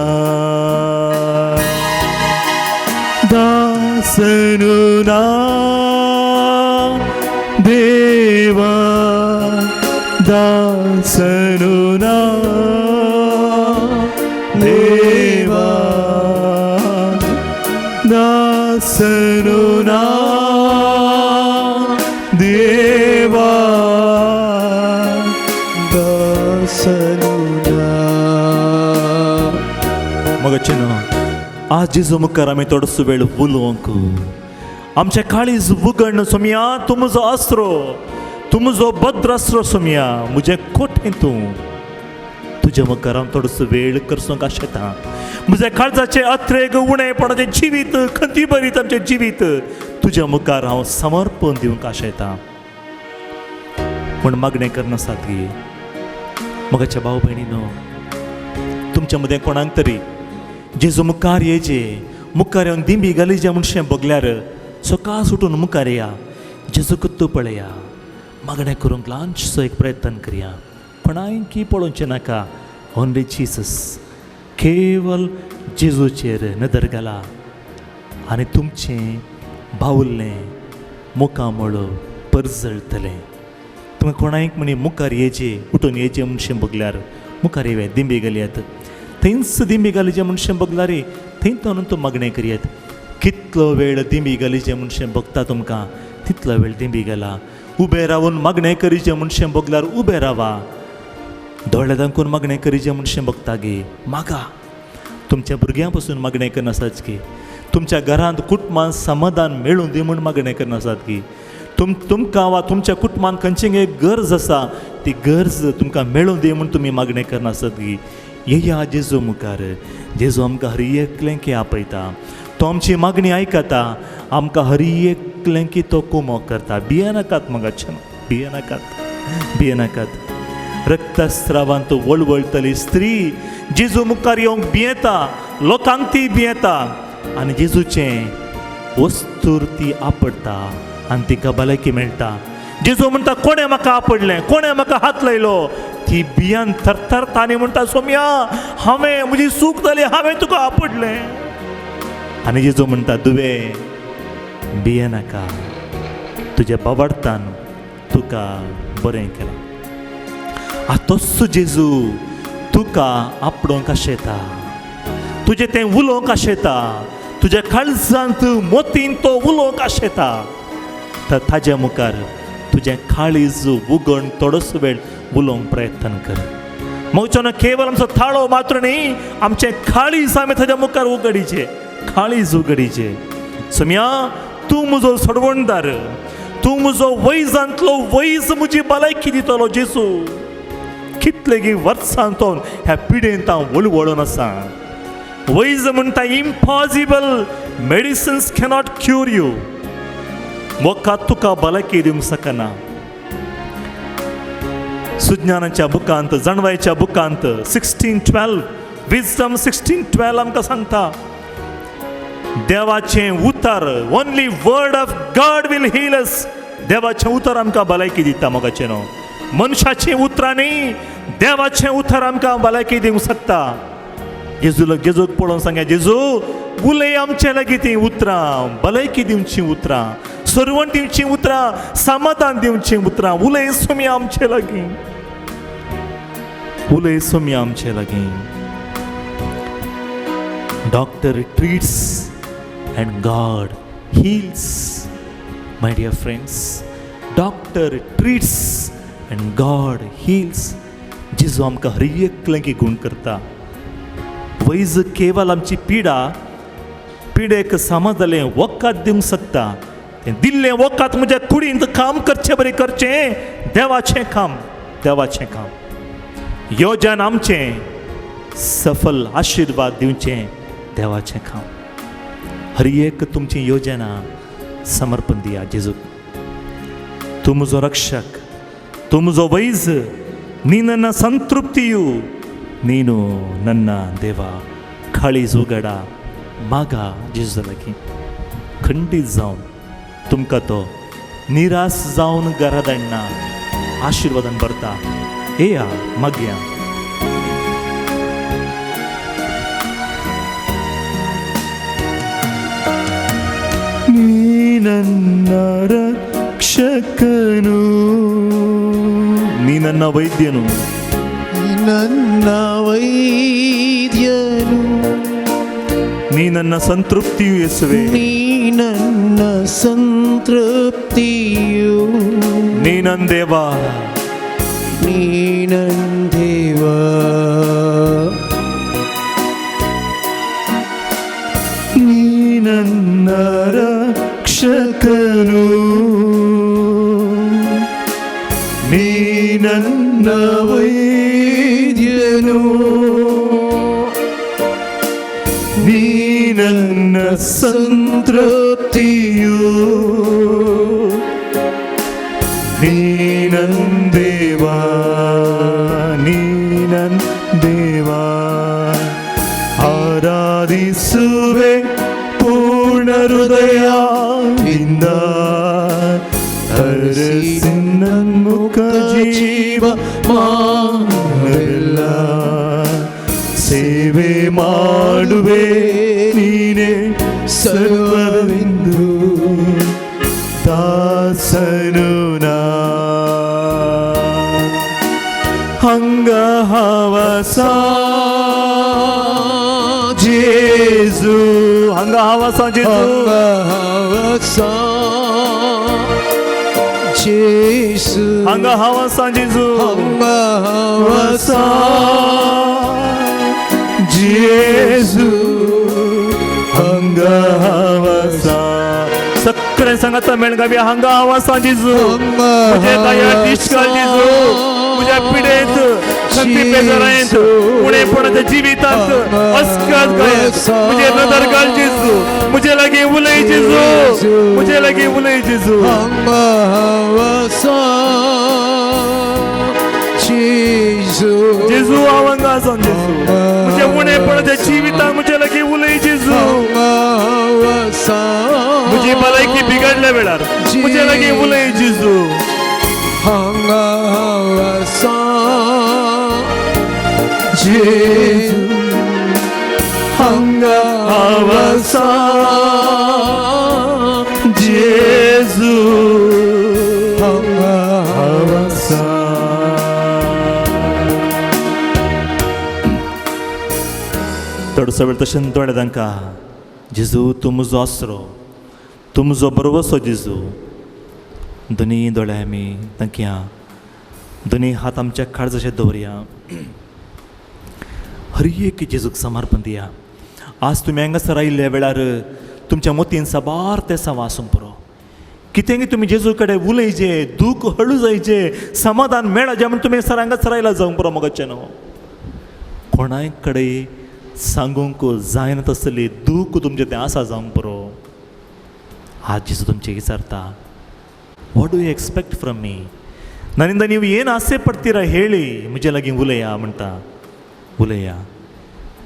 ದಾಸನು ನಾ ದೇವಾ ದಾಸನು ನಾ ದೇವಾ ದಾಸನು ನಾ ದೇವಾ ದಾಸನು मग चिन्ह आज जिजो मुखार आमी थोडसो वेळ उलोवंक आमचे काळीज उगडण सोमया तूं म्हजो आसरो तूं म्हजो भद्र आसरो सोमया म्हजें कोठें तूं तुज्या मुखार हांव थोडसो वेळ करसूंक आशेता म्हज्या काळजाचे अत्रेग उणेपणाचें जिवीत खंती भरीत आमचें जिवीत तुज्या मुखार हांव समर्पण दिवंक आशेता पूण मागणें करना सारकी मगाच्या भाव भयणीनो तुमच्या मदें कोणाक तरी जेजू मुखार येजे मुखार येवन दिंबी घालीजे म्हणशें बगल्यार सकाळ सुटून मुखार या जेजूक तूं पळया मागणें करूंक ल्हानसो एक प्रयत्न करया कोणायकी पळोवचें नाका ओन्ली जिजस केवल जेजूचेर नदर घाला आनी तुमचें बावुल्लें मुखामळ परजळटलें तुमकां कोणायक म्हणी मुखार येजे उठून येजे म्हणशें बगल्यार मुखार येवे दिंबी घालयात थंयच दिंबी घालीजे म्हणशें बगल्यार थंय तूं मागणें करयात कितलो वेळ दिंबी घालीजे म्हणशें बगता तुमकां तितलो वेळ दिंबी घाला उबें रावून मागणें करीजे म्हणशें बगल्यार उबें रावा दोळे दांकून मागणें करीजे म्हणशें बगता गे मागा तुमच्या भुरग्यां पासून मागणें करनासात गे तुमच्या घरांत कुटुंबांत समाधान मेळून दी म्हूण मागणें करनासात गे तुमकां वा तुमच्या कुटुंबांत खंयचीय एक गरज आसा ती गरज तुमकां मेळून दी म्हूण तुमी मागणें करनासत गी येया जेजू मुखार जेजू आमकां हर एकलेंकी आपयता तो आमची मागणी आयकता आमकां हर एकलेंकी तो कुमोग करता भियेनाकात मगाच्यान भियेनाकात रक्तस्रावान तो वळवळटली स्त्री जेजू मुखार येवंक भियेता लोकांक ती भियेता आनी जेजूचें वस्तूर ती आपडटा आनी तिका भलायकी मेळटा जेजू म्हणटा कोणें म्हाका आपडलें कोणें म्हाका हात लायलो ती भियान थरथरता आनी म्हणटा सोम्या हांवें म्हजी चूक जाली हांवें तुका आपडलें आनी जेजू म्हणटा दुवे भियेनाका तुज्या बाबार्थान तुका बरें केलां तोच जेजू तुका आपडोवंक आशेता तुजें तें उलोवंक आशेता तुज्या काळजांत मोतीन तो उलो काशेता तर ताज्या मुखार तुझें काळीज उगण थोडोसो वेळ उलोवंक प्रयत्न कर. मगच्यान केवळ आमचो थाळो मात्र न्ही, आमचें काळीज आमी ताज्या मुखार उगडीचे, काळीज उगडीचे. सोम्या तूं म्हजो सोडवणदार, तूं म्हजो वैजांतलो वैज म्हजी भलायकी दितलो जेजू. कितलें वर्सां तो ह्या पिडेंत हांव वळवळून आसा. वैज म्हणटा impossible, medicines cannot cure you. वखद तुका भलायकी दिवंक शकना. सुज्ञानाच्या बुकांत, जाणवायच्या बुकांत 16:12 विजडम 16:12 आमकां सांगता देवाचें उतर, only word of God will heal us. देवाचें उतर आमकां भलायकी दिता. मोगाचें न्हू, मनशाचीं उतरां न्ही, देवाचें उतर आमकां भलायकी दिवंक शकता. जेजूक पळोवन सांगया, जेजू उलय आमचे लागीं तीं उतरां, भलायकी दिवचीं उतरां, सरवण दिवचीं उतरां, समाधान दिवचीं उतरां. उलय सोमी आमचे लागीं, उलय सोमी आमचे लागीं. Doctor treats and God heals. My dear friends, doctor treats and God heals. जेजू आमकां हर एकलें गुण करता. वैज केवळ आमची पिडेक समाधान वखद दिवंक शकता. तें दिल्लें वखद म्हज्या कुडींत काम करचें बरें करचें, देवाचें काम, देवाचें काम. योजन आमचें, सफल आशिर्वाद दिवचें, देवाचें काम. हर एक तुमची योजना समर्पण दिया जेजू. तूं म्हजो रक्षक, तूं म्हजो वैज, नी नन्न संतृप्तियु, नीनु नन्न देवा. काळीज उगडा, मागा जेजू लागीं. खंडीत जावन तुमकां तो निराश जावन घरा धाडना, आशिर्वादान भरता. येया मागया. नी ನನ್ನ ರಕ್ಷಕನು, ನೀ ನನ್ನ ವೈದ್ಯನು, ನನ್ನ ವೈದ್ಯನು, ನೀ ನನ್ನ ಸಂತೃಪ್ತಿಯು ಯೇಸುವೆ. ನೀ ನನ್ನ ಸಂತೃಪ್ತಿಯು, ನೀ ನನ್ನ ದೇವ, ನೀ ನನ್ನ ದೇವ. ನೀ ನನ್ನ ರಕ್ಷಕನು, ನೀ ನನ್ನ ವೈದ್ಯನು, ನೀ ನನ್ನ ಸಂತೃಪ್ತಿಯು, ನೀ ನನ್ನ ದೇವ, ನೀ ನನ್ನ ದೇವ. ಆರಾಧಿಸುವೆ ಪೂರ್ಣ ಹೃದಯದಿಂದ, ಹರಸಿ ನನ್ನ ಮುಖ ಜೀವ ಮಾನವೆಲ್ಲ. ಸೇವೆ ಮಾಡುವೆ ನೀನೇ ಸರ್ವವೆಂದು, ದಾಸನು ನಾ. ಹಂಗಹವಸ ಜೇಸು, ಹಂಗಹವಸ ಜೇಸು, ಹಂಗಹವಸ ಜೇಸು, ಹಂಗಹವಸ ಜೇಸು, ಹಂಗಹವಸ ಜೇಸು, ಹಂಗಹವಸ. सगळें सांगाता मेळगावी हंगावासा जेजू. म्हजे दया दिश्काल जेजू, म्हज्या पिडेंत, शक्ती बेजारायंत, उणेपणाच्या जिवितांत अस्काद गायत म्हजे नदर घाल जेजू. म्हजे लागीं उलय जेजू, म्हजे लागीं उलय जेजू. हंगावासा जेजू, जेजू हांव हांगा आसा जेजू. म्हज्या उणेपणाच्या जिवितांत म्हजे लागीं उलय जेजू. म्हजी भलायकी बिगडल्या वेळार म्हजे लागीं उलय जेजू. हंगावासा जेजू, हंगावासा जेजू, हंगावासा. थोडसो वेळ तशें दोळे तांकां जेजू तूं म्हजो आसरो, तूं म्हजो बरवसो जेजू. दोनी दोळे आमी तंकया, दोनी हात आमच्या काळजाचेर दवरया. हर एक जेजूक समर्पण दिया. आज तुमी हांगासर आयिल्ल्या वेळार तुमच्या मोतीन साबार ते वासूंक पुरो. कितेंय तुमी जेजू कडेन उलयचे, दूख हळू जायचे, समाधान मेळचे म्हण तुमी सर हांगासर आयला जावंक पुरो मोगाचें न्हू. कोणाय कडेन सांगूंक जायना तसली दूख तुमचें तें आसा जावंक पुरो. आज जेजू तुमचे विचारता, what do you expect from me? ನನ್ನಿಂದ ನೀವು ಏನು ಆಸೆ ಪಡ್ತೀರಾ ಹೇಳಿ, ಮುಜೆ ಲಗಿ ಉಲಯ म्हणटा. ಉಲಯ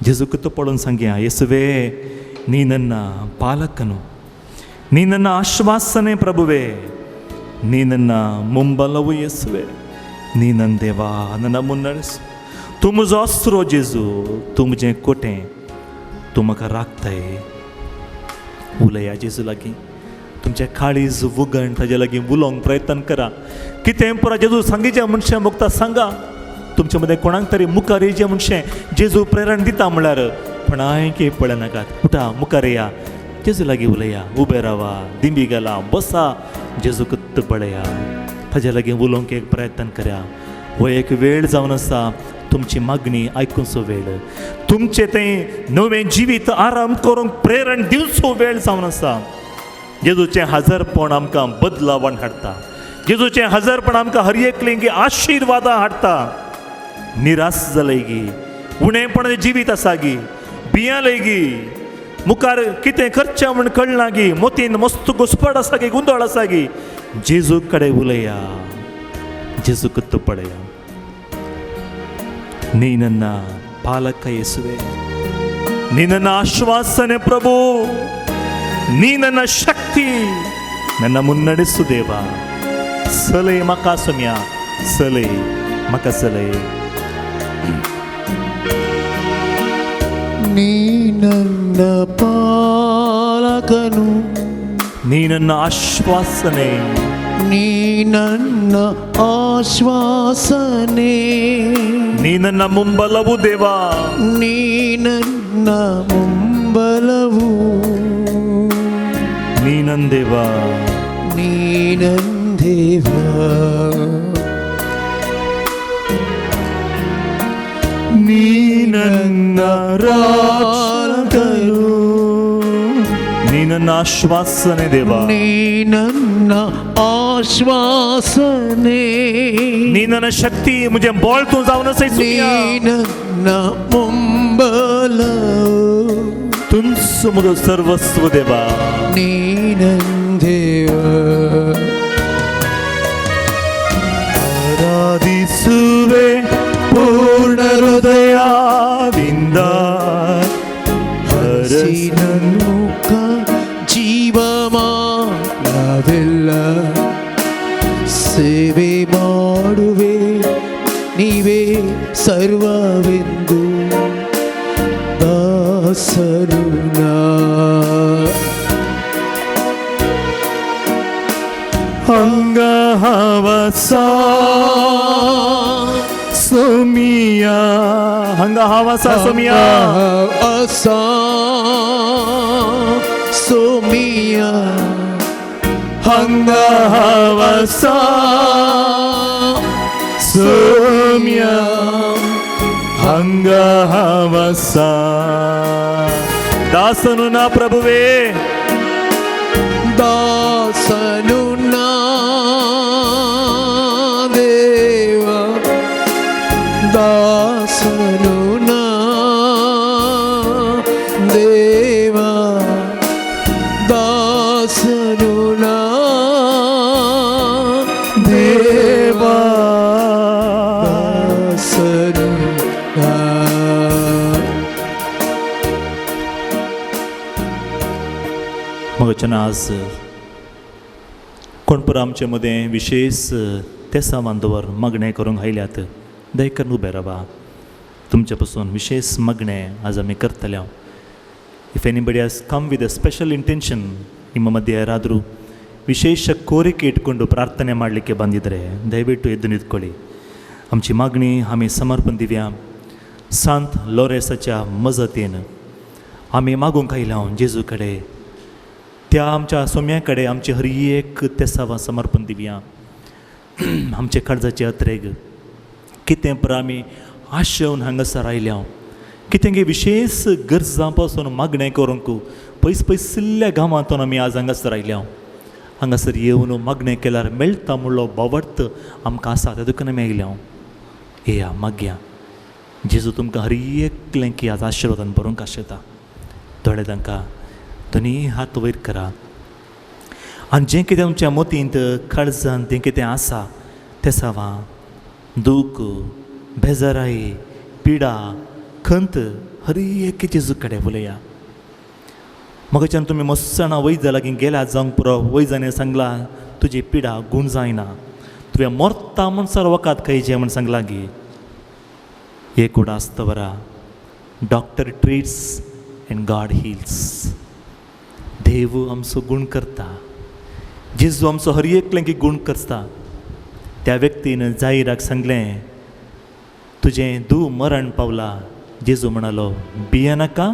ಜೇಸು ಕಿತ್ತುಪಡೋನ್ ಸಂಗ್ಯ, ಯೇಸುವೇ ನೀ ನನ್ನ ಪಾಲಕನು, ನೀ ನನ್ನ ಆಶ್ವಾಸನೆ ಪ್ರಭುವೇ, ನೀ ನನ್ನ ಮುಂಬಲವು ಯೇಸುವೆ, ನೀ ನನ್ನ ದೇವಾ, ನನ್ನ ಮುನ್ನಡೆಸು. तू म्हजो आसरो जेजू, तू म्हजें कोटें, तू म्हाका राखताय. उलया जेजू लागीं, तुमचे काळीज उगण ताजे लागीं उलोवंक प्रयत्न करा. कितें पुरा जेजू सांगिचे मनशें मुक्ता सांगा. तुमचे मदें कोणाक तरी मुखार येवचें मनशें जेजू प्रेरण दिता म्हळ्यार कोणायकय पळनाकात, उठा मुखार येया, जेजू लागीं उलया, उबे रावा, दिंबी घाला, बसा, जेजू कत्त पळया, ताजे लागीं उलोवंक एक प्रयत्न करा. हो एक वेळ जावन आसा तुमची मागणी आयकुचो वेळ, तुमचें तें नवें जिवीत आराम करूंक प्रेरण दिवचो वेळ जावन आसा. जेजूचें हजरपण आमकां बदलावण हाडटा. जेजूचें हजरपण आमकां हर एकलेंगी आशिर्वादां हाडटा. निराश जालें गी, उणेपण जिवीत आसा गी, भियाले गी, मुखार कितें करचें म्हण कळना गी, मोतीन मस्त घुसपट आसा गी, गुंदळ आसा गी, जेजू कडेन उलया, जेजू कत्त पळया. ನೀ ನನ್ನ ಪಾಲಕ ಯೇಸುವೆ, ನೀ ನನ್ನ ಆಶ್ವಾಸನೆ ಪ್ರಭು, ನೀ ನನ್ನ ಶಕ್ತಿ, ನನ್ನ ಮುನ್ನಡೆಸು ದೇವ. ಸಲಹೆ ಮಕ ಸಮಯ, ಸಲಹೆ ಮಕ ಸಲಹೆ. ನೀ ನನ್ನ ಪಾಲಕನು, ನೀ ನನ್ನ ಆಶ್ವಾಸನೆ, ನೀ ನನ್ನ ಆಶ್ವಾಸನೆ, ನೀ ನನ್ನ ಮುಂಬಲವು ದೇವ, ನೀ ನನ್ನ ಮುಂಬಲವು, ನೀ ನನ್ನ ದೇವ, ನೀ ನನ್ನ ದೇವ. ನೀ ನನ್ನ ರಾಜಕನು, ನೀ ನನ್ನ ಆಶ್ವಾಸನೆ ದೇವ, ನೀ ನನ್ನ ಆಶ್ವಾಸನೆ, ನೀ ನನ್ನ ಶಕ್ತಿ, मुझे बोल तू जाऊन से ನೀ ನನ್ನ ಮುಂಬಲವು, तुमचं मुझ सर्वस्व देवा, ನೀ ನನ್ನ ದೇವ. ಆರಾಧಿಸುವೆ ಪೂರ್ಣ ಹೃದಯದಿಂದ, ಹರಸಿನನ್ನು ಜೀವ ಮಾಡವೆಲ್ಲ ಸೇವೆ ಮಾಡುವೆ, ನೀವೇ ಸರ್ವವೆಂದು ದಾಸರು ನಾ. ಹಂಗಹವಸ ಸೋಮಿಯ, ಹಂಗಹವಸ ಸೋಮಿಯ, ಅಸ ಸೋಮಿಯ, ಹಂಗಹವಸ ಸೋಮ್ಯ, ಹಂಗಹವಸ. ದಾಸನು ನಾ ಪ್ರಭುವೇ, ದಾಸನು ನಾ ದೇವ, ದಾಸನು ನಾ ದೇವ, ದಾಸನು ನಾ ದೇವ, ದಾಸನು ನಾ. मग आज कोण पर आमचे मदें विशेष तेसा बांदवर मागणें करूंक आयल्यात, दयकन उबे रावा. तुमचे पासून विशेष मागणें आज आमी करतले. If anybody has come with A special intention, ನಿಮ್ಮ ಮಧ್ಯೆ ಯಾರಾದರೂ ವಿಶೇಷ ಕೋರಿಕೆ ಇಟ್ಕೊಂಡು ಪ್ರಾರ್ಥನೆ ಮಾಡಲಿಕ್ಕೆ ಬಂದಿದ್ದರೆ ದಯವಿಟ್ಟು ಎದ್ದು ನಿಂತ್ಕೊಳ್ಳಿ. आमची मागणी आमी समर्पण दिवया. सांत लोरेसाच्या मजतीन आमी मागूंक आयल्या जेजू कडेन त्या आमच्या सोम्या कडेन आमचे हर एक तेसावा समर्पण दिवया. आमचे कर्जाचे अत्रेक कितें पर आमी आशेवन हांगासर आयल्या कितें विशेष गरजां पासून मागणें करूंक पयसल्या गांवांतून आमी आज हांगासर आयल्या. हांगासर येवन मागणें केल्यार मेळटा म्हणलो भावार्थ आमकां आसा त्या दुकान आमी आयल्या. येया मागया जेजू तुमकां हर एकलें की आज आशिर्वादान भरूंक आशेता. थोडे तांकां दोनी हात वयर करा आनी जें कितें तुमच्या मतींत काळजांत तें कितें आसा तें सावां दूख बेजाराई पिडा खंत हर एक जेजू कडेन उलया. मगच्यान तुमी मस्सणां वैज लागीं गेल्यात जावंक पुरो वैज जाणें सांगलां तुजी पिडा गूण जायना तुवें मोरता म्हणसर वकात खायचें म्हण सांगलां गी. एक उडा आसता बरा doctor treats and God heals. देव आमचो गूण करता जेजू आमचो हर एकलें की गूण करता. त्या व्यक्तीन जायराक सांगलें तुजें दू मरण पावला. जेजू म्हणालो भियेनाका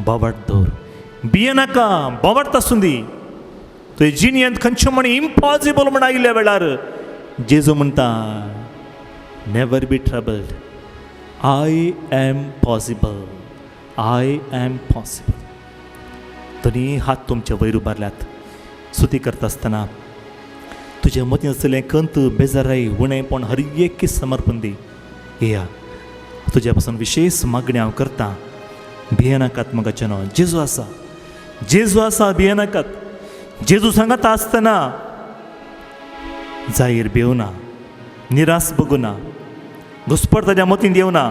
बोवाट दवर भियेनाका बोवाट आसूं दी. तुवें जिणेंत खंयचें म्हण इम्पॉसिबल म्हण आयिल्ल्या वेळार जेजू म्हणटा never be troubled I am possible I am possible. दोनी हात तुमचे वयर उबारल्यात. स्तुती करता आसतना तुजें मतीं आसलें खंत बेजाराई उणेंपण हर एक समर्पण दी. येया तुज्या पासून विशेष मागणी हांव करतां. भियेनाकात मगाच्यान जेजू आसा जेजू आसा भियेनाकात. जेजू सांगता आसतना जाहीर भिवना निराश बगुना घुस्पड ताज्या मतींत येवना.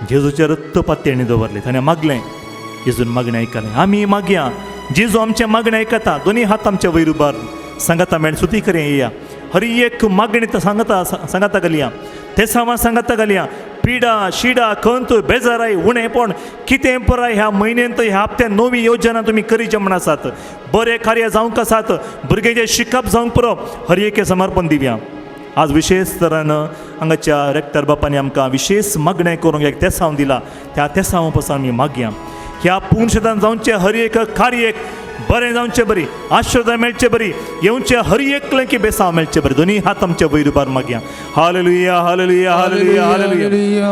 जेजूचे रक्त पातयेणी दवरले ताणें मागलें जेजून मागणें आयकलें. आमी मागया जेजू आमचें मागणें आयकता. दोनी हात आमच्या वयर उबार सांगता मेळ स्तुती करें. येया हर एक मागणी सांगता घालया ते सामान सांगता घालया. पिडा शिडा खंत बेजाराय उणेंपण कितें पराय ह्या म्हयन्यांत ह्या हप्त्यान नवी योजना तुमी करीचे म्हण आसात. बरें कार्य जावंक आसात भुरग्यांचें शिकप जावंक पुरो हर एक समर्पण दिवया. आज विशेष तरान हांगाच्या रेक्टर बापानी आमकां विशेष मागणें करूंक एक तेसांव दिला. त्या तेसांव पासून आमी मागया ह्या पुणशेदान जावचे हर एक कार्याक बरें जावचें बरी आशिर्वाद मेळचे बरी येवचे हर एकलें की बेसांव मेळचे बरी. दोनी हात आमच्या वयर उबार मागया. Hallelujah hallelujah hallelujah hallelujah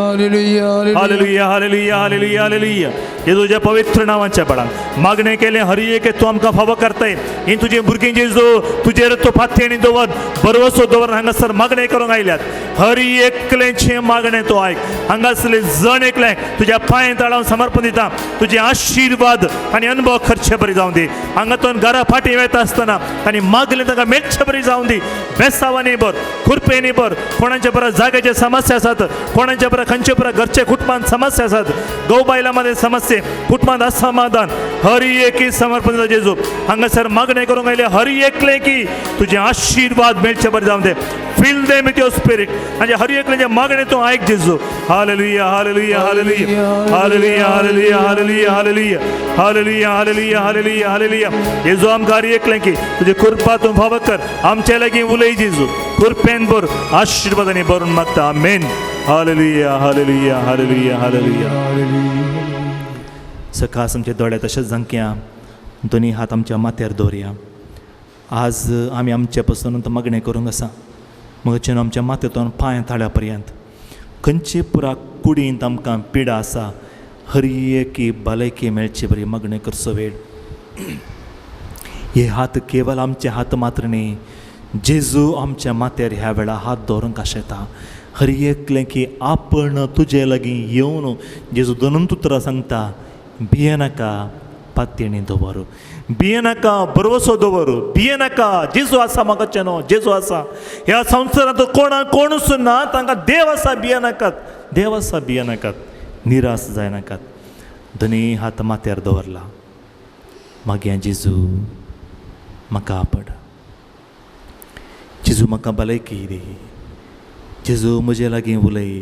hallelujah hallelujah hallelujah hallelujah. जेजूच्या पवित्र नांवाच्या बळान मागणें केलें हर एक तूं आमकां फावो करताय. ही तुजें भुरगीं जेजू तुजेर तूं फातेणी दवर बरवसो दवर हांगासर मागणें करूंक आयल्यात. हर एकलेंचें मागणें तूं आयक. हांगासरले जण एकलें तुज्या पांय तळावन समर्पण दिता. तुजे आशिर्वाद आनी अनुभव खर्चे बरी जावं दी. हांगातून घरा फाटी वयता आसतना आनी मागलें ताका मेळचे बरी जावं दी. बेसावांनी भर खुरपेनी भर. कोणाच्या बरा जाग्याचे समस्या आसात कोणाच्या बरा खंयचे बरा घरचे कुटुंबांत समस्या आसात गौ बायलांमध्ये समस्या कुटुंबांत असमाधान हर एक समर्पण दिता. जेजू हांगासर मागणें करूंक आयले हर एकले की तुजे आशिर्वाद मेळचे बरे जावं दे. Fill them with your spirit म्हणजे हर एकले मागणें तूं आयक जेजू. Hallelujah hallelujah hallelujah hallelujah hallelujah hallelujah hallelujah hallelujah hallelujah hallelujah hallelujah. जेजू आमकां हर एकलें की तुजे कृपा तूं फावो कर. आमचे लागीं उलय जेजू कृपेन भर आशिर्वादांनी भरून मागता. Amen. Hallelujah hallelujah hallelujah hallelujah. सकाळ आमचे दोळे तशेंच जांक्या दोनी हात आमच्या माथ्यार दवरया. आज आमी आमच्या पासून मागणें करूंक आसा. मगच्यान आमच्या माथ्यातून पांय ताळ्या पर्यंत खंयचे पुरा कुडींत आमकां पिडा आसा हर एकी भलायकी मेळची बरी मागणें करचो वेळ. हे हात केवळ आमचे हात मात्र न्ही जेजू आमच्या माथ्यार ह्या वेळा हात दवरूंक आशेता. हर एकलें की आपण तुजे लागीं येवन जेजू दोन उतरां सांगता भियेनाका पातयेणी दवर भियेनाका बरवसो दवर भियेनाका जेजू आसा म्हाका न्हू जेजू आसा. ह्या संवसारांत कोणूच ना तांकां देव आसा भियेनाकात देव आसा भियेनाकात निराश जायनाकात. दोनी हात माथ्यार दवरला. मागया जेजू म्हाका आपड जेजू म्हाका भलायकी दी. जेजू म्हजे लागीं उलय.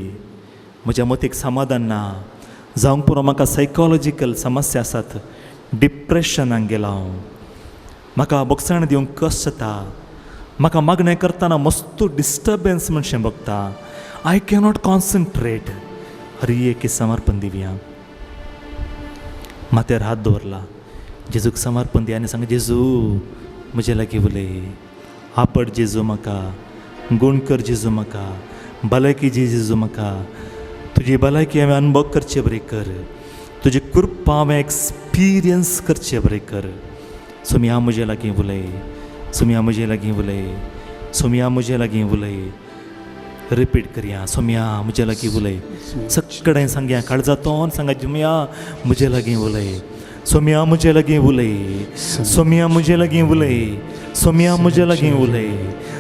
म्हज्या मतीक समाधान ना जावंक पुरो म्हाका सायकोलॉजिकल समस्या आसात. डिप्रेशनाक गेला हांव. म्हाका बोगसाण दिवंक कश्ट जाता. म्हाका मागणें करतना मस्त डिस्टर्बन्स म्हणशें भोगता. I cannot concentrate. हर एक समर्पण दिवया. माथ्यार हात दवरला, जेजूक समर्पण दी आनी सांग, जेजू म्हजे लागीं उलय, आपड जेजू म्हाका, गूण कर जेजू म्हाका, भलायकी दी जेजू म्हाका, तुजी भलायकी हांवें अनुभव करचे बरें कर, तुजी कृपा हांवें एक्सपिरियन्स करचे बरें कर. सोम्या म्हजे लागीं उलय, सोम्या म्हजे लागीं उलय, सोम्या म्हजे लागीं उलय. रिपीट करया, सोम्या म्हजे लागीं उलय. सगळें सांगया, काळजांतोन सांगा, सोम्या म्हजे लागीं उलय, सोम्या म्हजे लागीं उलय, सोम्या म्हजे लागीं उलय, सोम्या म्हजे लागीं उलय,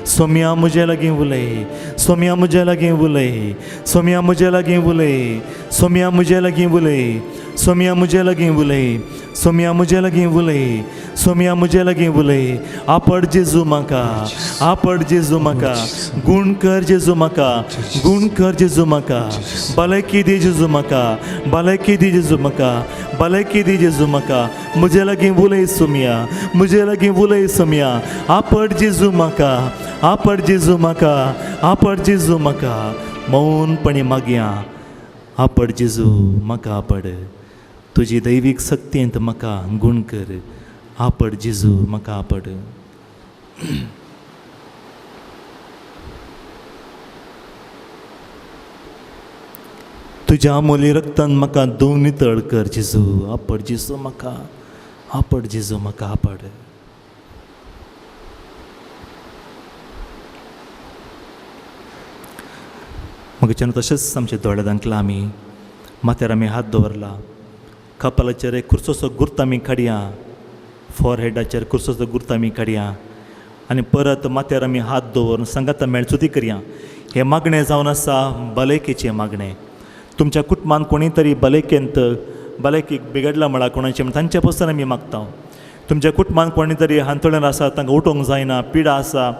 सोम्या म्हजे लागीं उलय, सोम्या म्हजे लागीं उलय, सोम्या म्हजे लागीं उलय, सोम्या म्हजे लागीं उलय, सोम्या म्हजे लागीं उलय, सोम्या म्हजे लागीं उलय, सोम्या म्हजे लागीं उलय. आपड जेजू म्हाका, आपड जेजू म्हाका, गूण कर जेजू म्हाका, गूण कर जेजू म्हाका, भलायकी दी जेजू म्हाका, भलायकी दी जेजू म्हाका, भलायकी दी जेजू म्हाका. म्हजे लागीं उलय सोम्या, म्हजे लागीं उलय सोम्या. आपड जेजू म्हाका, आपड जेजू म्हाका, आपड जेजू म्हाका. मौनपणी मागया, आपड जेजू म्हाका आपड, तुजी दैवीक शक्तींत म्हाका गूण कर. आपड जेजू म्हाका आपड. तुज्या अमोली रक्तान म्हाका धुवन नितळ कर जेजू. आपड जेजू म्हाका, आपड जेजू म्हाका आपड. मगच्यान तशेंच आमच्या दोळे दांकला, आमी माथ्यार आमी हात दवरला, कपालाचेर एक कुर्चोचो गुर्त आमी काडया, फॉरहेडाचेर कुर्चोचो गुर्त आमी काडया आनी परत माथ्यार आमी हात दवरून सांगाता मेळचुती करया. हें मागणें जावन आसा भलायकेचें मागणें. तुमच्या कुटुंबान कोणी तरी भलायकेंत भलायकीक बिगडला म्हळ्यार कोणाचें तांच्या पासून आमी मागता. तुमच्या कुटुंबान कोणी तरी हांतोळ्यान आसा, तांकां उठोवंक जायना, पिडा आसा,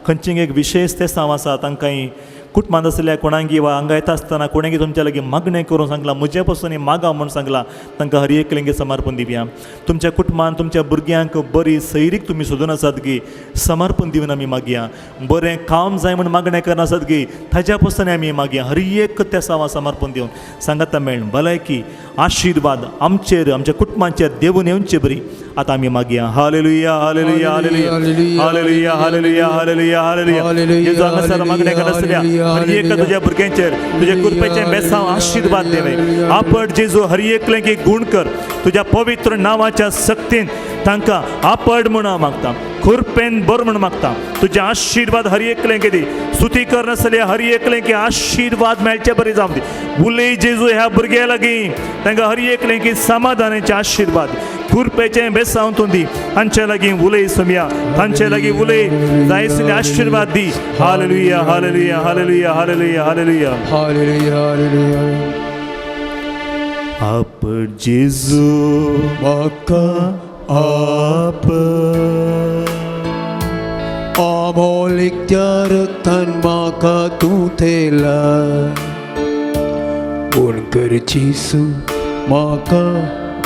खंयचें एक विशेश तेसांव आसा, तांकांय कुटुंबांत आसल्या कोणांगी वा हांगा येता आसतना कोणांगी तुमच्या लागीं मागणें करून सांगलां, म्हजे पासून मागा म्हूण सांगलां, तांकां हर एकलेंगे समर्पण दिवया. तुमच्या कुटुंबान तुमच्या भुरग्यांक बरी सैरीक तुमी सोदून आसात गी, समर्पण दिवन आमी मागया. बरें काम जाय म्हूण मागणें करना आसात गी, ताज्या पासून आमी मागया. हर एक तेसांव समर्पण दिवन सांगाता मेळन भलायकी, आशिर्वाद आमचेर, आमच्या कुटुंबांचेर देवून येवचे बरी आतां आमी मागया. Hallelujah, hallelujah, hallelujah, hallelujah, hallelujah, hallelujah, hallelujah. जेजू हांगासर मागणें करनासल्या हर एक तुज्या भुरग्यांचेर तुज्या कृपेचें बेसांव आशिर्वाद देवे. आपड जेजू हर एकलेंगे गूण कर, तुज्या पवित्र नांवाच्या शक्तीन तांकां आपड म्हूण हांव मागता, खुरपेन बर म्हूण मागता. तुजे आशिर्वाद हर एकलेंगे दी. स्तुती करनासल्या हर एकलेंगे आशिर्वाद मेळचे बरें जावं दी. उलय जेजू ह्या भुरग्यां लागीं, तांकां हर एकलेंगे समाधानाचे आशिर्वाद, खुरपेचें बेसांव तूं दी. तांचे लागीं उलय सोम्या, तांचे लागीं उलय, जायसले आशिर्वाद दी. Hallelujah, hallelujah, hallelujah, hallelujah, hallelujah, hallelujah, hallelujah. आपड जेजू म्हाका आपड, अमोलीक त्या रक्तान म्हाका तूं थेला. गूण कर जेजू म्हाका,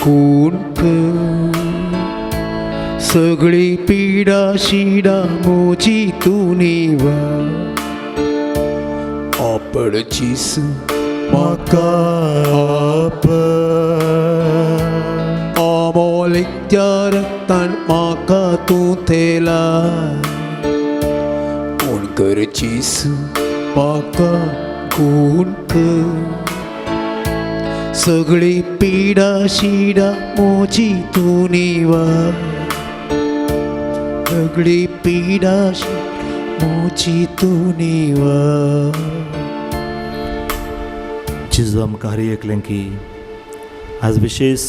गूण कर. सगळी पिडा शिडा म्हजी तूं निवा. आपड जेजू म्हाका आपड, अमोलीक त्या रक्तान म्हाका तूं थेला. गूण कर जेजू म्हाका, गूण कर. सगळी पिडा शिडा म्हजी तूं निवा. सगळी पिडा शिडा म्हजी तूं निवा. जेजू आमकां हर एकल्यांकी आज विशेष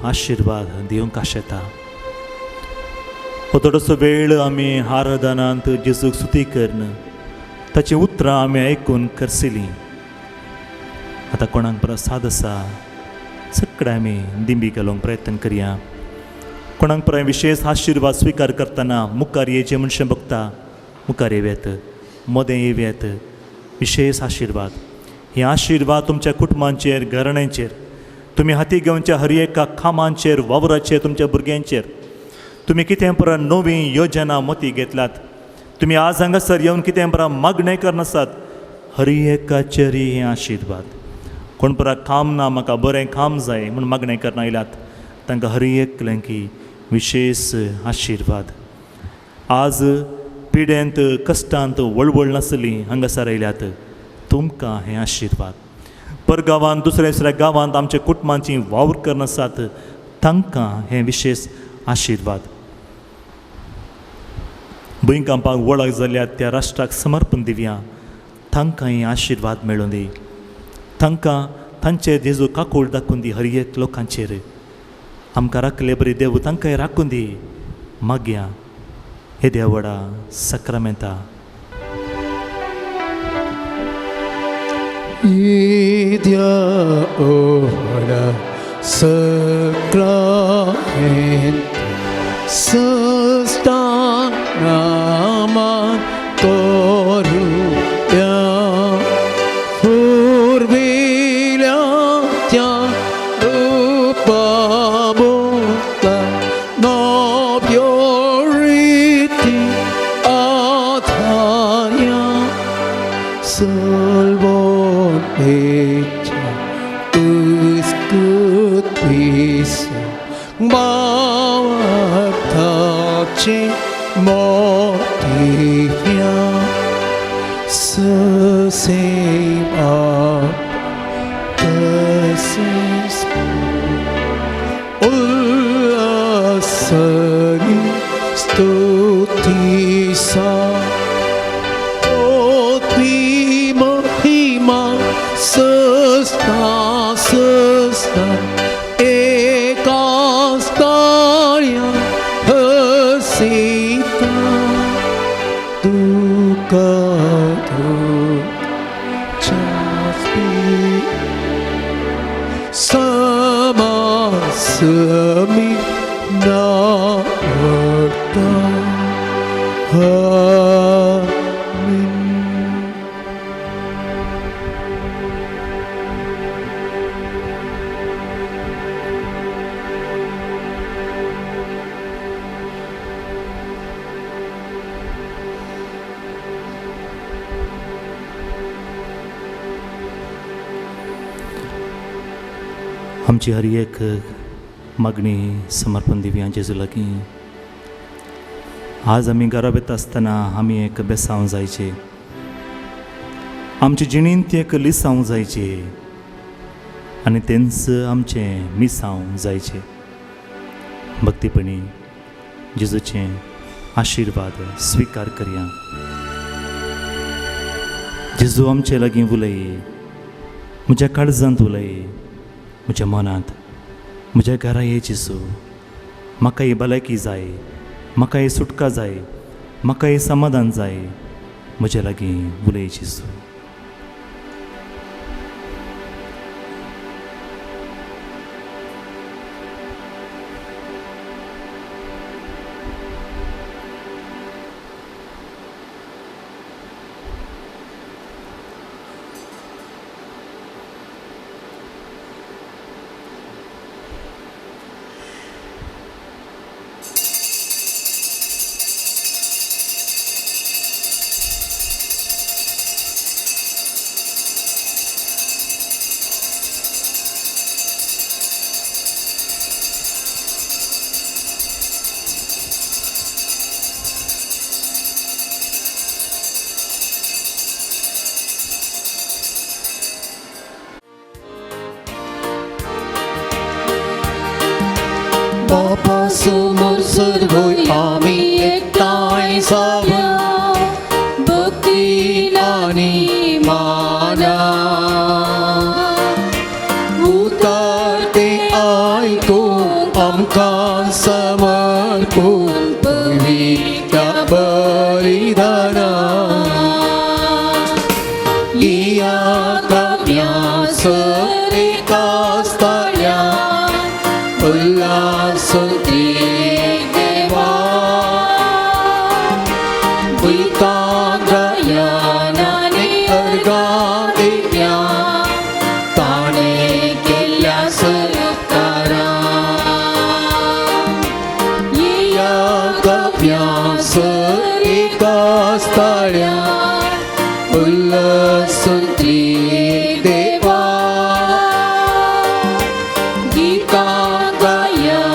आशिर्वाद दिवंक आशेता. हो थोडोसो वेळ आमी आराधनांत जेजूक स्तुती करन, ताची उतरां आमी आयकून करसिलीं. आतां कोणाक प्रसाद आसा, सगळे आमी दिंबी घालूंक प्रयत्न करया. कोणाक परत विशेष आशिर्वाद स्विकार करतना मुखार येवचें मनशां बघता, मुखार येव्यात, मोदें येव्यात. विशेष आशिर्वाद, हे आशिर्वाद तुमच्या कुटुंबांचेर, घराण्यांचेर, तुमी हाती घेवच्या हर एका कामांचेर, वावराचेर, तुमच्या भुरग्यांचेर. तुमी कितें परत नवी योजना मती घेतल्यात, तुमी आज हांगासर येवन कितें परत मागणें करनासात, हर एकाचेर हे आशिर्वाद. कोण परत काम ना, म्हाका बरें काम जाय म्हूण मागणें करना आयल्यात, तांकां हर एकल्यांकी विशेष आशिर्वाद. आज पिड्यांत कश्टांत वळवळ नासली हांगासर आयल्यात तुमकां हें आशिर्वाद. परगांवांत दुसऱ्या दुसऱ्या गांवांत आमच्या कुटुंबांची वावर करन आसात तांकां हें विशेष आशिर्वाद. भुंयकांपाक वळख जाल्ल्या त्या राष्ट्राक समर्पण दिवया तांकां हे आशिर्वाद मेळूं दी. तांकां तांचे जेजू काकूळ दाखोवन दी हर एक लोकांचेर. आमकां राखले बरी देव तांकांय राखून दी. मागया हे Devda सक्रामेंता. Idea ora sacrament sustanaman corruptia furbilia rupabota no purity atania salvon echa ıskıt bisa bavatace motivya sesema tesis ullasani stutisa Săsta ekastaria hăsita ducatu ceaspi samasami naarta Amin. आमची हर एक मागणी समर्पण दिवया जेजू लागीं. आज आमी घरा येता आसतना आमी एक बेसांव जायचे. आमचे जिणेंत एक लिसांव जायचे आनी तेंच आमचें मिसांव जायचे. भक्तीपणी जेजूचें आशिर्वाद स्विकार करया. जेजू आमचे लागीं उलय, म्हज्या काळजांत उलय, म्हज्या मनांत, म्हज्या घरा ये जेजू. म्हाका ही भलायकी जाय, म्हाका ही सुटका जाय, म्हाका ही समाधान जाय. म्हजे लागीं उलय जेजू. Bapa sumur surgoy ami ektai sabya bhakti ani mana utarte aikum amkan samarpun pavitra baridana ia kapya sarikastalya Ullasutri Deva Vitagayanani Argadivya Tane Kilya Sarukara Yagavya Sarikastalya Ullasutri Deva Gita Gaya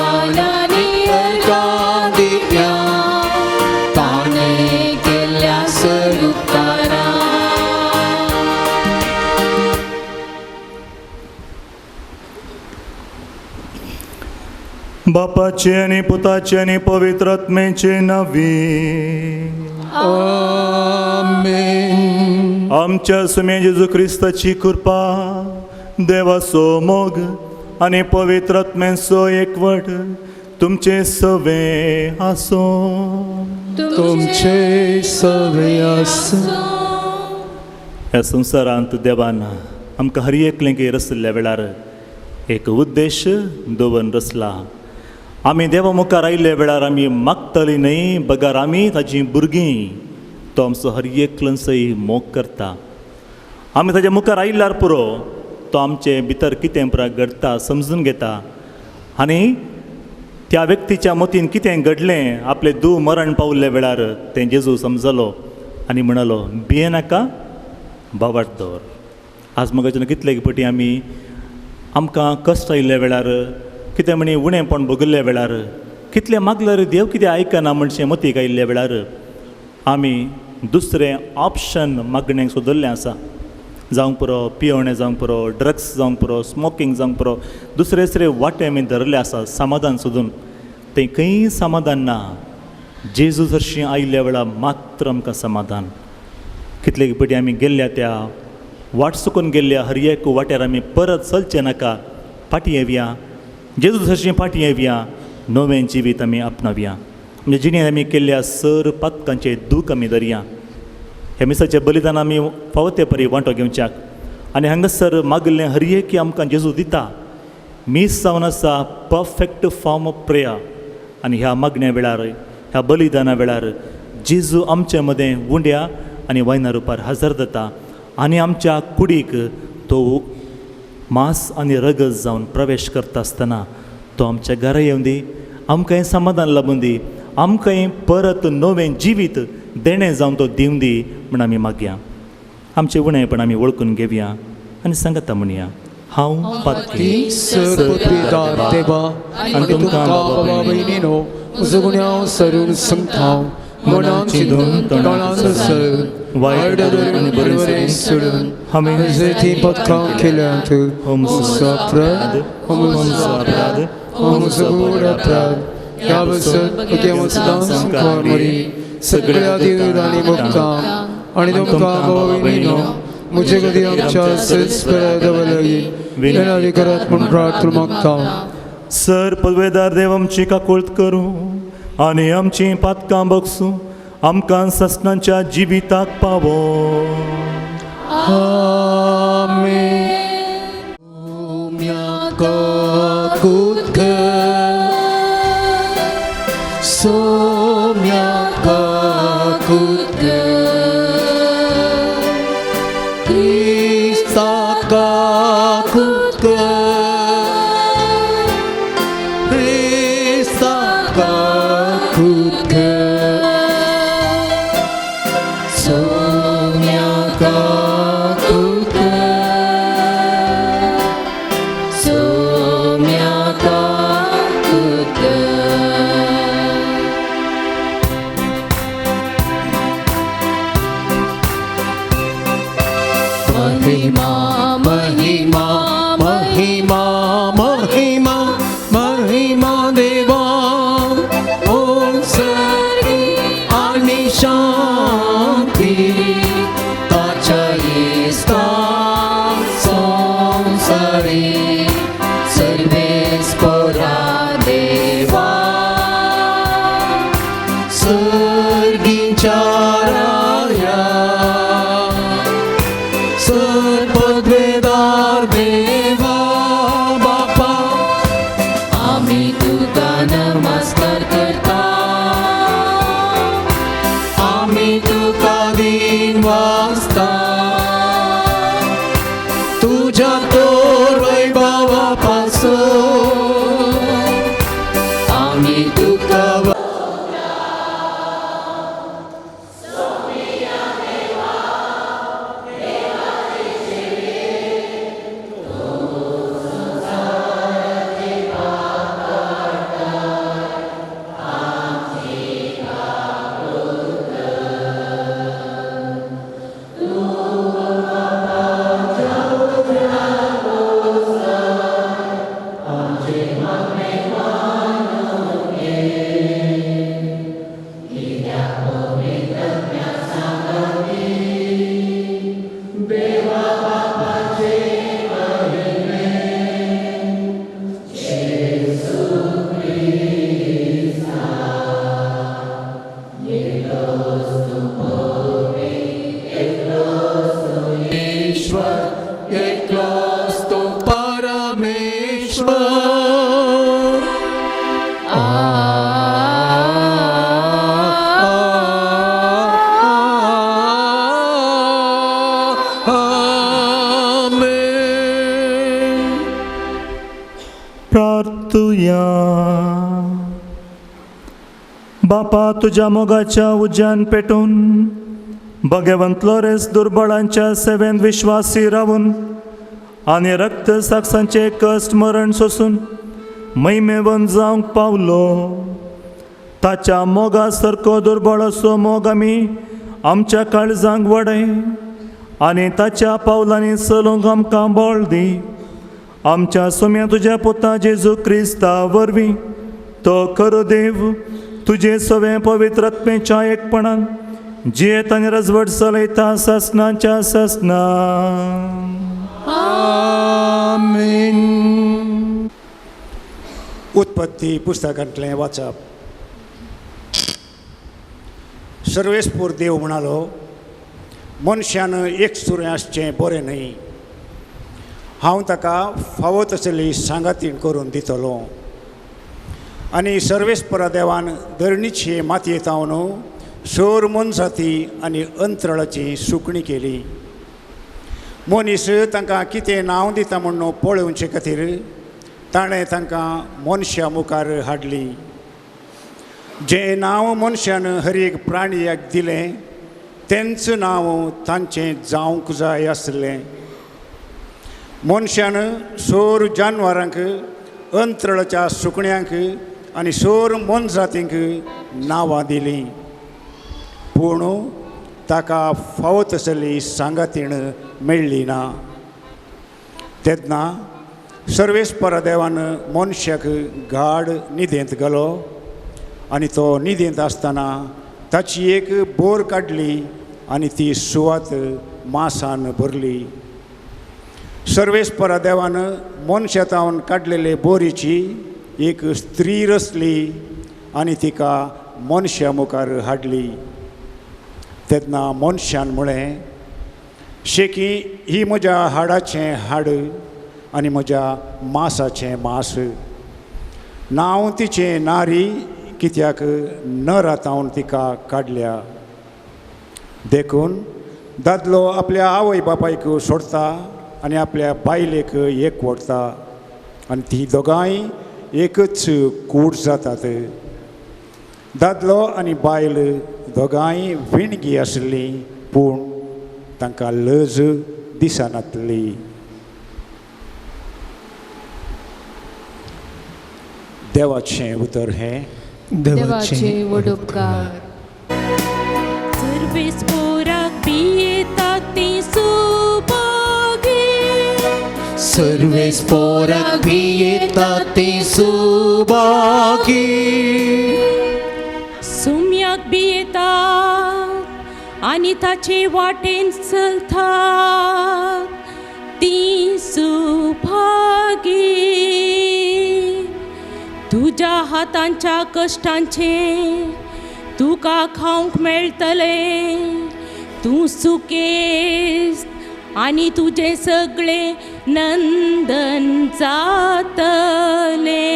बापाचे आणि पुताचे आणि पवित्र आत्म्याचे नावी. आमेन. आमच्या सुमे जेजू ख्रिस्ताची कृपा, देवाचो मोग आणि पवित्र आत्म्याचो एकवट तुमचे सवे आसो. तुमचे सवे आसो. ह्या संवसारांत देवान आमकां हर एकलेंकी रचल्या वेळार एक उद्देश दवरून रचला. आमी देवा मुखार आयिल्ल्या वेळार आमी मागतली न्हय, बगार आमी ताची भुरगीं. तो आमचो हर एकलसय मोग करता. आमी ताच्या मुखार आयिल्ल्यार पुरो तो आमचे भितर कितें पुरा घडटा समजून घेता. आनी त्या व्यक्तीच्या मतीन कितें घडलें, आपलें दूव मरण पावल्ल्या वेळार तें जेजू समजलो आनी म्हणलो, भिये नाका, बावाट दवर. आज मगाच्यान कितले फावटी आमी आमकां कश्ट आयिल्ल्या वेळार, कितें म्हणी उणेंपण भोगिल्ल्या वेळार, कितलें मागल्यार देव कितें आयकना म्हणचें मतीक आयिल्ल्या वेळार आमी दुसरें ऑप्शन मागणेक सोदल्लें आसा. जावंक पुरो पियोवणें, जावंक पुरो ड्रग्स, जावंक पुरो स्मोकींग, जावंक पुरो दुसरे वाटे आमी धरले आसा समाधान सोदून. तें खंय समाधान ना. जेजू हरशीं आयिल्ल्या वेळार मात्र आमकां समाधान. कितले फावटी आमी गेल्ल्या त्या वाट चुकून गेल्ल्या हर एक वाट्यार आमी परत चलचें नाका. फाटीं येवया, जेजू हरशीं फाटीं येवया, नवें जिवीत आमी आपणावया. म्हणजे जिणेंत आमी केल्ल्या सर पातकांचें दूख आमी धरया. ह्या मिसाचें बलिदान आमी फावो ते परी वांटो घेवच्याक. आनी हांगासर मागिल्लें हर एक आमकां जेजू दिता. मीस जावन आसा परफेक्ट फॉर्म ऑफ प्रेयर. आनी ह्या मागण्या वेळार, ह्या बलिदाना वेळार जेजू आमचे मदें उंड्या आनी वायना रुपार हजर जाता. आनी आमच्या कुडीक तो मांस आनी रगत जावन प्रवेश करता आसतना तो आमच्या घरा येवन दी, आमकां हें समाधान लाबून दी, आमकां हें परत नवें जिवीत देणें जावन तो दिवन दी म्हण आमी मागया. आमचें उणेंपण आमी वळखून घेवया आनी सांगता म्हणया, हांव पातकी सर्वपिता देवा आनी तुमकां बाबा भयणीनो म्हजो गुन्यांव सरून सांगता. मनान चिंतून तोंडान सर वायट आनी बरें सोडून हांवें जेथी पथकां केल्यांत हो म्हजो अपराध, हो म्हजो अपराध, हो म्हजो व्हड अपराध. ह्या बसत म्हज्या संस्कार मरी सगळ्या देव आनी भक्तांक आनी तुमकां बाबा भयणीनो म्हजे कधी आमच्या दवरली विनंती करात म्हूण प्रार्थना मागता. सर पदवेदार देव आमची काकूळट करूं आनी आमची पातकां बगसूं आमकां ससनांच्या जिविताक पावो. आमेन. करुया. बापा, तुझ्या मोगाच्या उज्यान पेटून भगवंतलो रेस दुर्बळांच्या सेवेन विश्वासी रावून आनी रक्त साक्षांचे कश्ट मरण सोसून मैमेवन जावंक पावलो. ताच्या मोगा सारको दुर्बळ असो मोग आमी आमच्या काळजांक वडय आनी ताच्या पावलांनी चलूंक आमकां बळ दी. आमच्या सुम्या तुज्या पुता जेजू क्रिस्ता वरवीं तो खरो देव तुजे सवे पवित्र आत्मेच्या एकपणान जियेत आनी रजवट चलयता ससनाच्या ससना. आमीन. उत्पत्ती पुस्तकांतलें वाचप. सर्वेस्पूर देव म्हणालो, मनशान एक सुरें आसचें बरें न्हय. हांव ताका फावो तसली सांगातीण करून दितलो. आनी सर्वेस्परा देवान धरणीचे मातयेंतावन सोर मनशाती आनी अंतराळाची सुकणी केली. मनीस तांकां कितें नांव दिता म्हणून पळोवचे खातीर ताणें तांकां मनशा मुखार हाडली. जें नांव मनशान हर एक प्राणियाक दिलें तेंच नांव तांचें जावंक जाय आसलें. मनशान सोर जानवरांक, अंतराळाच्या सुकण्यांक आनी सोर मनजातींक नांवां दिलीं. पूण ताका फावो तसली सांगातीण मेळ्ळी ना. तेन्ना सर्वेस्परा देवान मनशाक गाड न्हिदेंत घालो आनी तो न्हिदेंत आसतना ताची एक बोर काडली आनी ती सुवात मांसान भरली. सर्वेस्परा देवान मनशातावन काडलेले बोरीची एक स्त्री रचली आनी तिका मनशा मुखार हाडली. तेन्ना मनशान म्हळें, शेकी ही म्हज्या हाडाचें हाड आनी म्हज्या मांसाचें मांस. नांव तिचें नारी, कित्याक नरातावन तिका काडल्या. देखून दादलो आपल्या आवय बापायक सोडता आनी आपल्या बायलेक एकवटता आनी ती दोगांय एकच कूड जातात. दादलो आनी बायल दोगांय विणगी आसलीं पूण तांकां लज दिसनातली. देवाचें उतर हें. देवाचे वडोपकार. सर्वेस्पोराक पियेतात ती सुभागी. सर्वेस्पोराक पियेतात ती सुभागी. सुम्याक भियेतात आनी ताचे वाटेन चलतात ती सुभागी. तुज्या हातांच्या कश्टांचे तुका खावंक मेळटले. तूं सुकेस आनी तुजे सगळे नंदन जातले.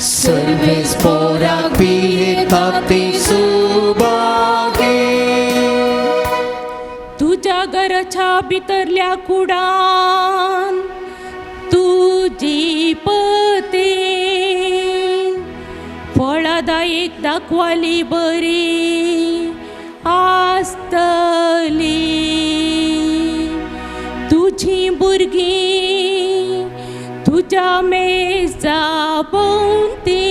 सर्वेस्पोराक पियेतात ती सुभागी. तुज्या घराच्या भितरल्या कुडान तुजी पती फळादायक दाखवाली बरी आसतली. तुझी भुरगीं तुज्या मेजा भोंवती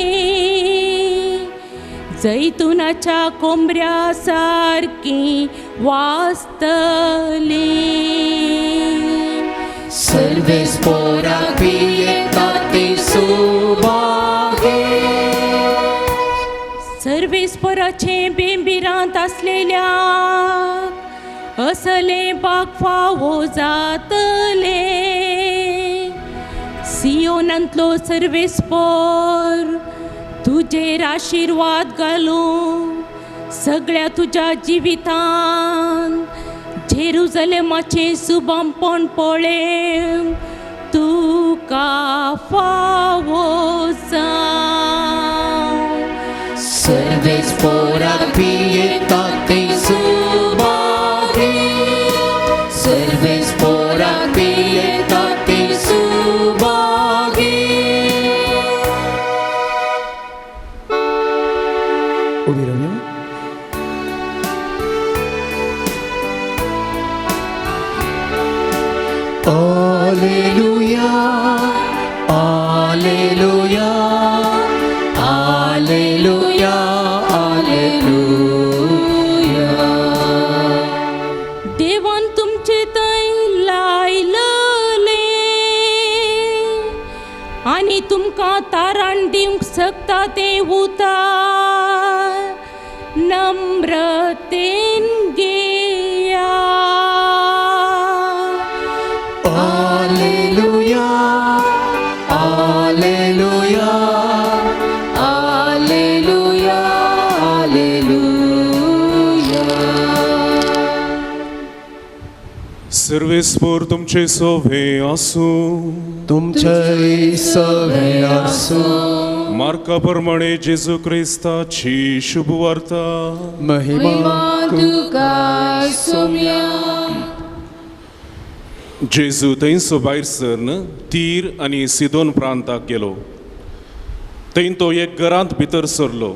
जैतुनाच्या कोंबऱ्या सारकी वाचतली. सर्वेस्पोराक पियेतात ती सुभागी. सर्वेस्पराचे बेंबिरांत असलेल्या असले बाग फावो जातले. सियोनांतलो सर्वेस्पर तुजेर आशिर्वाद घालूं सगळ्या तुज्या जिवितान. जेरुजलेमाचे सुबामपण पळेव तुका फावो जावं. सर्वेस्पोराक पियेतात ती सुभागी. सर्वेस्पोराक पियेतात ती Subhagi. Alleluia, Alleluia, Alleluia, Alleluia. देवान तुमचे थंय लायलले आनी तुमकां तारण दिवंक शकता ते उतार नम्रतेन घेया. Alleluia, Alleluia, Alleluia, Alleluia. सर्वेस्पोर तुमचे सोभे आसूं. तुमचे सवे आसूं. मार्का प्रमाणे जेजू क्रिस्ताची शुभ वार्ता. महिमा तुका सोम्या. जेजू थंयसो भायर सरन तीर आनी सिदोन प्रांताक गेलो. थंय तो एक घरांत भितर सरलो.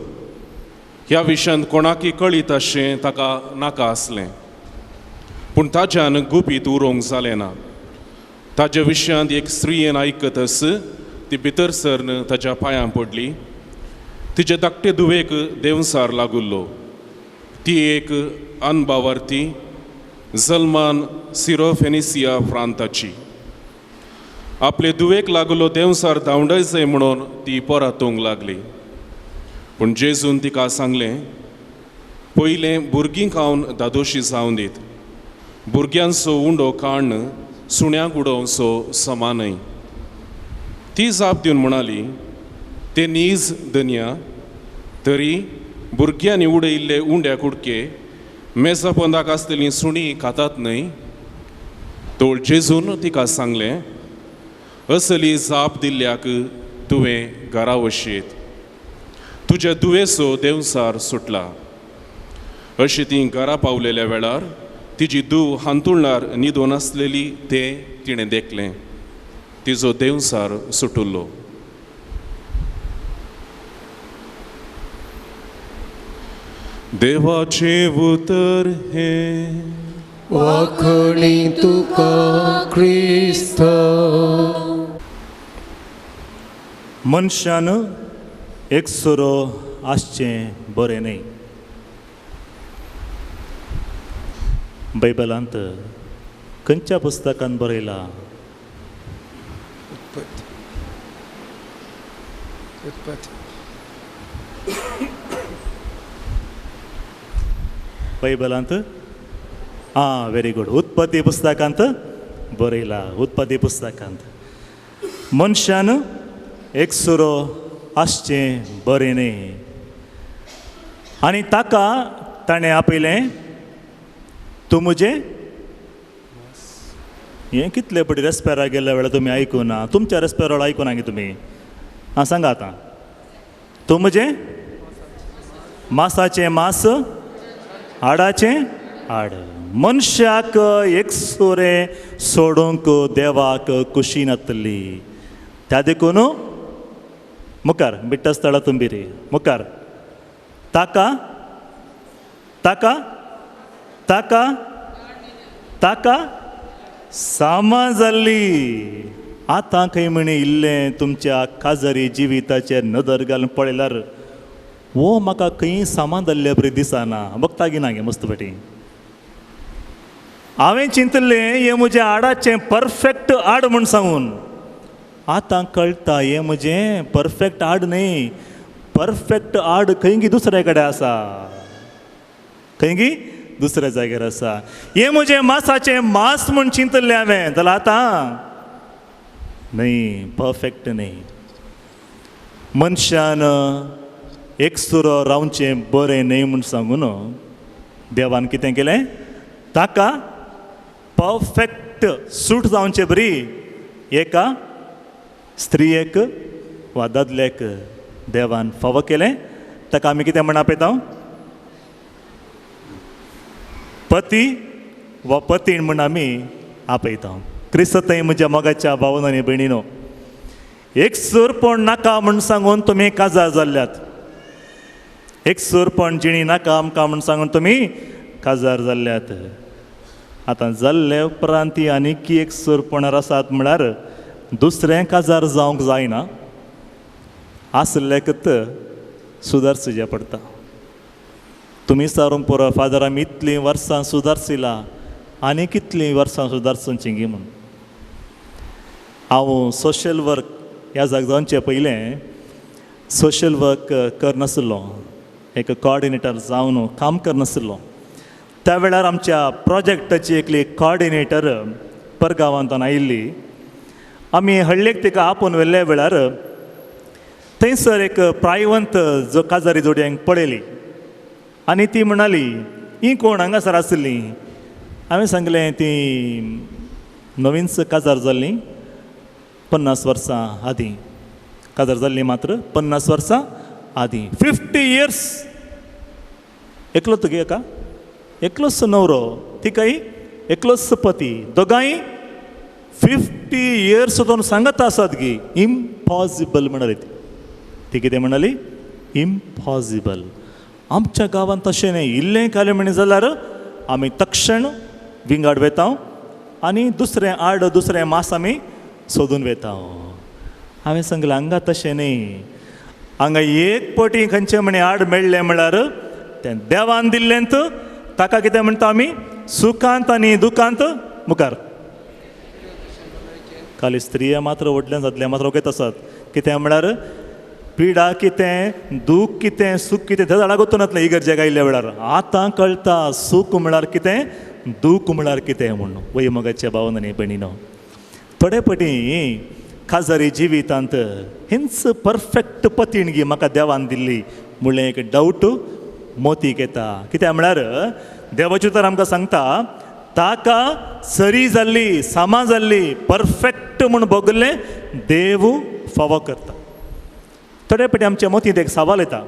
ह्या विशयान कोणाकय कळीत अशें ताका नाका आसलें, पूण ताच्यान गुपीत उरोवंक जालें ना. ताच्या विशयांत एक स्त्रियेन आयकतस ती भितर सरन ताच्या पांयां पडली. तिचे धाकटे दुवेक देंवसार लागुल्लो. ती एक अनबावार्थी जल्मान सिरोफेनिसिया प्रांताची. आपले दुवेक लागलो देंवसार धांवडयचें म्हणून ती परतूंक लागली. पूण जेजून तिका सांगलें, पयलें भुरगीं खावन दादोशी जावं दीत. भुरग्यांचो उंडो काण सुण्यांक उडोवचो समानय. ती जाप दिवन म्हणाली, ते नीज दन्या, तरी भुरग्यांनी उडयल्ले उंड्या कुडके मेजा पोंदाक आसलेलीं सुणीं खातात न्हय. तोळ जेजून तिका सांगलें, असली जाप दिल्ल्याक तुवें घरा वशीत. तुज्या दुवेचो देंवसार सुटला. अशी ती घरा पावलेल्या वेळार तिजी धूव हांतुळणार न्हिदून आसलेली तें तिणें देखलें. तिजो देंवसार सुटुल्लो. देवाचे उतर हे. वाखणी तुका क्रिस्त. मनशान एकसुरो आसचें बरें न्हय. बायबलांत खंयच्या पुस्तकांत बरयलां? बायबलांत व्हेरी गुड. उत्पत्ती पुस्तकांत बरयलां. उत्पत्ती पुस्तकांत मनशान एकसुरो आसचें बरें न्हय आनी ताका ताणें आपयलें, तूं म्हजें हें कितले पटी रेस्पेराक गेल्या वेळार तुमी आयकुना. तुमच्या रेस्पेराक आयकुना गे तुमी. सांगा आतां. तूं म्हजें मांसाचें मांस, हाडाचें हाड. मनशाक एकसुरें सोडूंक देवाक कुशी नासली. त्या देखून मुखार बिट्टा स्थळा तुंबिरी मुखार ताका ताका ताका ताका सामा जाल्ली. आतां खंय म्हणी इल्लें तुमच्या काजरी जिविताचेर नदर घालून पळयल्यार वो म्हाका खंय सामान जाल्ले बरी दिसना. बघता गी ना गे मस्त पेटी. हांवें चिंतलें हें म्हजें हाडाचें परफेक्ट हाड म्हूण सांगून. आतां कळटा हें म्हजें परफेक्ट हाड न्हय. परफेक्ट हाड खंय गी दुसरे कडेन आसा. खंय गी दुसऱ्या जाग्यार आसा. हें म्हजें मांसाचें मांस म्हूण चिंतलें हांवें. जाल्यार आतां न्हय, परफेक्ट न्हय. मनशान एकसुरो रावचें बरें न्हय म्हूण सांगून देवान कितें केलें, ताका परफेक्ट सूट जावचें बरी एका स्त्रियेक वा दादल्याक देवान फावो केलें. ताका आमी कितें म्हण आपयता, पती वा पतीण म्हण आमी आपयता. क्रिस्तय म्हज्या मोगाच्या भावन आनी भयणीनो, एकसुरपण नाका म्हण सांगून तुमी काजार जाल्ल्यात. एकसुरपण जिणी नाका आमकां म्हण सांगून तुमी काजार जाल्ल्यात. आतां जाल्ले उपरांत ती आनीक एक सरपणार आसात म्हळ्यार दुसरें काजार जावंक जायना आसलेकत सुदारचें पडटा. तुमी सारूंक पुरो फादर आमी इतलीं वर्सां सुदारसिला आनी कितलीं वर्सां सुदारचीं गी म्हूण. हांव सोशल वर्क ह्या जाग जावचे पयलें सोशल वर्क करनासलो, एक कोऑर्डिनेटर जावन काम करनासलो. त्या वेळार आमच्या प्रोजेक्टाची एकली कोऑर्डिनेटर परगांवांतून आयिल्ली. आमी हळ्ळेक तिका आपोवन व्हेल्ल्या वेळार थंयसर एक प्रायवंत जो काजारी जोडयांक पळयली आनी ती म्हणाली ही कोण हांगासर आसली. हांवें सांगलें ती नवीनच काजार जाल्ली 50 वर्सां आदीं. काजार जाल्ली मात्र 50 वर्सां आदीं. 50 years एकलो तुगे एका एकलोच न्हवरो तिकाय एकलोच पती दोगांय 50 years दोन सांगत आसात गी. इम्पॉसिबल म्हणाली ती कितें म्हणाली इम्पॉसिबल. आमच्या गांवांत तशें न्ही. इल्लें कालें म्हणी जाल्यार आमी तक्षण विंगाड वेता आनी दुसरें आड दुसरें मास आमी सोदून वेता. हांवें सांगलें हांगा तशें न्ही. हांगा एक पटी खंयचें म्हणे आड मेळ्ळें म्हळ्यार तें देवान दिल्लेंत ताका कितें म्हणटा आमी सुखांत आनी दुखांत मुखार. खाली स्त्रिया मात्र व्हडल्यान जातले मात्र ओगेत आसात. कितें म्हळ्यार पिडा कितें दूख कितें सूख कितें ते झाडाक वचून येतलें इगर्जेक आयिल्ल्या वेळार. आतां कळटा सूख म्हळ्यार कितें दूख म्हळ्यार कितें म्हूण. वय मोगाच्या भावन आनी भयणीनो थोडे पटी काजारी जिवितांत हिंच परफेक्ट पतीण गी म्हाका देवान दिल्ली म्हणलें एक डावट मोतीक येता. कित्याक म्हळ्यार देवाची तर आमकां सांगता ताका सरी जाल्ली सामा जाल्ली परफेक्ट म्हूण भोगल्लें देव फावो करता. थोडे फावटी आमच्या मतींत एक सवाल येता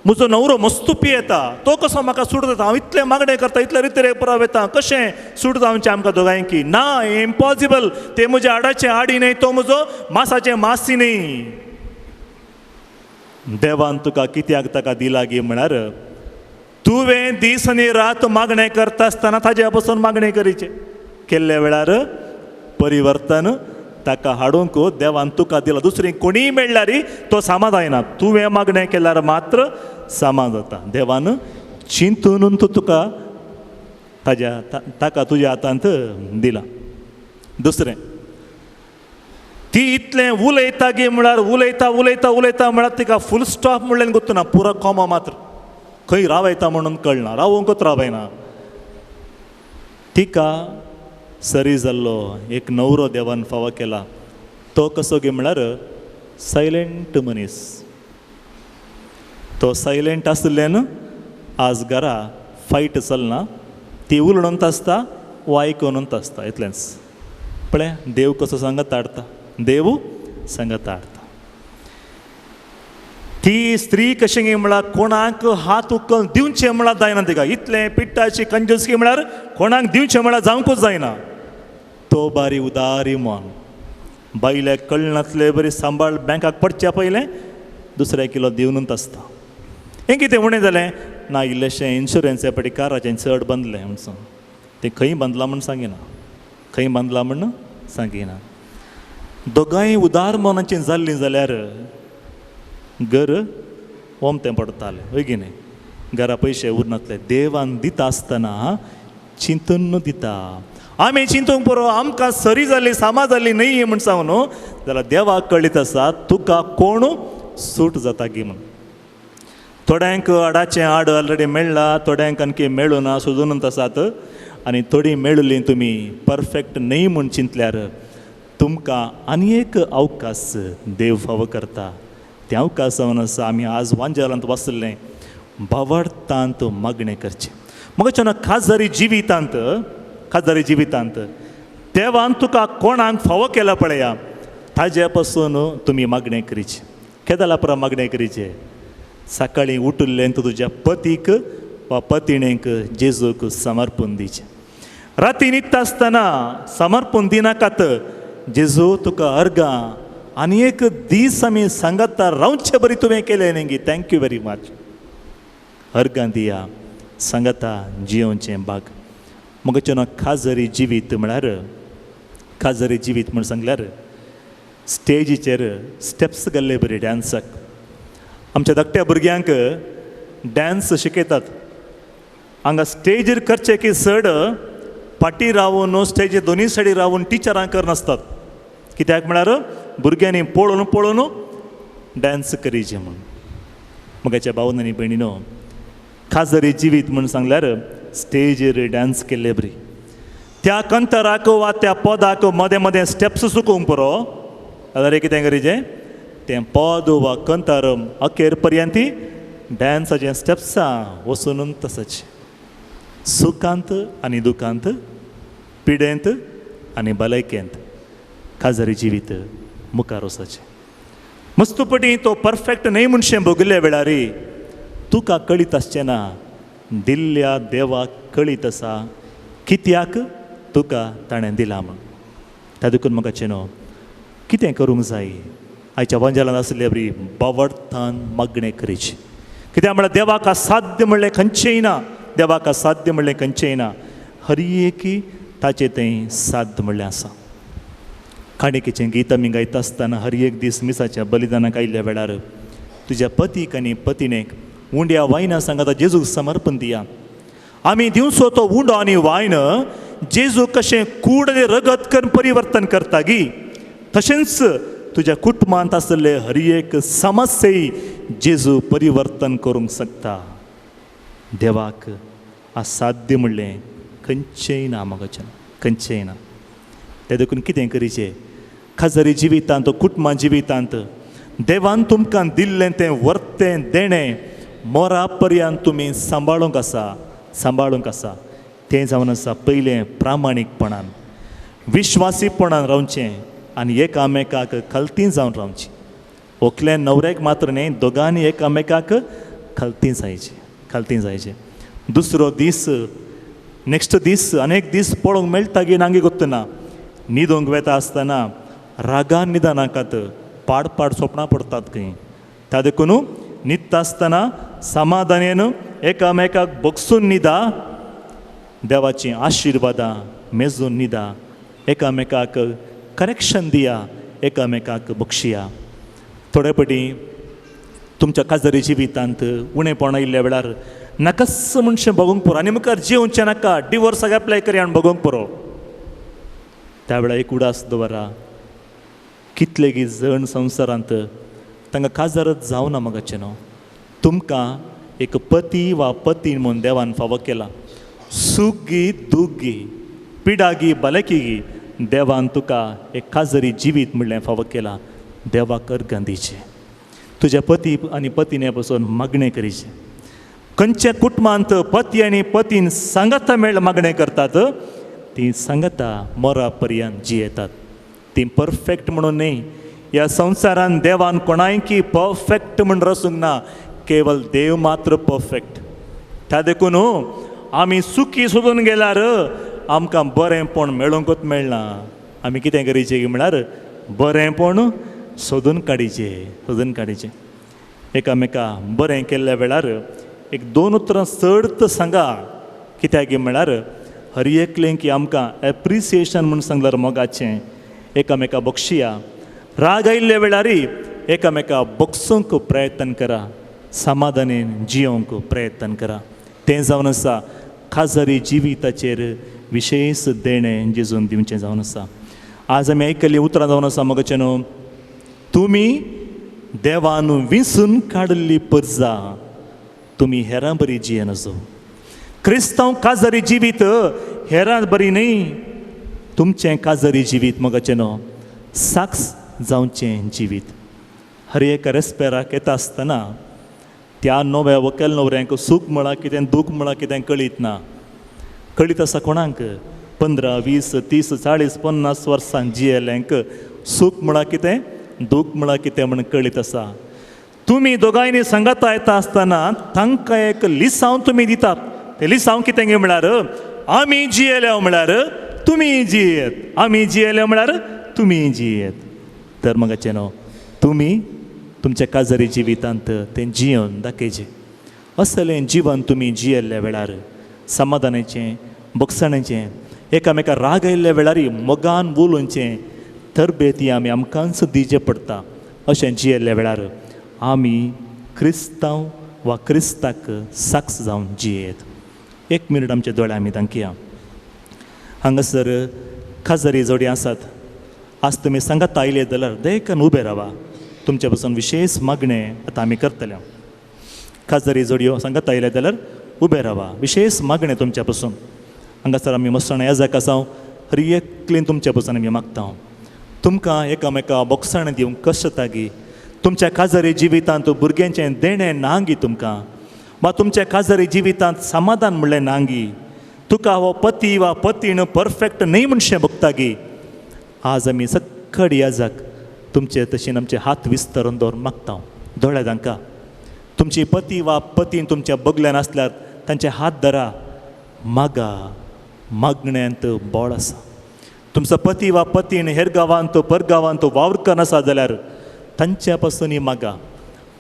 म्हजो न्हवरो मस्त पियेता तो कसो म्हाका सूट जाता. हांव इतलें मागणें करता इतले रितीर परब येता कशें सूट जावचें आमकां दोगांयकी. ना इम्पॉसिबल. ते म्हज्या आडाचें आडी न्ही तो म्हजो मासाचें मासी न्ही. देवान तुका कित्याक ताका दिला गी म्हळ्यार तुवें दीस आनी रात मागणें करता आसतना ताज्या पासून मागणें करीचें. केल्ल्या वेळार परिवर्तन ताका हाडूंक देवान तुका दिला. दुसरी कोणीय मेळ्ळ्यार तो सामा जायना. तुवें मागणें केल्यार मात्र सामा जाता. देवान चिंतून तुका ताका तुज्या हातांत दिला. दुसरें ती इतलें उलयता गे म्हळ्यार उलयता उलयता उलयता म्हळ्यार तिका फूल स्टॉप म्हणलें गुर्तना पुरो कोमो मात्र खंय रावयता म्हणून कळना. रावोंकूच रावयना. तिका सरी जाल्लो एक न्हवरो देवान फावो केला. तो कसो गे म्हळ्यार सायलेंट मनीस. तो सायलेंट आसल्यान आज घरा फायट चलना. ती उलवूंत आसता वो आयकूनच आसता इतलेंच. पळय देव कसो सांगत हाडटा. देव सांगत हाडटा. ती स्त्री कशें गे म्हळ्यार कोणाक हात उखल दिवचें म्हळ्यार जायना तिका. इतलें पिट्टाची कंजूसकी म्हळ्यार कोणाक दिवचें म्हळ्यार जावंकूच जायना. तो बारी उदारी मन. बायल्याक कळनातले बरी सांबाळ बँकाक पडच्या पयलें दुसऱ्या किलो दिवनूच आसता. हें कितें उणें जालें ना इल्लेशें इन्शुरन्सा पटी काराचें चड बांदलें म्हणून तें खंय बांदलां म्हूण सांगिना. खंय बांदलां म्हूण सांगिना. दोगांय उदार मनाचीं जाल्लीं जाल्यार घर ओमतें पडटालें वय की न्ही. घरा पयशे उरनातले. देवान दिता आसतना चिंतून दिता. आमी चिंतूंक पुरो आमकां सरी जाल्ली सामा जाल्ली न्ही म्हूण सांगू न्हू जाल्यार देवाक कळीत आसा तुका कोण सूट जाता गी म्हूण. थोड्यांक आडाचें आड ऑलरेडी मेळ्ळा. थोड्यांक आणकी मेळूना सोदूनच आसात. आनी थोडीं मेळिल्लीं तुमी परफेक्ट न्ही म्हूण चिंतल्यार तुमकां आनी एक अवकाश देव फावो करता. त्या अवकाशान आसा आमी आज वांजेलांत वसलें भावार्थांत मागणें करचें. मगच्यान खाजरी जिवितांत देवान तुका कोणाक फावो केला पळया ताजे पासून तुमी मागणें करीचें. केदाला पुरो मागणें करीचें. सकाळीं उठिल्लें तुज्या पतीक वा पतिणेक जेजूक समर्पण दिचें. राती न्हिदता आसतना समर्पण दिनाकात जेजू तुका अर्गां आनी एक दीस आमी सांगाता रावचे बरी तुवें केलें न्ही. Thank you very much. अर्गां दिया सांगाता जियोवचें भाग. मगचें खाजरी जिवीत म्हळ्यार खाजरी जिवीत म्हण सांगल्यार स्टेजीचेर स्टेप्स घाल्ले बरे डान्साक. आमच्या धाकट्या भुरग्यांक डान्स शिकयतात. हांगा स्टेजीर करचे की चड फाटीं रावून स्टेजीर दोनी सायडीक रावून टिचरां करनासतात. कित्याक म्हळ्यार भुरग्यांनी पळोवन पळोवन डान्स करीचे म्हूण. मगाच्या भावन आनी भयणीनो, खाजरी जिवीत म्हूण सांगल्यार स्टेजीर डान्स केल्ले बरी. त्या कंतराक वा त्या पदाक मदें मदें स्टेप्स चुकोवंक पुरो जाल्यार कितें करीचें, तें पद वा कंतर अखेर पर्यंत डान्साचें स्टेप्सां वचून तसच सुखांत आनी दुखांत, पिडेंत आनी भलायकेंत खाजरी जिवीत मुखार वचचें. मस्तपटी तो परफेक्ट न्हय म्हणशें भोगिल्ल्या वेळार तुका कळीत आसचें ना, दिल्ल्या देवाक कळीत आसा कित्याक तुका ताणें दिलां म्हूण. त्या देखून म्हाका न्हू कितें करूंक जाय, आयच्या वंजलांत आसले बरी बावडतान मागणें करीची. कित्याक म्हळ्यार देवाक असाध्य म्हणलें खंयचेंय ना, देवाक असाध्य म्हणलें खंयचेंय ना. हर एक ताचें तें साध्य म्हणलें आसा. काणिकेचें गीत आमी गायता आसतना हर एक दीस मिसाच्या बलिदानाक आयिल्ल्या वेळार तुज्या पतीक आनी पत्नीक उंड्या वायना सांगाता जेजूक समर्पण दिया. आमी दिवचो तो उंडो आनी वायन जेजू कशें कूड आनी रगत करून परिवर्तन करता गी, तशेंच तुज्या कुटुंबांत आसले हर एक समस्येय जेजू परिवर्तन करूंक शकता. देवाक असाध्य म्हणलें खंयचेंय ना म्हाका, खंयचेंय ना. ते देखून कितें करीचें, खाजरी जिवितांत कुटुंबा जिवितांत देवान तुमकां दिल्लें तें वर्तें देणें मोरा पर्यंत तुमी सांबाळूंक आसा. तें जावन आसा पयलें प्रामाणीकपणान, विश्वासीपणान रावचें आनी एकामेकाक खलतीं जावन रावचें. व्हंकले न्हवऱ्याक मात्र न्ही, दोगांनी एकामेकाक खलतीं जायचें. दुसरो दीस नेक्स्ट दीस अनेक दीस पळोवंक मेळटा गी नांगी गोत्तना. न्हिदोंक वेता आसतना रागान न्हिदनाकात, पाड पाड स्वप्नां पडटात खंय. त्या देखून न्हिदता आसतना समाधानेन एकामेकाक बगसून न्हिदा, देवाची आशिर्वादां मेजून न्हिदा, एकामेकाक करेक्शन दिया, एकामेकाक बक्षिया. थोडे फावटी तुमच्या खाजरी जिवितांत उणेपण आयिल्ल्या वेळार नाकास म्हणशें बगूंक पुरो आनी मुखार जेवचें नाका, डिवोर्साक एप्लाय करी आनी बगूंक पुरो. त्या वेळार एक उडास दवरा, कितले गी जण संवसारांत तांकां काजारच जावना म्हाका न्हू. तुमकां एक पती वा पत्नी म्हूण देवान फावो केला. सूख गी दूख गी, पिडा गी भलायकी गी, देवान तुका एक खाजरी जिवीत म्हणलें फावो केला. देवाक अर्घ दिचें, तुज्या पती आनी पत्नी पासून मागणें करीचें. खंयच्या कुटुंबांत पती आनी पत्नी सांगता मेळ मागणें करतात, ती सांगता मोरा पर्यंत जियेतात. ती परफेक्ट म्हणून न्ही, ह्या संवसारान देवान कोणायकी परफेक्ट म्हूण रचूंक ना, केवल देव मात्र परफेक्ट. त्या देखून आमी सुखी सोदून गेल्यार आमकां बरेंपण मेळोंकूच मेळना. आमी कितें करीचें म्हळ्यार बरेंपण सोदून काडीचें. एकामेका बरें केल्ल्या वेळार एक 2 उतरां चड सांगा. कित्याक म्हळ्यार हर एकलें की आमकां एप्रिसिएशन म्हूण सांगल्यार मोगाचें. एकामेका बक्षिया. राग आयिल्ल्या वेळार एकामेका बगसूंक प्रयत्न करा, समाधानेन जियोंक प्रयत्न करा. तें जावन आसा खाजरी जिविताचेर विशेश देणें जेजून दिवचें जावन आसा. आज आमी आयकल्लीं उतरां जावन आसा मोगाचें न्हू, तुमी देवान विंसून काडिल्ली परजां तुमी हेरां बरी जियेन आसो. क्रिस्तांव काजरी जिवीत हेरां बरी न्ही, तुमचें काजरी जिवीत मोगाचें न्हू साक्स जावचें जिवीत. हर एक रेस्पेराक येता आसतना त्या नव्या व्हंकल न्हवऱ्यांक सूख म्हळा कितें दूख म्हळा कितें कळीत ना. कळीत आसा कोणाक 15, 20, 30, 40, 50 वर्सां जियेल्यांक सूख म्हळा कितें दूख म्हळा कितें म्हण कळीत आसा. तुमी दोगांयनी सांगाता येता आसतना तांकां एक लिसांव तुमी दितात. तें लिसांव कितें गे म्हळ्यार आमी जियेल्या म्हळ्यार तुमी जियेत, आमी जियेल्या म्हळ्यार तुमी जियेत. तर मोगाचें न्हू, तुमी तुमच्या काजरी जिवितांत तें जियोन दाखयचें. असलें जिवन तुमी जियेल्ल्या वेळार समाधानाचें बोगसाणेचें एकामेका राग आयिल्ल्या वेळारी मोगान उलोवचें तरबेती आमी आमकांच दिवचें पडटा अशें जियेल्ल्या वेळार आमी क्रिस्तांव वा क्रिस्ताक साक्ष जावन जियेत. 1 मिनट आमचे दोळे आमी धांकया. हांगासर खाजरी जोडी आसात. आज तुमी सांगात आयले जाल्यार देयकान उबे रावा. तुमचे पासून विशेष मागणें आतां आमी करतले. खाजरी जोडयो सांगात आयले जाल्यार उबे रावा. विशेष मागणें तुमच्या पासून. हांगासर आमी मस्ताण येजाक आसा हर एकलीन तुमच्या पासून आमी मागता. तुमकां एकामेका बोगसाण दिवंक कश्ट तागी. तुमच्या काजरी जिवितांत भुरग्यांचें देणें नांगी तुमकां, वा तुमच्या काजरी जिवितांत समाधान म्हणलें नांगी. तुका हो पती वा पतीन परफेक्ट न्ही म्हणशें बगतागी. आज आमी सक्कड येजाक तुमचे तशें आमचे हात विस्तरून दवरून मागता. दोळे धांका. तुमची पती वा पतीन तुमच्या बगल्यान आसल्यार तांचे हात धरा. मागा. मागण्यांत बोळ आसा. तुमचो पती वा पतीन हेर गांवांत परगांवांत वावरकन आसा जाल्यार तांच्या पासून मागा.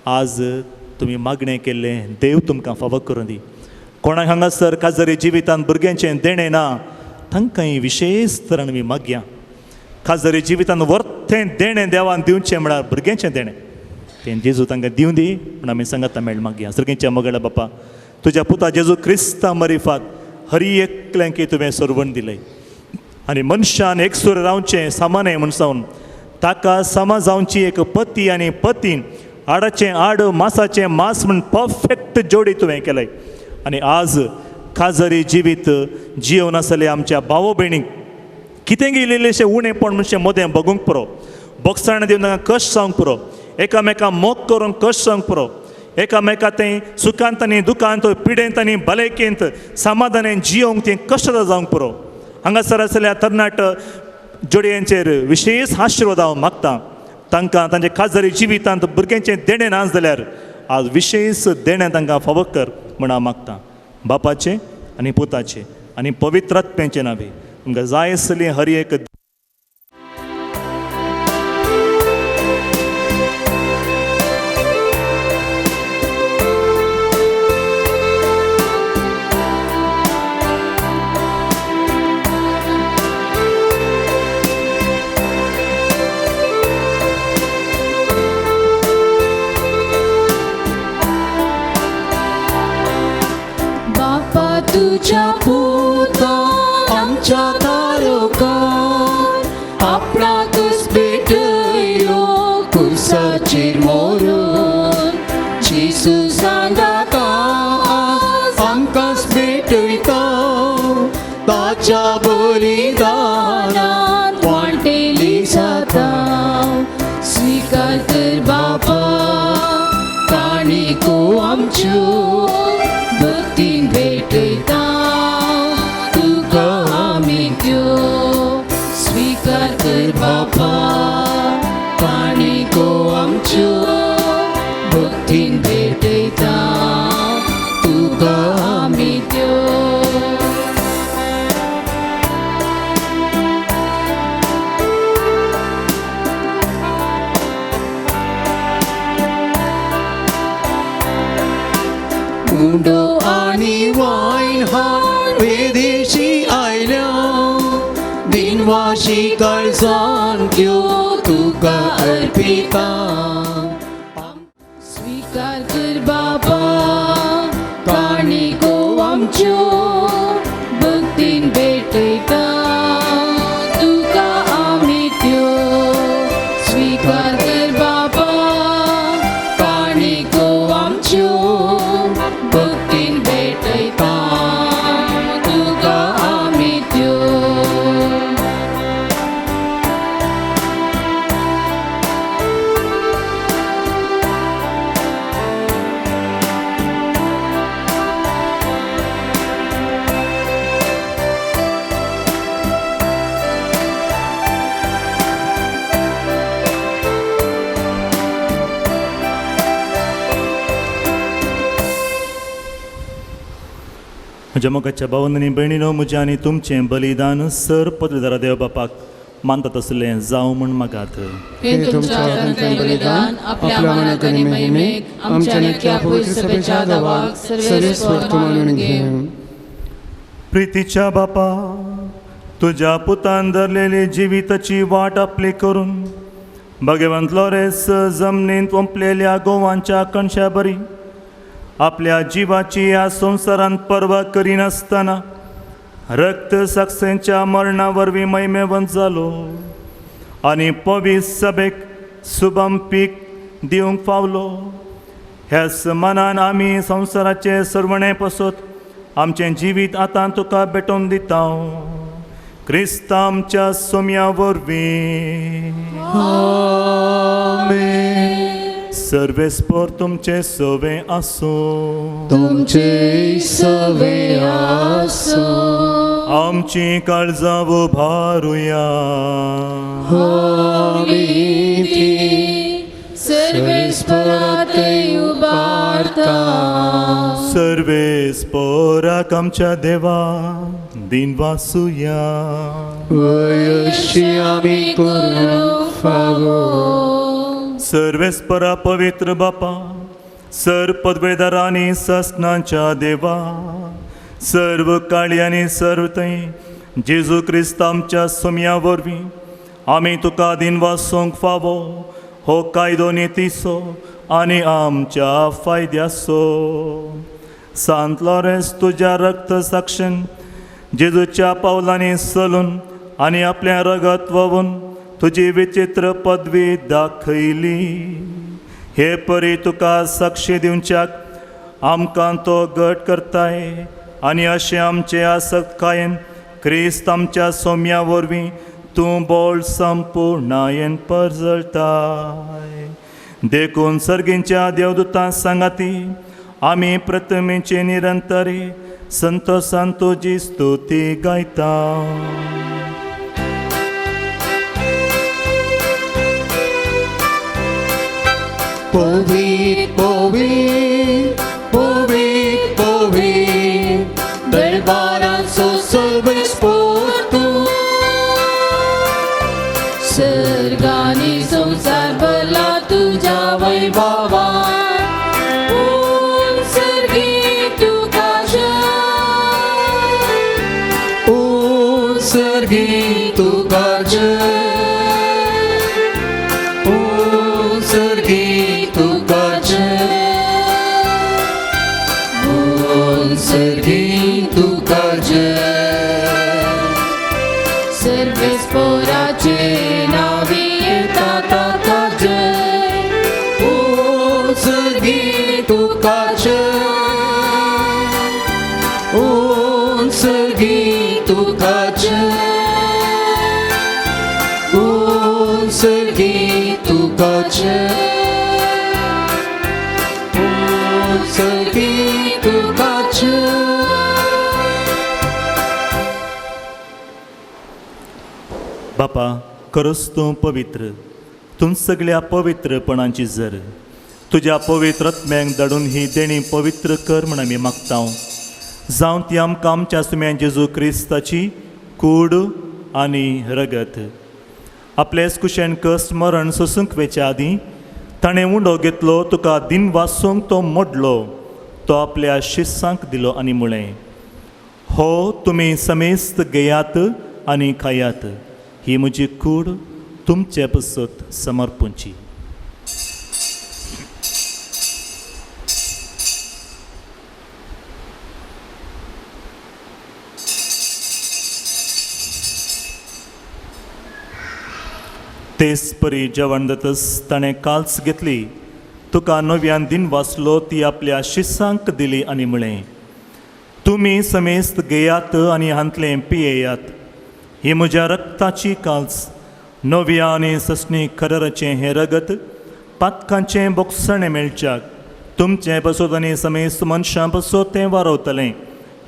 आज तुमी मागणें केल्लें देव तुमकां फावो करून दी. कोणाक हांगासर काजरी जिवितांत भुरग्यांचें देणें ना तांकांय विशेष तरेन आमी मागया. काजरी जिवितांत वर्तें देणें देवान दिवचें म्हळ्यार भुरग्यांचें देणें तें जेजू तांकां दिवं दी म्हण आमी सांगाता मेळ मागया. सर्गेच्या मोगळ्या बापा, तुज्या पुता जेजू क्रिस्ता मरिफात हर एकल्यांक तुवें सोडवण दिलय आनी मनशान एकसूर रावचें सामान्य म्हण सावन ताका समा जावची एक पती आनी पतीन आडाचें आड मासाचें मास म्हण परफेक्ट जोडी तुवें केलय. आनी आज काजरी जिवीत जियोवन आसले आमच्या भाव भयणीक कितें गेलेलेशें उणेंपण म्हणचें मोदें बगूंक पुरो. बोगसाण दिवन तांकां कश्ट जावंक पुरो. एकामेका मोग करून कश्ट जावंक पुरो. एकामेका तें सुखांत आनी दुखांत पिडेंत आनी भलायकेंत समाधानान जियोंक तें कश्ट जावंक पुरो. हांगासर आसलेल्या तरणाट जोडयांचेर विशेष आशिर्वाद हांव मागतां. तांकां तांचे काजरी जिवितांत भुरग्यांचें देणें ना जाल्यार आज विशेष देणें तांकां फावो कर म्हण हांव मागतां. बापाचें आनी पुताचें आनी पवित्रात्म्याचें नांवे तुमकां जाय आसली हर एक तुझ्या पुता आमच्या तारकार आपणाकच भेटलो कुर्साचेर मोरून. जेजू सांगाता आमकांच भेटयता ताच्या बलिदानांत वांटेली जाता. स्वीकार कर बाबा काणिको आमच्यो भक्तीन भेटयता तुका आमी त्यो. स्वीकार कर बाबा काणिको आमच्यो भक्तीन भेटयता तुका आमी त्यो. मुंडो आनी वायन हाड वेदेशी आयल्या दिनवाशी काळजान त्यो तुका अर्पिता. स्वीकार कर बाबा काणिको आमच्यो भक्तीन भेटयता तुका आमी त्यो. स्वीकार कर बाबा काणिको आमच्यो भक्तीन भेटयता तुका आमी त्यो. म्हज्या मोगाच्या भावांनी भयणीनो, म्हजें आनी तुमचें बलिदान सर पदवीदारा देव बापाक मानतात असलें जावं म्हण मागात. हे तुमच्या हातांतलें बलिदान आपल्या मनाक आनी महिमेक आमच्या नित्या पवित्र सभेच्या दावाक सर्वेस्वर तूं मानून घे. प्रितीच्या बापा, तुझ्या पुतान धरलेली जिविताची वाट आपली करून भगवंत लोरेस जमनीत ओंपलेल्या गोवांच्या कणशा बरी आपल्या जिवाची ह्या संवसारांत पर्वा करिनासतना रक्त साक्षेच्या मरणा वरवीं महिमेवंत जालो आनी पवित्र सभेक शुभम पीक दिवंक पावलो. ह्याच मनान आमी संवसाराचे सर्वणे पसत आमचें जिवीत आतां तुका भेटोवन दिता. क्रिस्त आमच्या सोम्या वरवीं. सर्वेस्पर तुमचे सवे आसूं. तुमचे सवे आसूं. आमची काळजां उबारुया. आमी ती सर्वेस्परातय उबारता. सर्वेस्पराक आमच्या देवा दिनवासुया. वयशी आमी करूंक फावो. सर्वेस्परा पवित्र बापा, सर पदवेदारांनी सस्नांच्या देवा, सर्व काळी आनी सर्व थंय जेजू क्रिस्त आमच्या सोम्या वरवीं आमी तुका दिनवासोंक फावो हो कायदो नितीसो आनी आमच्या फायद्याचो. सांत लॉरेन्स तुज्या रक्त साक्षेन जेजूच्या पावलांनी चलून आनी आपल्या रगत व्हांवून तुजी विचित्र पदवी दाखयली. हे परी तुका साक्षी दिवच्याक आमकां तो घट करताय आनी अशें आमचे आसक्त कायेन क्रिस्त आमच्या सोम्या वरवीं तूं बोळ संपूर्णायेन परजळताय. देखून सर्गींच्या देवदूतां सांगाती आमी प्रथमेची निरंतरी संतोषान तुजी स्तुती गायता. Povit, povit, povit, povit, dărbaranțo सर्वेस्पर तू. सर्गानी संसार भरला तुझ्या वैभवान. सर्गी तुका जय. सर्गी तुका जय. सर्गी तुका जय. सर्गी तुका जय. सर्वेस्पराचे नावी येता ताका जय. सर्गी तुका जय. सर्गी तुका जय. सर्गी तुका जय. सर्गी तुका जय. बापा, खरोच तूं पवित्र. तूं सगळ्या पवित्रपणांची जर तुज्या पवित्र आत्म्याक धाडून ही देणी पवित्र कर म्हण आमी मागता. जावं ती आमकां आमच्या सुम्या जेजू क्रिस्ताची कूड आनी रगत. आपलेच कुशेन कस्ट मरण सोसूंक वेच्या आदीं ताणें उंडो घेतलो, तुका दिन वासूंक तो मोडलो, तो आपल्या शिस्सांक दिलो आनी म्हळें, हो तुमी समेस्त घेयात आनी खायात. ही म्हजी कूड तुमचे पसत समर्पूंची. तेच परी जेवण जातस ताणें काल्स घेतली, तुका नव्यान दिन वाचलो, ती आपल्या शिस्सांक दिली आनी म्हळें, तुमी समेस्त घेयात आनी हांतलें पियेयात. ही म्हज्या रक्ताची काल्स, नव्या आनी ससणी खरेराचें हें रगत पातकांचें बोगसणें मेळच्याक तुमचें पसत आनी समेस्त मनशां पसत तें वारवतलें.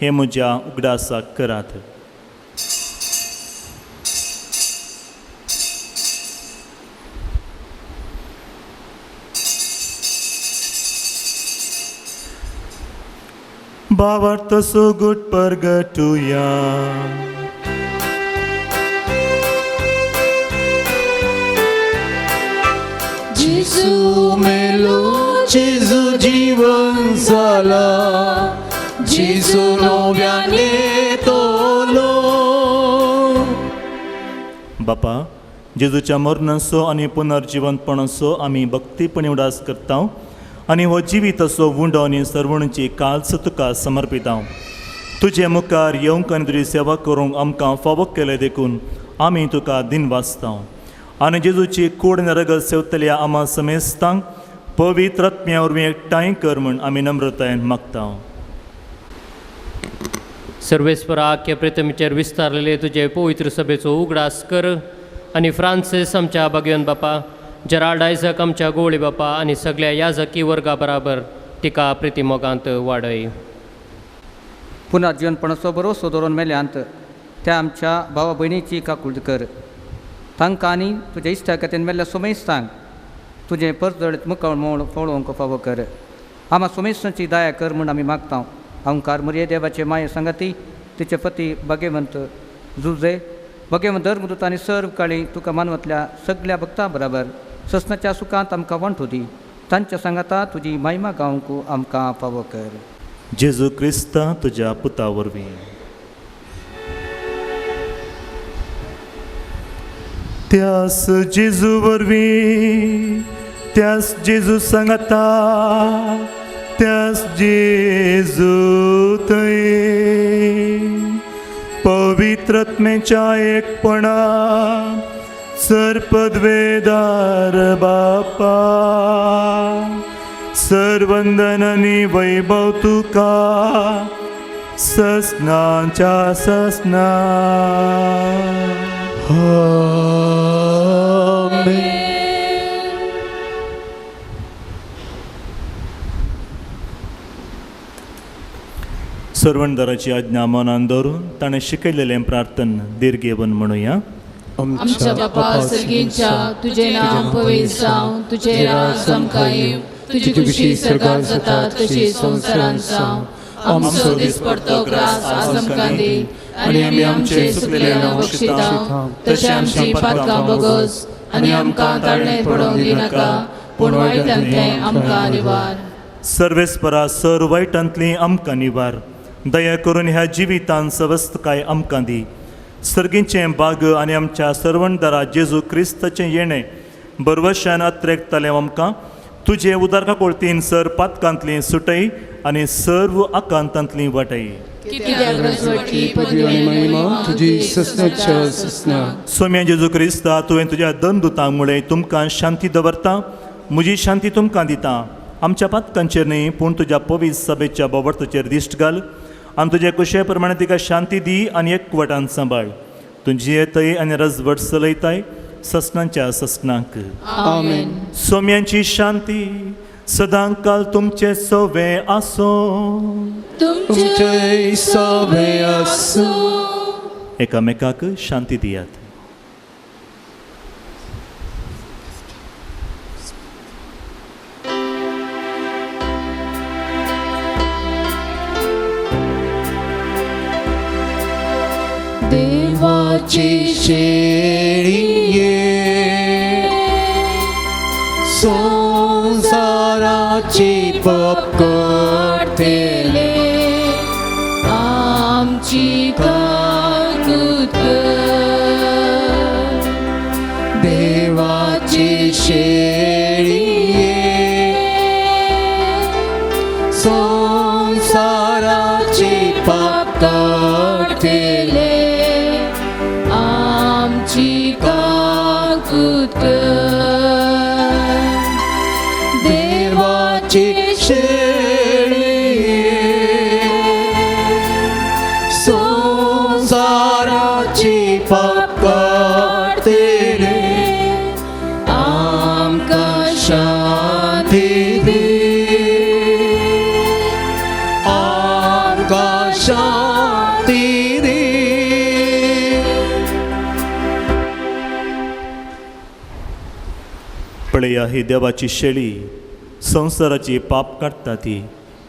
हें म्हज्या उगडासाक करात. भावार्थ सुगुट परगटुया. जेजू मेलो, जेजू जीवन जाला, जेजू नव्याने तो बापा जेजूच्या मरणाचो आनी पुनर्जिवंतपणाचो आमी भक्तीपणी उडास करता आनी हो जिवीताचो वुंडो आनी सरवणीची काल्स तुका समर्पिता. तुजे मुखार येवंक आनी तुजी सेवा करूंक आमकां फावो केले देखून आमी तुका दिन वाचता आनी जेजूची कूड आनी रगत सेवतल्या आमा समेस्तांक पवित्र आत्म्या वरवीं एकठांय कर म्हूण आमी नम्रतायेन मागता. सर्वेस्परा आख्या प्रेतमीचेर विस्तारलेले तुजे पवित्र सभेचो उगडास कर आनी फ्रांसीस आमच्या भगवन बापा, जेराल्ड आयझक आमच्या गोवळी बापा आनी सगळ्या याजकी वर्गा बराबर तिका प्रितीमोगांत वाडय. पुनर्जीवनपणाचो भरोसो दवरून मेल्यांत त्या आमच्या भावा भयणीची काकूळट कर. तांकां आनी तुज्या इश्टा खातीर मेल्ल्या सोमेस्तांक तुजें परजळीत मुखार मोड पळोवंक फावो कर. आम्हा सोमेस्तांची दया कर म्हूण आमी मागता. अहंकार मर्ये देवाचे माये संगती तिचे पती भगवंत जुजे भगवंत धर्मदूत आनी सर्व काळी तुका मानवतल्या सगळ्या भक्तां बराबर ससनाच्या सुखांत आमकां वांटू दी. तांच्या सांगाता तुजी महिमा गावंक आमकां फावो कर. जेजू क्रिस्ता तुज्या पुता वरवीं त्यास जेजू वरवीं त्यास जेजू सांगता त्यास जेजू थंय पवित्रत्मेच्या एकपणा सर्पद्वेदार बापा सर्वंदन आनी वैभव तुका ससनाच्या ससना. सर्वंदाराची आज्ञा मनान दवरून ताणें शिकयलेलें प्रार्थन दीर्घेवन म्हणुया. आमच्या बापा सर्गींच्या तुझे नाम पवित्र जावं, तुझे राज आमकां येवं, तुजी खुशी स्वर्गांत जाता तशी संवसारांत जावं. आमचो दिसपडतो ग्रास आज आमकां दी आनी आमी आमचे चुकलेल्यांक बक्षिता तशें आमची पातकां बोगस आनी आमकां ताळणें पडोवंक दिनाका पूण वायटांतलें आमकां निवार. सर्वेस्परा सर वायटांतलीं आमकां निवार. दया करून ह्या जिवितांत सवस्थकाय आमकां दी. सर्गीचें भाग आनी आमच्या सर्वंदारा जेजू क्रिस्ताचें येणें बरवशान अत्रेकतलें आमकां तुजे उदारका कोळतीन सर पातकांतलीं सुटय आनी सर्व आकांतांतलीं वाटय. कित्याक रजवटी पदवी आनी महिमा तुजी ससनाच्या ससना. सोम्या जेजू क्रिस्ता तुवें तुज्या दंदुतांक मुळे तुमकां शांती दवरता. म्हजी शांती तुमकां दिता. आमच्या पातकांचेर न्ही पूण तुज्या पवित्र सभेच्या बोवार्थाचेर दिश्ट घाल आनी तुजे कुशे प्रमाणे तिका शांती दी आनी एकवटान सांबाळ. तुजी येतय आनी रजवट चलयताय ससनांच्या ससनाक. आमेन. सोम्यांची शांती सदां काल तुमचे सोवे आसो. तुमचे सवे आसूं. एकामेकाक शांती दियात. देवाची शेळी ये संसाराची पाप काढतेले आमची काकूत कर. देवाची शेळी ये संसाराची पाप काढतेले आमची काकूत कर. देवाची शेळी संसाराची पाप काढतेले आमकां शांती दी. आमकां शांती दी. पळया ही देवाची शेळी संसाराची पाप काडटा ती.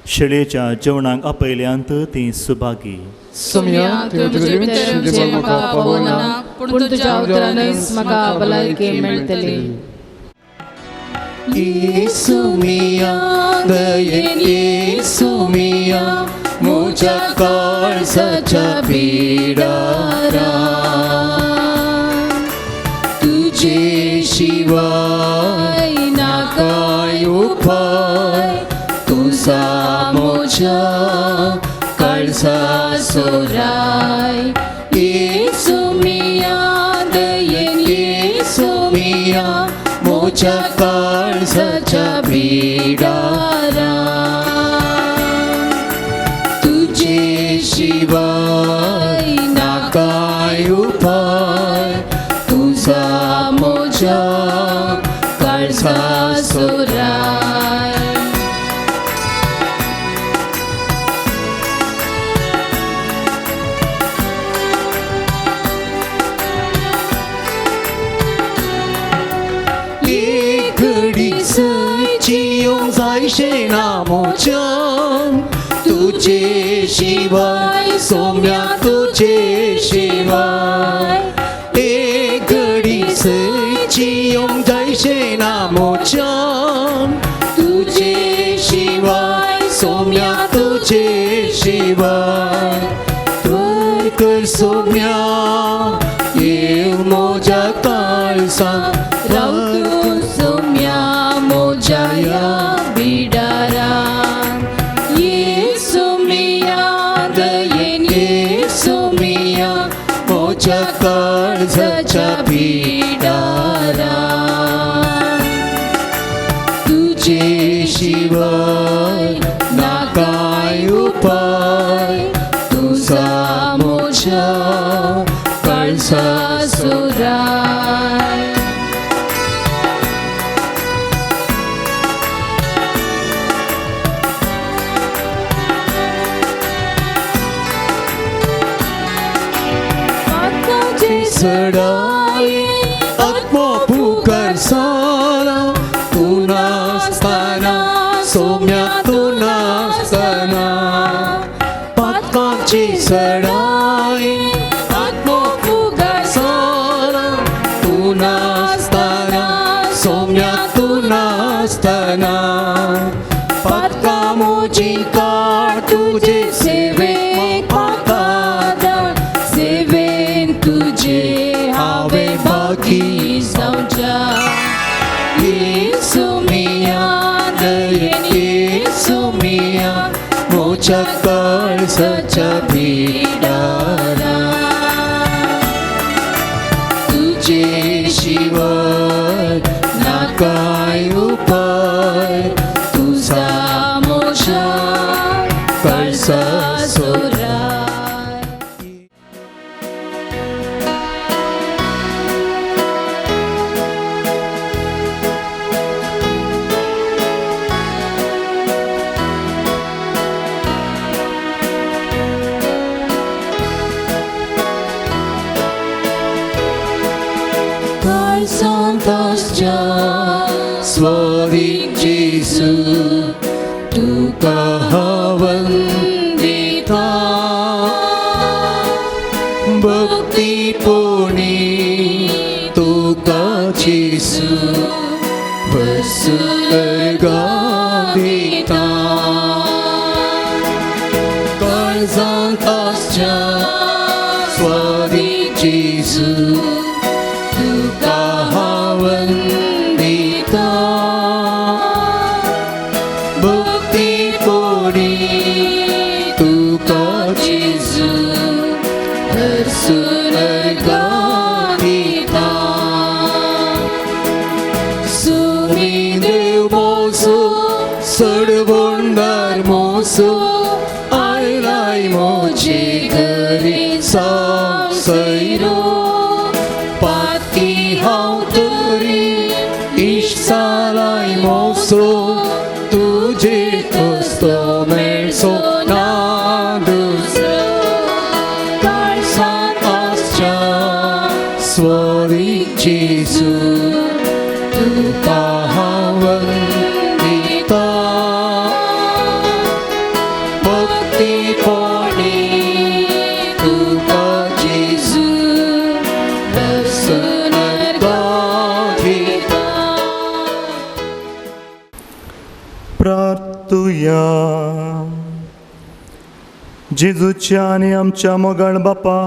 शेळयेच्या जेवणाक आपयल्यांत ती सुभागी. सोम्या तुझे भितर म्हाका पावना पूण तुज्या उतरानच म्हाका भलायकी मेळटली. येसू मिया दयेन येसू मिया म्हज्या काळजाच्या पिडारा मोच्या काळजा सोराय येसू मिया दयेन येसू मिया मोच्या काळजाच्या बिडारा तुझे शिवाय ना काय उपाय तुझा मोच्या काळजा सोराय एक घडी सयची येऊन जायशे ना मोच्या तुझे शिवाय सोम्या तुझे शिवाय एक घडी सयची येऊन जायशे ना मोच्या तुझे शिवाय सोम्या तुझे शिवाय त्वर कर सोम्या येव मोजा काळसा रावतू सोम्या मोजा या बिडारा येसू मिया दयेन येसू मिया मोजा काळजाच्या बिडारा तुझे शिवाय ना काय उपाय तुझा मोजा काळजा सोराय चढाई आत्मा पुकार साला तू नासताना सोम्या तू नासताना पातकाची चढाई आत्मा पुकार साला तू नासताना सोम्या तू नासताना पातका मोजी काळ तुझे सेवे तुझे हावे बाकी जाऊच्या येसू मिया दयेन येसू मिया मोच्या काळजाच्या बिडारा तुझे शिवाय ना काय उपाय तुझा मोच्या काळजा सोराय Santascia Swadi Jesu Tuka Havandita Bhakti Puni Tuka Jesu Versuergadita Santascia Swadi Jesu Tuka Havandita Bhakti Puri Tuka Jesu Versuergadita Sumidev moso Sarvondar moso Ailai moje gari Sairo Pati hau turi Ishsalai moso Tuje tosto melso Nadusro Kalsan ascha Swari Jesu Tuka Havandita Bhakti Poni Tuka Jesu प्रार्थुया जेजूच्या आणि आमच्या मोगाळ बापा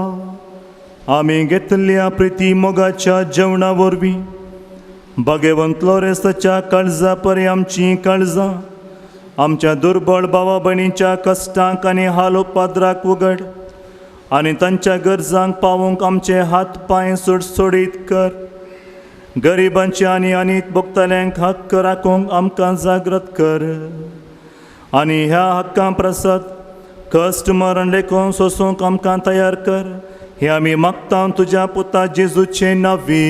आमी घेतल्या प्रिती मोगाच्या जेवणा वरवीं भगवंत लोरेसाच्या काळजा परी आमची काळजां आमच्या दुर्बळ भावा भयणींच्या कश्टांक आनी हाल उपद्राक उगड आनी तांच्या गरजांक पावूंक आमचे हात पांय सुटसुडीत कर. गरिबांचे आनी अनीत भोगतल्यांक हक्क राखूंक आमकां जागृत कर आनी ह्या हक्कां प्रसत कश्ट मरण लेखून सोसूंक आमकां तयार कर. हे आमी मागता तुज्या पुता जेजूचे नवी.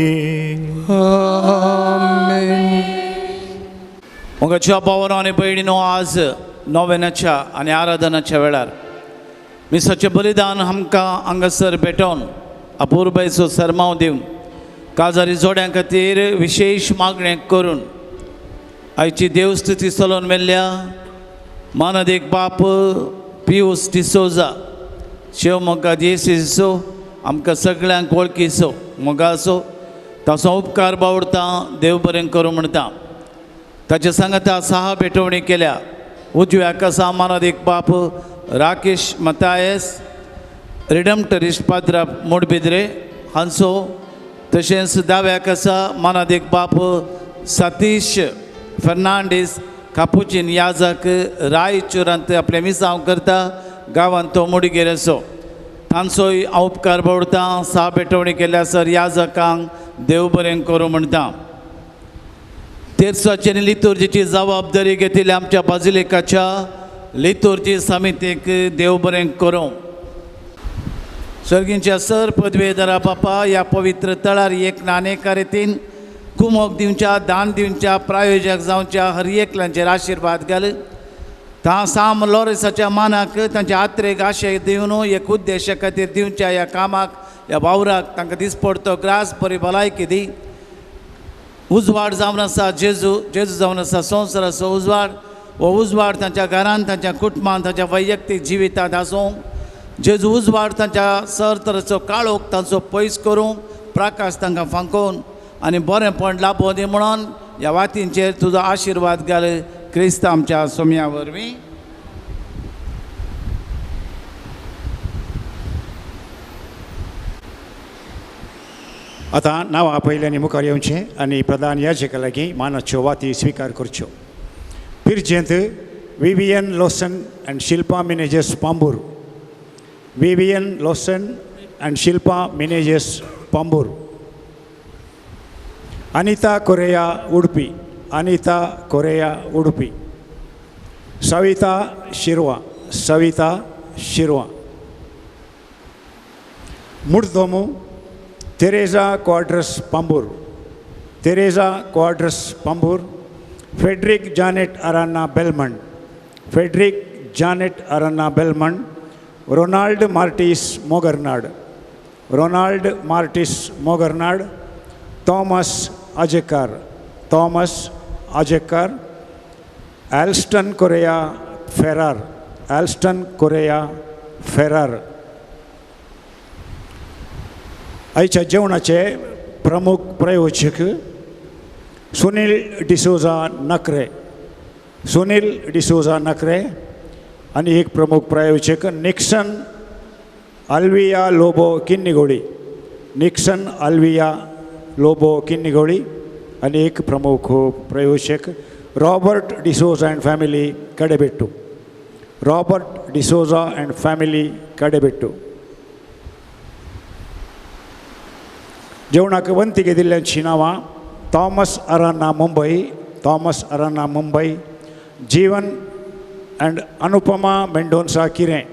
मोगाच्या भावांनो आनी भयणीनो, आज नोवेनाच्या आनी आराधनाच्या वेळार मिसाचें बलिदान आमकां हांगासर भेटोवन अपुर्बायेचो सरमाव दिवन काजारी जोड्यां खातीर विशेश मागणें करून आयची देवस्तुती चलोवन मेल्ल्या मानदेक बाप पियूस डिसोजा शिवमोगा येसो आमकां सगळ्यांक वळखीचो मोगाचो ताचो उपकार बावडटा. देव बरें करूं म्हणटा. ताचे सांगता 6 भेटवणी केल्या. उजव्या कसा मानदेक बाप राकेश मतायस रिडम्टरिस्ट पाद्रा मोडबिद्रे हांचो, तशेंच दाव्या कसा मानदेक बाप सतीश फर्नांडीस कापुचीन याजक रायचुरांत आपले मिसांव करता गांवांत तो मुडगेर असो. तांचोय हांव उपकार बावडटा. 6 भेटवणी केल्या सर याजकांक देव बरें करूं म्हणटा. तेर्साचे लितुर्जीची जबाबदारी घेतिल्ली आमच्या बाजिलिकाच्या लितुर्जी समितीक देव बरें करूं. सर्गींच्या सर पदवेधरा बापा ह्या पवित्र तळार एक नाणेकार रितीन कुमोक दिवच्या, दान दिवच्या, प्रायोजक जावच्या हर एकल्यांचेर आशिर्वाद घाल. ता साम लॉरेसाच्या मानाक तांच्या आत्रेक आशय दिवन एक उद्देशा खातीर दिवच्या ह्या कामाक ह्या वावराक तांकां दिसपडतो ग्रास बरी भलायकी दी. उजवाड जावन आसा जेजू जावन आसा संवसाराचो उजवाड. हो उजवाड तांच्या घरांत, तांच्या कुटुंबांत, तांच्या वैयक्तीक जिवितांत आसूं. जेजू उजवाड तांच्या सर तरेचो काळोख तांचो पयस करूं, प्रकाश तांकां फांकोवन आनी बरेंपण लाभो दी म्हणून ह्या वातींचेर तुजो आशिर्वाद घाल. क्रिस्त आमच्या सोम्या वरवीं. आतां नांवां पयल्यांनी मुखार येवचें आनी प्रधान याजका लागीं मानाच्यो वाती स्विकार करच्यो. पिरजेंत Vivian Lawson and Shilpa Menezes Pamboor. Vivian Lawson and Shilpa Menezes Pamboor. Anita Correa Udupi. Anita Correa Udupi. Savita Shirva. Savita Shirva. मुर्दोमू Teresa Quadros Pamboor. Teresa Quadros Pamboor. Fredrick Janet Aranha Belman. Fredrick Janet Aranha Belman. Ronald Martis Mogarnad. Ronald Martis Mogarnad. Thomas Ajekar. Thomas Ajekar. Elston Correa Ferar. Elston Correa Ferar. आयच्या जेवणाचे प्रमुख प्रायोजक सुनील डिसोजा नखरे. सुनील डिसोजा नखरे. आनी एक प्रमुख प्रायोजक निक्सन अल्विया लोबो किन्निगोळी. निक्सन अल्विया लोबो किन्निगोळी. आनी एक प्रमुख प्रायोजक Robert D'Souza and family Kadebettu. Robert D'Souza and family Kadebettu. जेवणाक वंतिके दिल्ल्यांची नांवां Thomas Aranha Mumbai. Thomas Aranha Mumbai. Jeevan and Anupama Mendonsa Kirem.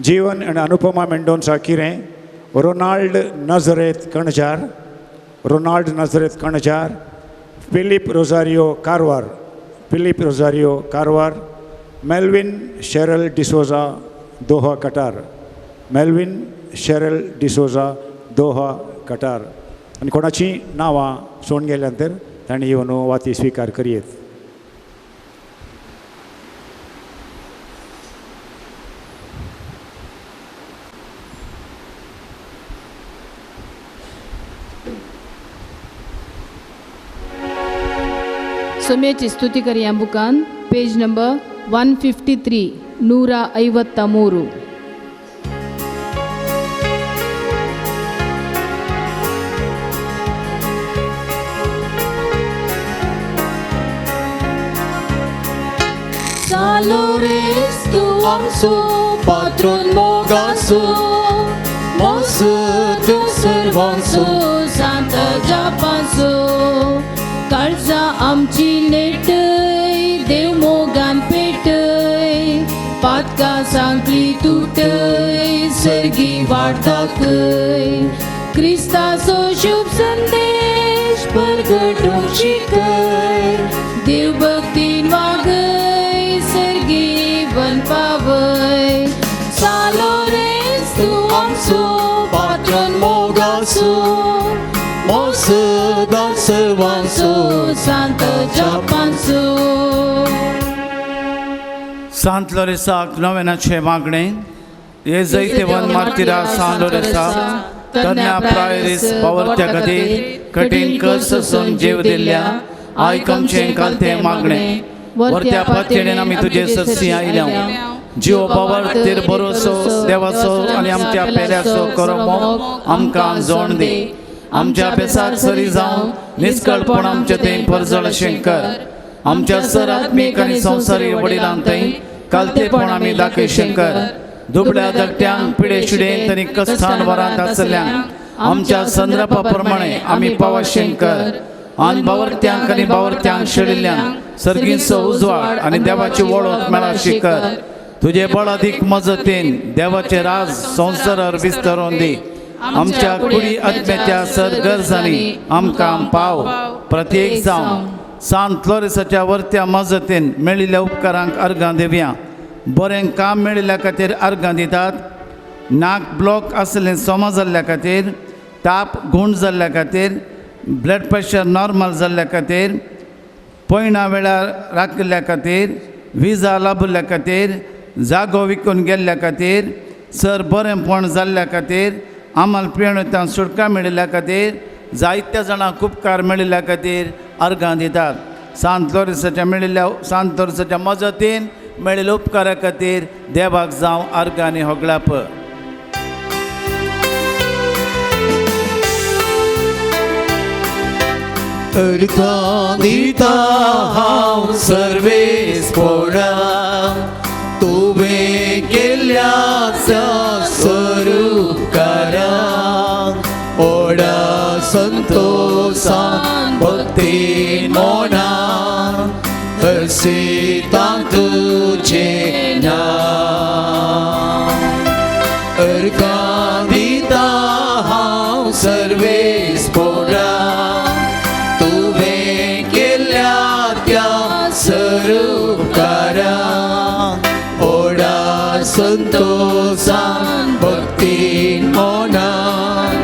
Jeevan and Anupama Mendonsa किरें. Ronald Nazareth Kanajar. Ronald Nazareth Kanajar. Philip Rosario Karwar. Philip Rosario Karwar. Melvin Sheryl D'Souza Doha Qatar. Melvin Sheryl D'Souza Doha Qatar. आनी कोणाची नांवां सोडून गेल्या नंतर तांणी येवन वाती स्विकार करीत. ಸೊಮ್ಯಚಿ ಸ್ತುತಿಕರಿಯ ಬುಕಾನ್ page number 153 153. Salores tu amso, patron mogaso, mosu tu servanso, Santa Japanso. काळजा आमची नेटय, देव मोगान पेटय, पातका सांगली तुटय, सर्गी वाट दाखय. क्रिस्ताचो शुभ संदेश परगटूंक शिकय, देव भक्तीन वागय, सर्गी वन पावय. Salores tu amso, patron mogaso, mosu dan servanso, Santa Japanso. सांत लोरेसाक नवेनाचे मागणे हे जैते वन मार्तिरा सांत लोरेसा तन्या प्रायरीस पावरत्या खातीर कठीण कस सोसून जीव दिल्ल्या आयकमचे कालते मागणे वरत्या पातळेन आमी तुजे ससी आयल्या जीव पावरतेर भरोसो देवाचो आनी आमच्या पेल्याचो करो मोग आमकां जोड दे. आमच्या अभ्यासाक सरी जावन निश्कळपण आमचे थंय परजळ शंकर आमच्या सर आत्मीक आनी संवसारीक वडिलांक थंय कालतेपण आमी दाखय शंकर. दुबळ्या धाकट्यांक पिडे शिडेंत आनी कस्थान वरांत आसल्यांक आमच्या संद्रपा प्रमाणे आमी पावा शंकर. आनी बावरत्यांक आनी बावरत्यांक शेळिल्ल्यांक सर्गीचो उजवाड आनी देवाची वळख मेळा शिकर. तुजे बळ अदीक मजतीन देवाचे राज संवसारार विस्तरोन दी. आमच्या कुडी आत्म्याच्या सर गरजांनी आमकां पाव. प्रत्येक जावन सांत लोरेसाच्या वर्त्या मजतीन मेळिल्ल्या उपकारांक अर्गां दिवया. बरें काम मेळिल्ल्या खातीर अर्गां दितात. नाक ब्लॉक आसलें सोमा जाल्ल्या खातीर, ताप गूण जाल्ल्या खातीर, ब्लड प्रेशर नॉर्मल जाल्ल्या खातीर, पयणा वेळार राखिल्ल्या खातीर, विजा लाभिल्ल्या खातीर, जागो विकून गेल्ल्या खातीर, सर बरेंपण जाल्ल्या खातीर, आम्हाला पियेणांत सुटका मेळिल्ल्या खातीर, जायत्या जाणांक उपकार मेळिल्ल्या खातीर अर्गां दितात. सांत लोरेसाच्या मजतीन मेळिल्ल्या उपकारा खातीर देवाक जावं अर्गां आनी होगळाप. अर्गां दिता हांव सर्वेस पळा, तुवें केल्ल्या स्वरूपकारा ओडा संतोषान भक्तीन मोनान हरसितां तुजें नांव. अर्गां दिता हांव सर्वेस पळा, तुवें केल्ल्या त्या स्वरूपकारा ओडा संतोषान भक्तीन मोनान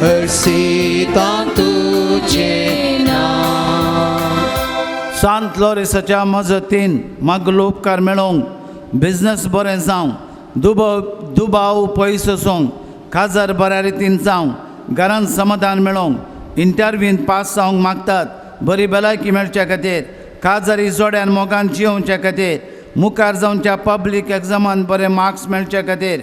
हरसितां तुजें नांव. सांत लोरेसाच्या मजतीन मागलो उपकार मेळोवंक, बिझनस बरें जावं, दुबाव पयस वचोंक, काजार बऱ्या रितीन जावं, घरांत समाधान मेळोवंक, इंटरव्यून पास जावंक मागतात, बरी भलायकी मेळच्या खातीर, काजारी जोड्यान मोगान जियोवच्या खातीर, मुखार जावच्या पब्लीक एग्जामान बरे मार्क्स मेळच्या खातीर,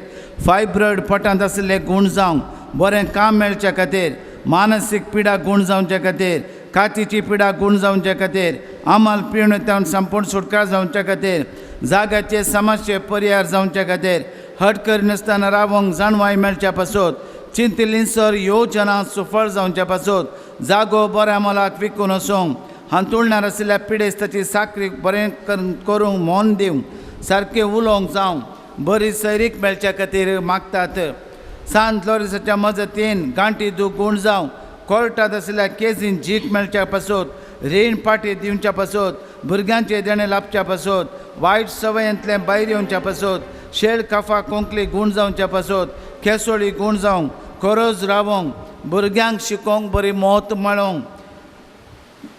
फायब्रॉयड पोटांत आशिल्ले गूण जावंक, बरें काम मेळच्या खातीर, मानसीक पिडा गूण जावच्या खातीर, कातीची पिडा गूण जावच्या खातीर, आमाल पियेणांत संपूर्ण सुटका जावच्या खातीर, जाग्याचे समस्ये परिहार जावच्या खातीर, हटकर नासतना रावंक जाणवाय मेळच्या पासून, चिंतिल्लींसर येवजना सुफळ जावच्या पासून, जागो बऱ्या मोलाक विकून वचोंक, हांतुळणार आशिल्ल्या पिडेस्ताची साखरी बरें करूंक मोन दिवंक, सारकें उलोवंक जावं, बरी सैरीक मेळच्या खातीर मागतात. सांत लोरेसाच्या मजतीन गांठी दूख गूण जावं, कोर्टांत आशिल्ल्या केसीन जीक मेळच्या पासून, रीण पाटी दिवच्या पासून, भुरग्यांचे देणे लाभच्या पासून, वायट सवयांतले भायर येवच्या पासून, शेळ कफा कोंकली गूण जावच्या पासून, केसोळी गूण जावंक, खरोज रावंक, भुरग्यांक शिकोवंक बरी मोत मेळोवंक,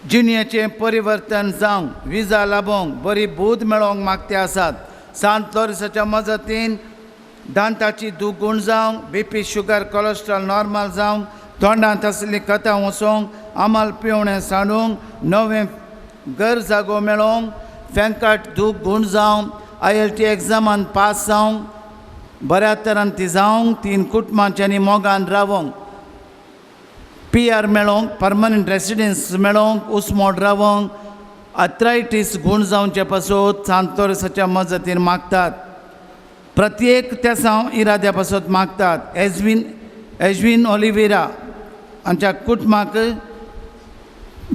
जिणेचें परिवर्तन जावंक, विजा लाभोवंक, बरी बूद मेळोवंक मागते आसात. सांत लोरेसाच्या मजतीन दांताची दूख गूण जावंक, BP शुगर कोलेस्ट्रॉल नॉर्मल जावंक, तोंडांत आशिल्लीं कथां वचोवंक, आमाल पिवणें सांडूंक, नवें घर जागो मेळोवंक, फेंकट दूख गूण जावंक, IELTS एग्जामान पास जावंक, बऱ्या तरान ती जावंक, तीन कुटुंबांच्यांनी मोगान रावंक, PR मेळोवंक, परमनंट रेसिडेन्स मेळोवंक, उसमोड रावंक, आर्थरायटीस गूण जावचे पासत सांतोरसाच्या मजतीन मागतात. प्रत्येक त्या साव इराद्या पासत मागतात. एजवीन ऑलिवेरा हांच्या कुटुंबाक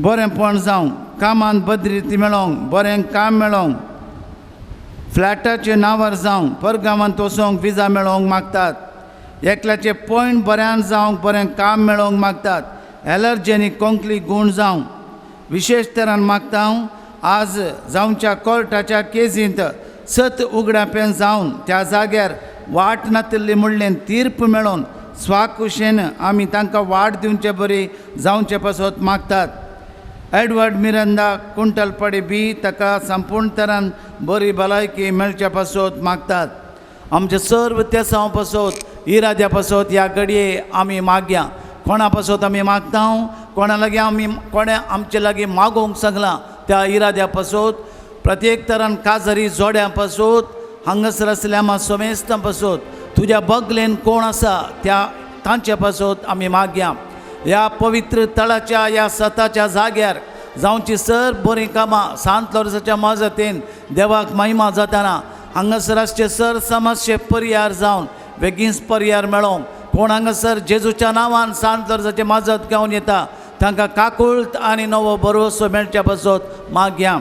बरेंपण जावं, कामान बद्रिती मेळोंक, बरें काम मेळोंक, फ्लॅटाचे नांवार जावं, परगांवांत वचोंक विजा मेळोंक मागतात. एकल्याचे पॉयंट बऱ्यान जावंक, बरें काम मेळोंक मागतात. एलर्जेनीक कोंकणी गूण जावं विशेश तरान मागता. आज जावच्या कोर्टाच्या केसींत 7 उगडापें जावन त्या जाग्यार वाट नातिल्ली म्हणलें तीर्प मेळोवन स्वाकुशेन आमी तांकां वाट दिवचे बरी जावचे पासत मागतात. एडवर्ड मिरांदा कुंटलपडी बी ताका संपूर्ण तरान बरी भलायकी मेळच्या पासत मागतात. आमचे सर्व त्या साव पासत इराद्या पासत ह्या घडये आमी मागया. कोणा पासत आमी मागता, कोणा लागीं आमी कोणे आमचे लागीं मागोवंक सांगलां त्या इराद्या पासत, प्रत्येक तरान काजरी जोड्या पासत, हांगासर आसल्या आमा सोमेस्तां पासत, तुज्या बगलेन कोण आसा त्या तांचे पासत आमी मागया. ह्या पवित्र तळाच्या ह्या सताच्या जाग्यार जावची सर बरीं कामां सांत लॉरेन्साच्या माजतीन देवाक महिमा जाताना हांगासर आसचे सर समस्ये परिहार जावन बेगीनच परिहार मेळोंक. कोण हांगासर जेजूच्या नांवान सांत लॉरेन्साचे माजत घेवन येता तांकां काकुळट आनी नवो भरवसो मेळच्या पासत मागया.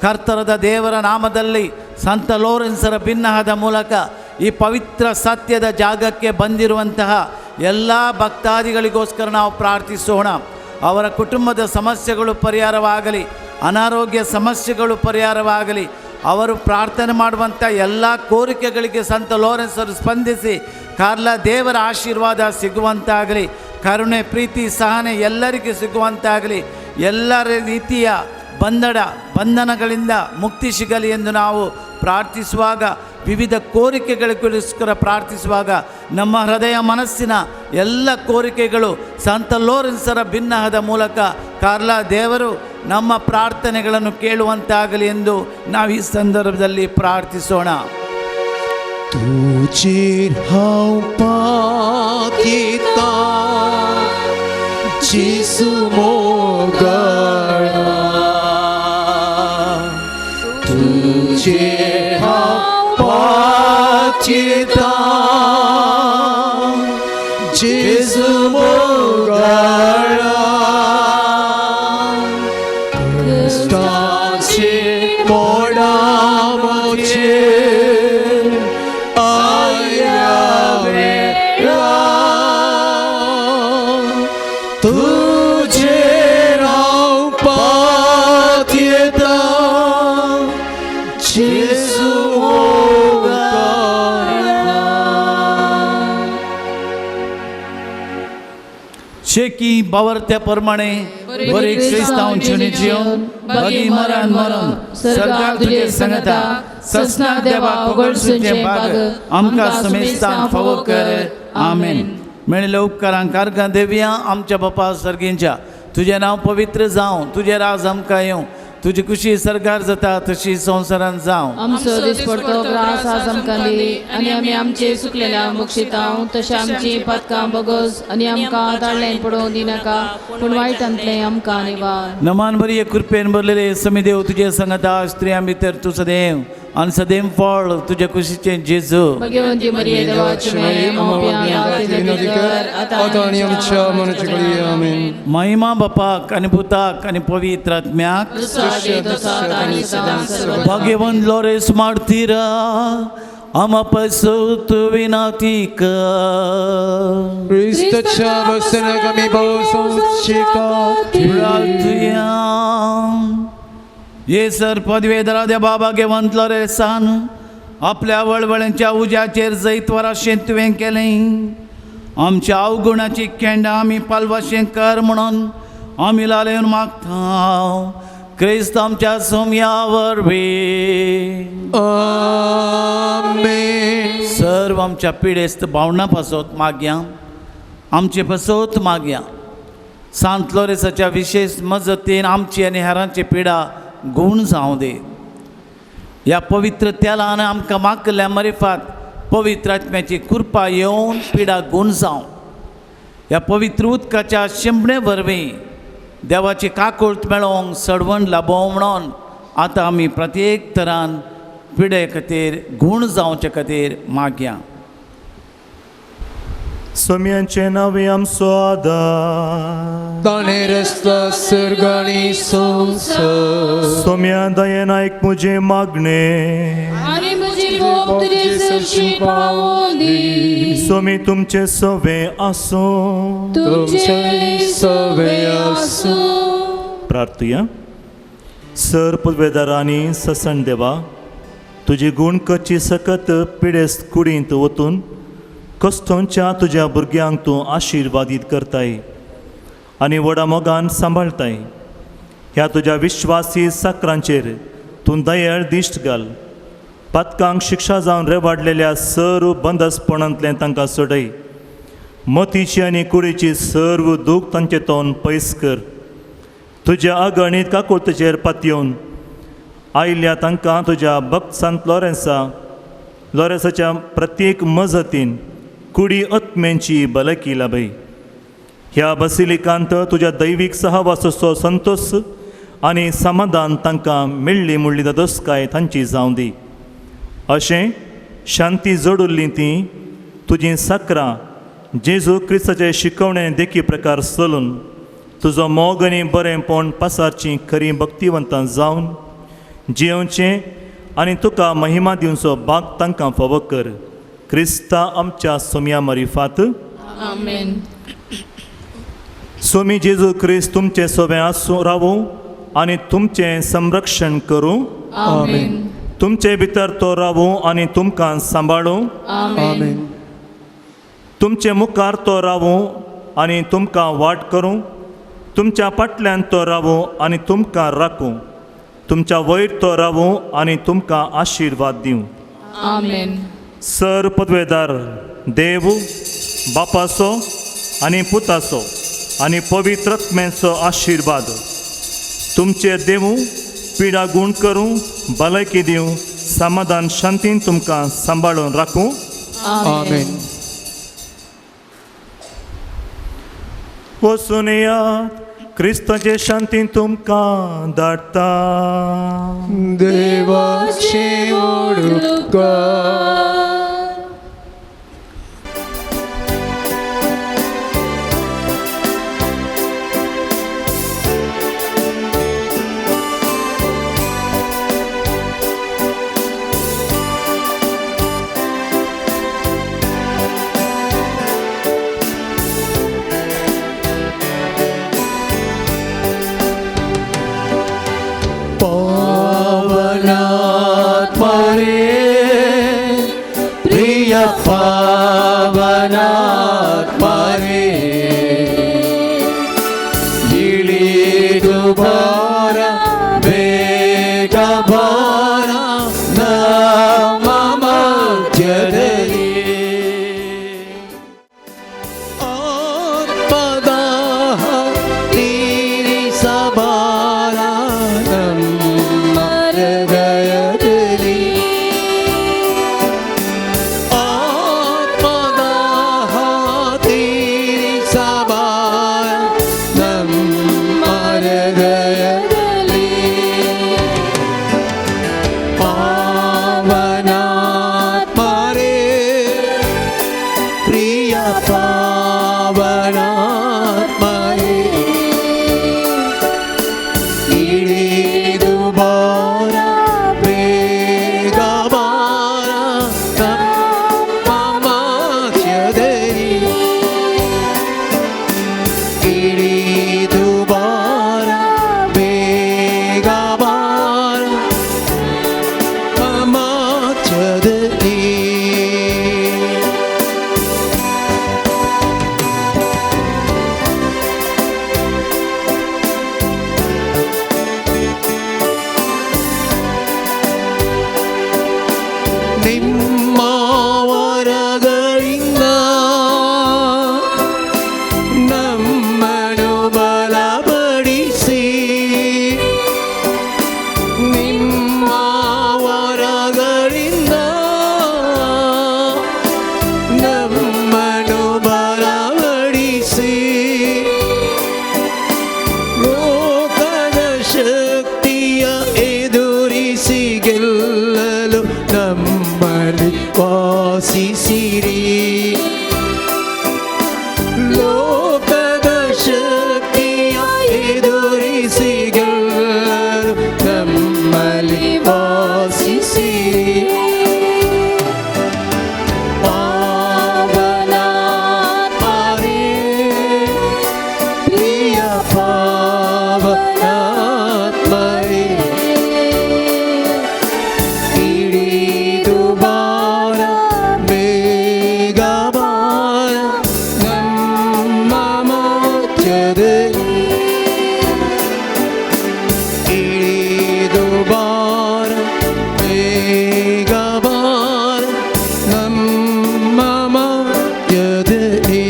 ಕರ್ತರದ ದೇವರ ನಾಮದಲ್ಲಿ ಸಂತ ಲೋರೆನ್ಸರ ಭಿನ್ನಹದ ಮೂಲಕ ಈ ಪವಿತ್ರ ಸತ್ಯದ ಜಾಗಕ್ಕೆ ಬಂದಿರುವಂತಹ ಎಲ್ಲ ಭಕ್ತಾದಿಗಳಿಗೋಸ್ಕರ ನಾವು ಪ್ರಾರ್ಥಿಸೋಣ. ಅವರ ಕುಟುಂಬದ ಸಮಸ್ಯೆಗಳು ಪರಿಹಾರವಾಗಲಿ, ಅನಾರೋಗ್ಯ ಸಮಸ್ಯೆಗಳು ಪರಿಹಾರವಾಗಲಿ, ಅವರು ಪ್ರಾರ್ಥನೆ ಮಾಡುವಂಥ ಎಲ್ಲ ಕೋರಿಕೆಗಳಿಗೆ ಸಂತ ಲೋರೆನ್ಸರು ಸ್ಪಂದಿಸಿ ಕಾರ್ಲ ದೇವರ ಆಶೀರ್ವಾದ ಸಿಗುವಂತಾಗಲಿ, ಕರುಣೆ ಪ್ರೀತಿ ಸಹನೆ ಎಲ್ಲರಿಗೂ ಸಿಗುವಂತಾಗಲಿ, ಎಲ್ಲ ರೀತಿಯ ಬಂಧನಗಳಿಂದ ಮುಕ್ತಿ ಸಿಗಲಿ ಎಂದು ನಾವು ಪ್ರಾರ್ಥಿಸುವಾಗ, ವಿವಿಧ ಕೋರಿಕೆಗಳಿಗೋಸ್ಕರ ಪ್ರಾರ್ಥಿಸುವಾಗ ನಮ್ಮ ಹೃದಯ ಮನಸ್ಸಿನ ಎಲ್ಲ ಕೋರಿಕೆಗಳು ಸಂತ ಲೋರೆನ್ಸರ ಭಿನ್ನಹದ ಮೂಲಕ ಕಾರ್ಲ ದೇವರು ನಮ್ಮ ಪ್ರಾರ್ಥನೆಗಳನ್ನು ಕೇಳುವಂತಾಗಲಿ ಎಂದು ನಾವು ಈ ಸಂದರ್ಭದಲ್ಲಿ ಪ್ರಾರ್ಥಿಸೋಣ. तुझेर हांव पाकिता जेसू मोगळा, तुझेर हांव पाकिता जेसू मोगळा, कष्टाचे मोडा मोचे तुझेर हांव पातियेता जेसू मोगळा. शेकी बावरत्या प्रमाणे बरे क्रिस्तांवचे जीवन बगी मरण मरण सरकार तुजे संगता ससना देवा कोगळसूचे बाग आमकां समेस्तान फावो कर. आमेन. मेळिल्ल्या उपकारांक अर्घां देवया. आमच्या बापा सर्गींच्या तुजें नांव पवित्र जावं, तुजें राज आमकां येवं, तुजी खुशी सरकार जाता तशी संवसारांत जावं. आमचो दिसपडटो ग्रास आज आमकां दी, आनी आमी आमचे सुकलेल्या मुक्षितांव तशें आमची पातकां बगोस, आनी आमकां दाळ्ळें पडोवंक दिनाका, पूण वायटांतलें आमकां निवार. नमान बरी कृपेन भरलेले समीदेव तुजे संगता स्त्रियां भितर तूं सदैव आनी सदैव फळ तुजे कुशीचें जेजू. भगवंती मरिये देवाची माय, आता आनी आमच्या मनाचे कळी. आमेन. महिमा बापाक आनी पुताक आनी पवित्र आत्म्याक भगवंत लोरेस मार्तीरा आमा पसत विनाती कर. क्रिस्ताच्या वचनाक आमी भोवसोंक प्रार्थया. ये सर पदवेधरा दे बाबा घेवंत लोरेसान आपल्या वळवळ्यांच्या उज्याचेर जैतवराशें तुवें केलें. आमच्या अवगुणाची केंडां आमी पालवाशें कर म्हणून आमी लालेवन मागता. क्रिस्त आमच्या सोम्या वरवीं. आमेन. सर्व आमच्या पिडेस्त भावना पासत मागया, आमचे पासत मागया. सांत लोरेसाच्या विशेष मजतीन आमची आनी हेरांची पिडा गूण जावं दे. ह्या पवित्र तेलान आमकां मागल्या मरिफात पवित्र आत्म्याची कृपा येवन पिडा गूण जावं. ह्या पवित्र उदकाच्या शिंपणे वरवीं देवाची काकूळट मेळोवंक सडवण लाभोव म्हणून आतां आमी प्रत्येक तरान पिडे खातीर गूण जावचे खातीर मागया. सोम्यांचे नावे आमचो आदार. ताणे रस्ता सर्ग आनी संवसार. सोम्या दयेन आयक मुजे मागणे. आणि म्हजी भोग तुजे सरशी पावों दी. सोमी तुमचे सवे आसो. तुमचे सवे आसूं. प्रार्थया. सर पदवेदारांनी ससन देवा, तुजी गूण कची सकत पिडेस्त कुडींत वतून कस्तोंच्या तुज्या भुरग्यांक तूं आशिर्वादीत करताय आनी व्हडा मोगान सांबाळताय. ह्या तुज्या विश्वासी साकरांचेर तूं दयेळ दिश्ट घाल. पातकांक शिक्षा जावन रेवाडलेल्या सर्व बंदसपणांतल्यान तांकां सोडय. मोतीची आनी कुडीची सर्व दूख तांचे तोंड पयस कर. तुज्या अगणीत काकुळतेचेर पातयेवन आयिल्ल्या तांकां तुज्या भक्त सांत लॉरेन्साच्या प्रत्येक मजतीन कुडी आत्म्यांची भलायकी लाभय. ह्या बसिलिकांत तुज्या दैवीक सहवासाचो संतोष आनी समाधान तांकां मेळ्ळी मुळ्ळी दोस्काय तांची जावं दी. अशें शांती जोडुल्लीं तीं तुजीं साकरां जेजू क्रिस्ताचे शिकवणे देखी प्रकार चलून तुजो मोग आनी बरेंपण पासारची खरीं भक्तिवंतां जावन जियोवचें आनी तुका महिमा दिवचो भाग तांकां फावो कर. क्रिस्ता आमच्या सोम्या मरिफात. आमेन. सोमी जेजू क्रिस्त तुमचे सोबे आसूं रावूं आनी तुमचें संरक्षण करूं. आमेन. तुमचे भितर तो रावूं आनी तुमकां सांबाळूं. आमेन. तुमचे मुखार तो रावूं आनी तुमकां वाट करूं. तुमच्या फाटल्यान तो रावूं आनी तुमकां राखूं. तुमच्या वयर तो रावूं आनी तुमकां आशिर्वाद दिवं. आमेन. सर पदवेदार देव बापाचो आनी पुताचो आनी पवित्रत्मेचो आशिर्वाद तुमचेर देवूं, पिडा गूण करूं, भलायकी दिवं, समाधान शांतीन तुमकां सांबाळून राखूं. आमेन. वचून येयात, क्रिस्ताचे शांतीन तुमकां धाडटा. देवाचे उपकार. ಲೋಕದ ಶಕ್ತಿಯ ಎದುರಿಸಿಗಳು ನಮ್ಮಲ್ಲಿ ವಾಸಿಸಿ ಪಾವನಾತ್ಮರೇ, ಪ್ರಿಯ ಪಾವನಾತ್ಮರೇ, ಹಿಡಿದು ಬಾರ ಬೇಗ ಬಾರ ನಮ್ಮ ಮಧ್ಯದಲ್ಲಿ, ಹಿಡಿದು ಬಾರ ಬೇಗ ಬಾರ ನಮ್ಮ ಮಧ್ಯದಲ್ಲಿ.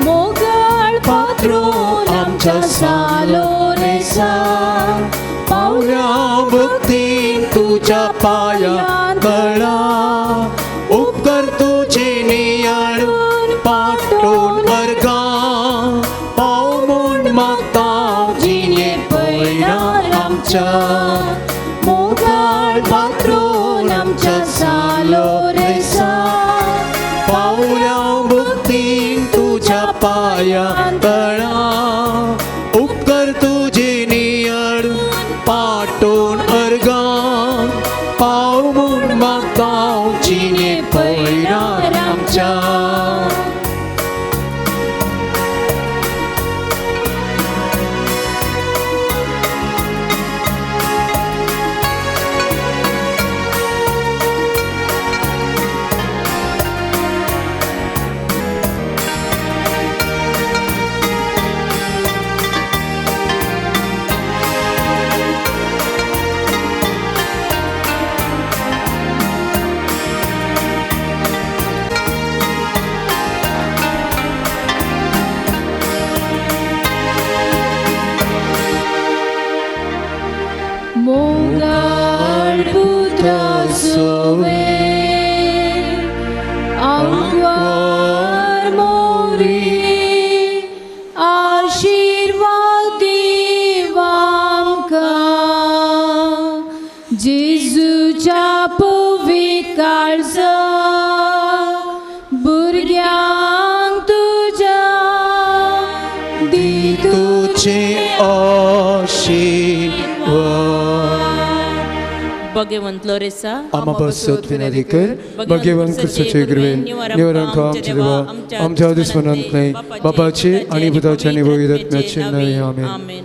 मोगळ पात्रून आमच्या सालोरेसा, पावल्या भक्तीन तुझ्या पायात गळा, उपकार तुझे नियाळून पाठवून वर्गा, पाव म्हूण मागता जिने पळणार आमच्या. मोगळ पात्रून आमच्या सालोरेसा, पावल्या भक्तीन तुझ्या पायात गळा, उपकार तुझे नियाळून पाठवून वर्गा, पाव म्हूण मागता जिने पळणार आमच्या. मोगळ पुत्र सोवे, अंगवर मोरी, आशीर्वाद दीव आमकां. जेजूच्या पवित्र काळजा भुरग्यांक तुज्या दी तुझे आशीर्वाद. भगवंत लोरेसा आम्हा बसत विनाधिकर भगवंत कृष्णाचे कृपे निवरांका आमच्या देवा आमच्या दुश्मनांत नाही बापाचे आणि भूताच्या निभवित आत्म्याचे नाही. आमेन. आमेन.